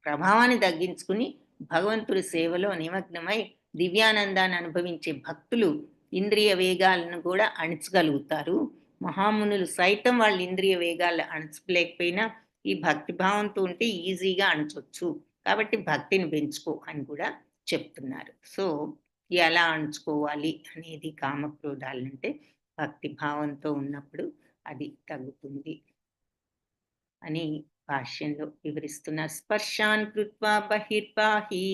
ప్రభావాన్ని తగ్గించుకుని భగవంతుడి సేవలో నిమగ్నమై దివ్యానందాన్ని అనుభవించే భక్తులు ఇంద్రియ వేగాలను కూడా అణించగలుగుతారు. మహామునులు సైతం వాళ్ళ ఇంద్రియ వేగాలు అణచలేకపోయినా ఈ భక్తి భావంతో ఉంటే ఈజీగా అణచొచ్చు. కాబట్టి భక్తిని పెంచుకో అని కూడా చెప్తున్నారు. సో ఎలా అణుచుకోవాలి అనేది కామక్రోధాలంటే భక్తి భావంతో ఉన్నప్పుడు అది తగ్గుతుంది అని భాష్యంలో వివరిస్తున్నారు. స్పర్శాన్ కృత్వా బహిర్బాహి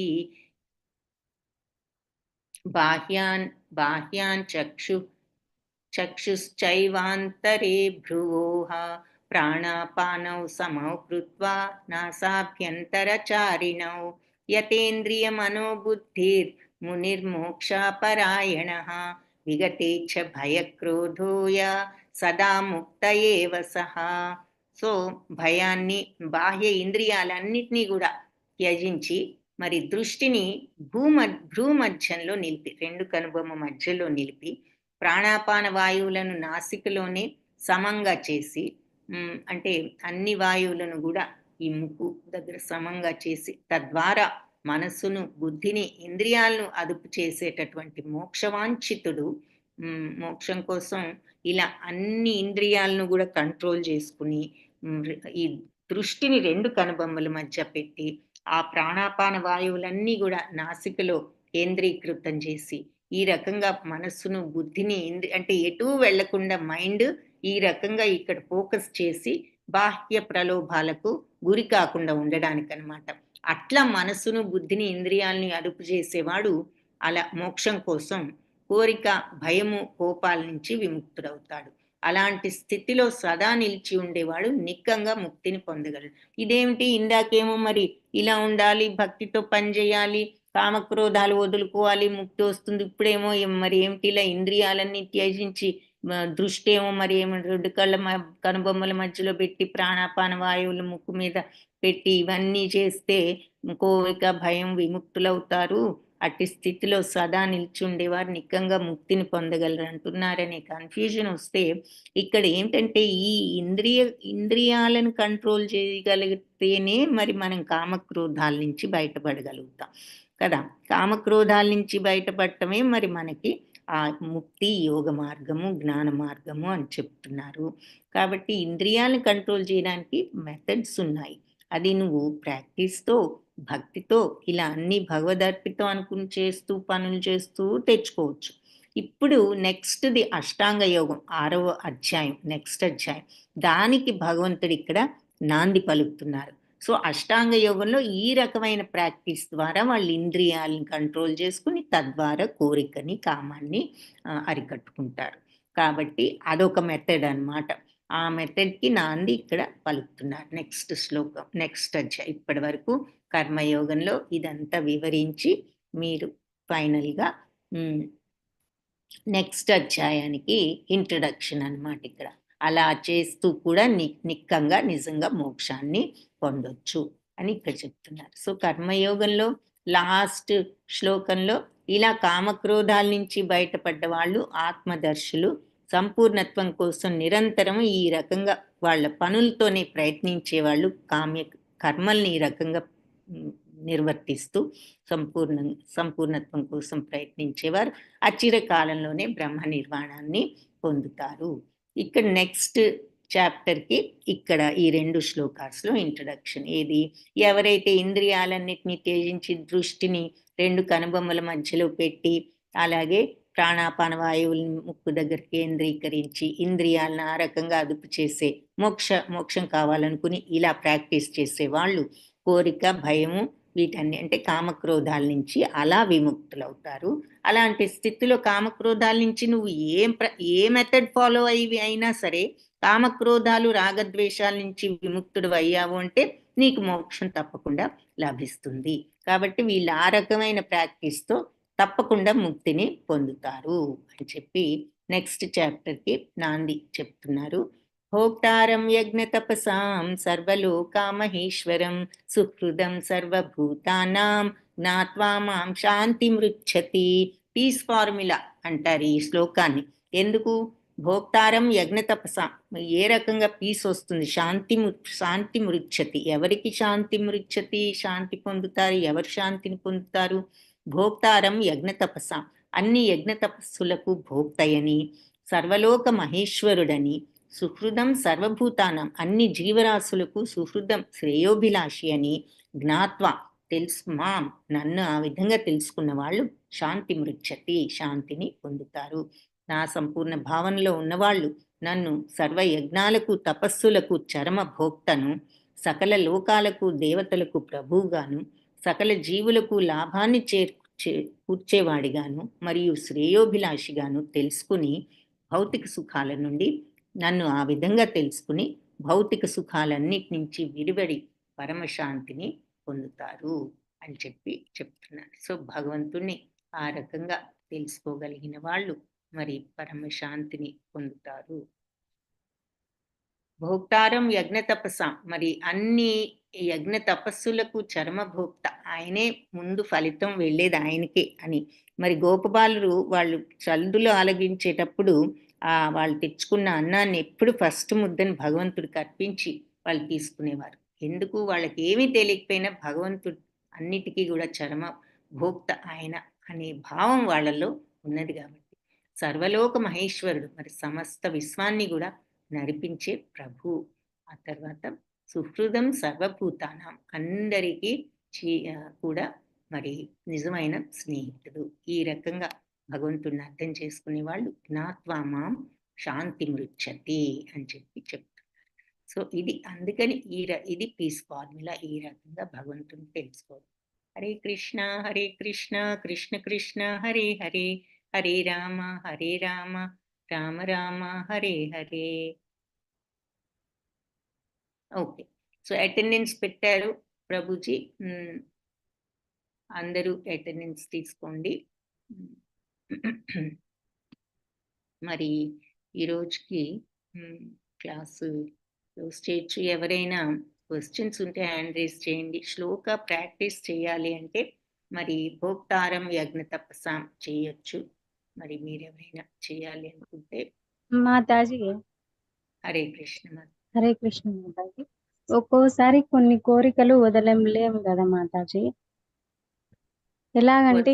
బాహ్యాన్ చక్షుశ్చైవాంతరే భ్రువోః ప్రాణాపానౌ సమౌ కృత్వా నాసాభ్యంతరచారిణౌ యతేంద్రియమనోబుద్ధిర్మునిర్మోక్షాపరాయణః విగతేచ్ఛ భయక్రోధోయ సదా ముక్త ఏవ సః. సో భయాన్ని, బాహ్య ఇంద్రియాలన్నిటినీ కూడా త్యజించి మరి దృష్టిని భ్రూమధ్యంలో నిలిపి, 2 కనుబొమ్మ మధ్యలో నిలిపి ప్రాణాపాన వాయువులను నాసికలోనే సమంగా చేసి, అంటే అన్ని వాయువులను కూడా ఈ ముక్కు దగ్గర సమంగా చేసి తద్వారా మనస్సును, బుద్ధిని, ఇంద్రియాలను అదుపు చేసేటటువంటి మోక్షవాంఛితుడు. మోక్షం కోసం ఇలా అన్ని ఇంద్రియాలను కూడా కంట్రోల్ చేసుకుని ఈ దృష్టిని 2 కనుబొమ్మల మధ్య పెట్టి ఆ ప్రాణాపాన వాయువులన్నీ కూడా నాసికలో కేంద్రీకృతం చేసి ఈ రకంగా మనస్సును, బుద్ధిని అంటే ఎటూ వెళ్లకుండా మైండ్ ఈ రకంగా ఇక్కడ ఫోకస్ చేసి బాహ్య ప్రలోభాలకు గురి కాకుండా ఉండడానికి అన్నమాట. అట్లా మనస్సును, బుద్ధిని, ఇంద్రియాలని అదుపు చేసేవాడు అలా మోక్షం కోసం కోరిక, భయము, కోపాల నుంచి విముక్తుడవుతాడు. అలాంటి స్థితిలో సదా నిలిచి ఉండేవాడు నిక్కంగా ముక్తిని పొందగలడు. ఇదేమిటి, ఇందాకేమో మరి ఇలా ఉండాలి, భక్తితో పని చేయాలి, కామక్రోధాలు వదులుకోవాలి, ముక్తి వస్తుంది, ఇప్పుడేమో మరి ఏమిటి ఇలా ఇంద్రియాలన్నీ త్యజించి దృష్టి ఏమో మరి ఏమో 2 కళ్ళ కనుబొమ్మల మధ్యలో పెట్టి ప్రాణాపాన వాయువులు ముక్కు మీద పెట్టి ఇవన్నీ చేస్తే కోరిక, భయం విముక్తులవుతారు, అట్టి స్థితిలో సదా నిలిచి ఉండేవారు నిక్కంగా ముక్తిని పొందగలరు అంటున్నారనే కన్ఫ్యూజన్ వస్తే, ఇక్కడ ఏంటంటే ఈ ఇంద్రియాలను కంట్రోల్ చేయగలిగితేనే మరి మనం కామక్రోధాల నుంచి బయటపడగలుగుతాం కదా. కామక్రోధాల నుంచి బయటపడటమే మరి మనకి ఆ ముక్తి, యోగ మార్గము, జ్ఞాన మార్గము అని చెప్తున్నారు. కాబట్టి ఇంద్రియాలను కంట్రోల్ చేయడానికి మెథడ్స్ ఉన్నాయి. అది నువ్వు ప్రాక్టీస్తో, భక్తితో ఇలా అన్ని భగవదర్పితం అనుకుని చేస్తూ పనులు చేస్తూ తెచ్చుకోవచ్చు. ఇప్పుడు నెక్స్ట్ది అష్టాంగ యోగం 6వ అధ్యాయం, నెక్స్ట్ అధ్యాయం. దానికి భగవంతుడు ఇక్కడ నాంది పలుకుతున్నారు. సో అష్టాంగ యోగంలో ఈ రకమైన ప్రాక్టీస్ ద్వారా వాళ్ళు ఇంద్రియాలను కంట్రోల్ చేసుకుని తద్వారా కోరికని, కామాన్ని అరికట్టుకుంటారు. కాబట్టి అదొక మెథడ్ అన్నమాట. ఆ మెథడ్కి నాంది ఇక్కడ పలుకుతున్నారు. నెక్స్ట్ శ్లోకం, నెక్స్ట్ అధ్యాయం. ఇప్పటి వరకు కర్మయోగంలో ఇదంతా వివరించి మీరు ఫైనల్గా నెక్స్ట్ అధ్యాయానికి ఇంట్రడక్షన్ అన్నమాట ఇక్కడ. అలా చేస్తూ కూడా నిక్కంగా నిజంగా మోక్షాన్ని పొందొచ్చు అని ఇక్కడ చెప్తున్నారు. సో కర్మయోగంలో లాస్ట్ శ్లోకంలో ఇలా కామక్రోధాల నుంచి బయటపడ్డ వాళ్ళు ఆత్మదర్శులు, సంపూర్ణత్వం కోసం నిరంతరం ఈ రకంగా వాళ్ళ పనులతోనే ప్రయత్నించే వాళ్ళు, కర్మల్ని ఈ రకంగా నిర్వర్తిస్తూ సంపూర్ణత్వం కోసం ప్రయత్నించేవారు అచిరకాలంలోనే బ్రహ్మ నిర్వాణాన్ని పొందుతారు. ఇక్కడ నెక్స్ట్ చాప్టర్కి ఇక్కడ ఈ 2 శ్లోకాస్లో ఇంట్రడక్షన్. ఏది, ఎవరైతే ఇంద్రియాలన్నిటినీ త్యజించి దృష్టిని 2 కనుబొమ్మల మధ్యలో పెట్టి అలాగే ప్రాణాపాన వాయువులను ముక్కు దగ్గర కేంద్రీకరించి ఇంద్రియాలను ఆ రకంగా అదుపు చేసే మోక్షం కావాలనుకుని ఇలా ప్రాక్టీస్ చేసే వాళ్ళు కోరిక, భయము వీటన్ని అంటే కామక్రోధాల నుంచి అలా విముక్తులవుతారు. అలాంటి స్థితిలో కామక్రోధాల నుంచి నువ్వు ఏ మెథడ్ ఫాలో అయినా సరే కామక్రోధాలు, రాగద్వేషాల నుంచి విముక్తుడు అయ్యావు అంటే నీకు మోక్షం తప్పకుండా లభిస్తుంది. కాబట్టి వీళ్ళు ఆ రకమైన ప్రాక్టీస్తో తప్పకుండా ముక్తిని పొందుతారు అని చెప్పి నెక్స్ట్ చాప్టర్కి నాంది చెప్తున్నారు. భోక్తారం యజ్ఞ తపసాం సర్వలోకామహేశ్వరం సుహృదం సర్వభూతానాం జ్ఞాత్వా మాం శాంతి మృచ్చతి. పీస్ ఫార్ములా అంటారు ఈ శ్లోకాన్ని. ఎందుకు? భోక్తారం యజ్ఞ తపసాం, ఏ రకంగా పీస్ వస్తుంది, శాంతి మృచ్చతి. ఎవరికి శాంతి మృచ్చతి, శాంతి పొందుతారు, ఎవరు శాంతిని పొందుతారు? భోక్తారం యజ్ఞ తపసాం, అన్ని యజ్ఞ తపస్సులకు భోక్తయని, సర్వలోక మహేశ్వరుడని, సుహృదం సర్వభూతానం, అన్ని జీవరాశులకు సుహృదం శ్రేయోభిలాషి అని, జ్ఞాత్వ మాం నన్ను ఆ విధంగా తెలుసుకున్న వాళ్ళు శాంతి మృచ్చతి, శాంతిని పొందుతారు. నా సంపూర్ణ భావనలో ఉన్నవాళ్ళు నన్ను సర్వయజ్ఞాలకు, తపస్సులకు చరమ భోక్తను, సకల లోకాలకు, దేవతలకు ప్రభువుగాను, సకల జీవులకు లాభాన్ని కూర్చేవాడిగాను మరియు శ్రేయోభిలాషిగాను తెలుసుకుని భౌతిక సుఖాల నుండి నన్ను ఆ విధంగా తెలుసుకుని భౌతిక సుఖాలన్నిటి నుంచి విడివడి పరమశాంతిని పొందుతారు అని చెప్తున్నారు. సో భగవంతుణ్ణి ఆ రకంగా తెలుసుకోగలిగిన వాళ్ళు మరి పరమశాంతిని పొందుతారు. భోక్తారం యజ్ఞ తపసాం, మరి అన్ని యజ్ఞ తపస్సులకు చరమభోక్త, ఆయనే ముందు ఫలితం వెళ్ళేది ఆయనకే అని. మరి గోపబాలురు వాళ్ళు చల్దులు ఆలగించేటప్పుడు వాళ్ళు తెచ్చుకున్న అన్నాన్ని ఎప్పుడు ఫస్ట్ ముద్దని భగవంతుడికి అర్పించి వాళ్ళు తీసుకునేవారు. ఎందుకు? వాళ్ళకి ఏమీ తెలియకపోయినా భగవంతుడు అన్నిటికీ కూడా చరమ భోక్త ఆయన అనే భావం వాళ్ళలో ఉన్నది. కాబట్టి సర్వలోక మహేశ్వరుడు, మరి సమస్త విశ్వాన్ని కూడా నడిపించే ప్రభు. ఆ తర్వాత సుహృదం సర్వభూతానం, అందరికీ కూడా మరి నిజమైన స్నేహితుడు. ఈ రకంగా భగవంతుడిని అర్థం చేసుకునే వాళ్ళు జ్ఞాత్వా మాం శాంతి మృచ్చతి అని చెప్తున్నారు. సో ఇది అందుకని ఇది పీస్ ఫార్ములా. ఈ రకంగా భగవంతుని తెలుసుకోవాలి. Hare Krishna Krishna Krishna Hare Hare, Hare Rama Rama Rama Hare Hare. Okay. So attendance పెట్టారు ప్రభుజీ. అందరూ అటెండెన్స్ తీసుకోండి. మరి ఈ రోజుకి క్లాసు క్లోజ్ చేయొచ్చు. ఎవరైనా క్వశ్చన్స్ ఉంటే హ్యాండ్ రేస్ చేయండి. శ్లోక ప్రాక్టీస్ చేయాలి అంటే మరి భోక్తారం యజ్ఞ తపసాం చేయొచ్చు. మరి మీరెవరైనా చేయాలి అనుకుంటే మాతాజీ హరే కృష్ణ మాత. హరే కృష్ణ మాతాజీ. ఒక్కోసారి కొన్ని కోరికలు వదలలేము కదా మాతాజీ. ఎలాగంటే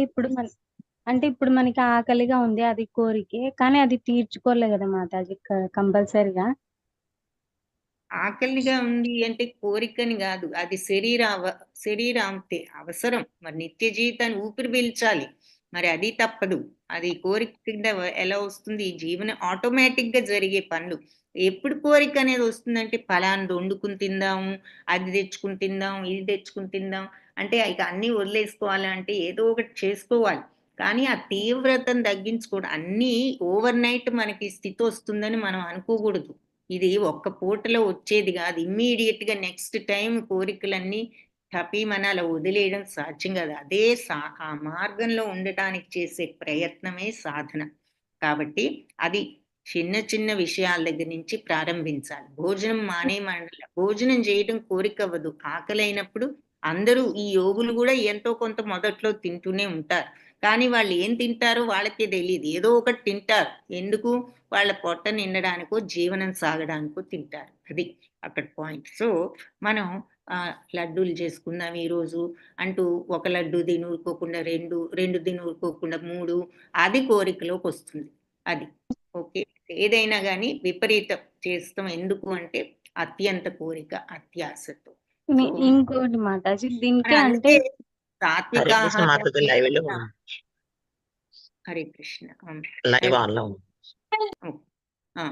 ఇప్పుడు మనకి ఆకలిగా ఉంది, అది కోరికే, కానీ అది తీర్చుకోలే కదా మాతాజీ కంపల్సరిగా. ఆకలిగా ఉంది అంటే కోరికని కాదు, అది శరీరాంతే అవసరం. మరి నిత్య జీవితాన్ని ఊపిరి పీల్చాలి, మరి అది తప్పదు. అది కోరిక కింద ఎలా వస్తుంది? ఈ జీవనం ఆటోమేటిక్ గా జరిగే పనులు. ఎప్పుడు కోరిక అనేది వస్తుందంటే ఫలాన్ని వండుకుని తిందాము, అది తెచ్చుకుని తిందాం, ఇది తెచ్చుకుని తిందాం అంటే ఇక అన్నీ వదిలేసుకోవాలంటే ఏదో ఒకటి చేసుకోవాలి. కానీ ఆ తీవ్రతను తగ్గించుకోవడం, అన్నీ ఓవర్ నైట్ మనకి స్థితి వస్తుందని మనం అనుకోకూడదు. ఇది ఒక్క పూటలో వచ్చేది కాదు. ఇమ్మీడియట్ గా నెక్స్ట్ టైం కోరికలన్నీ టపీమని అలా వదిలేయడం సాధ్యం కాదు. అదే ఆ మార్గంలో ఉండటానికి చేసే ప్రయత్నమే సాధన. కాబట్టి అది చిన్న చిన్న విషయాల దగ్గర నుంచి ప్రారంభించాలి. భోజనం భోజనం చేయడం కోరిక అవ్వదు. ఆకలైనప్పుడు అందరూ ఈ యోగులు కూడా ఎంతో కొంత మొదట్లో తింటూనే ఉంటారు. కానీ వాళ్ళు ఏం తింటారో వాళ్ళకే తెలియదు. ఏదో ఒకటి తింటారు. ఎందుకు? వాళ్ళ పొట్ట నిండడానికో జీవనం సాగడానికో తింటారు. అది అక్కడ పాయింట్. సో మనం లడ్డూలు చేసుకుందాం ఈరోజు అంటూ ఒక లడ్డు తినూరుకోకుండా 2 తినూరుకోకుండా 3, అది కోరికలోకి వస్తుంది. అది ఓకే. ఏదైనా కానీ విపరీతం చేస్తాం. ఎందుకు అంటే అత్యంత కోరిక, అత్యాశతో. ఇంకోటి మాతాజీ దీనికి మరి అంటే అందుకే సాత్విక హరే కృష్ణ ఆహారం మాతాజీ లైవ్ లో తీసుకుంటాం. హరే కృష్ణ. లైవ్ ఆన్ లో ఉంది. ఆ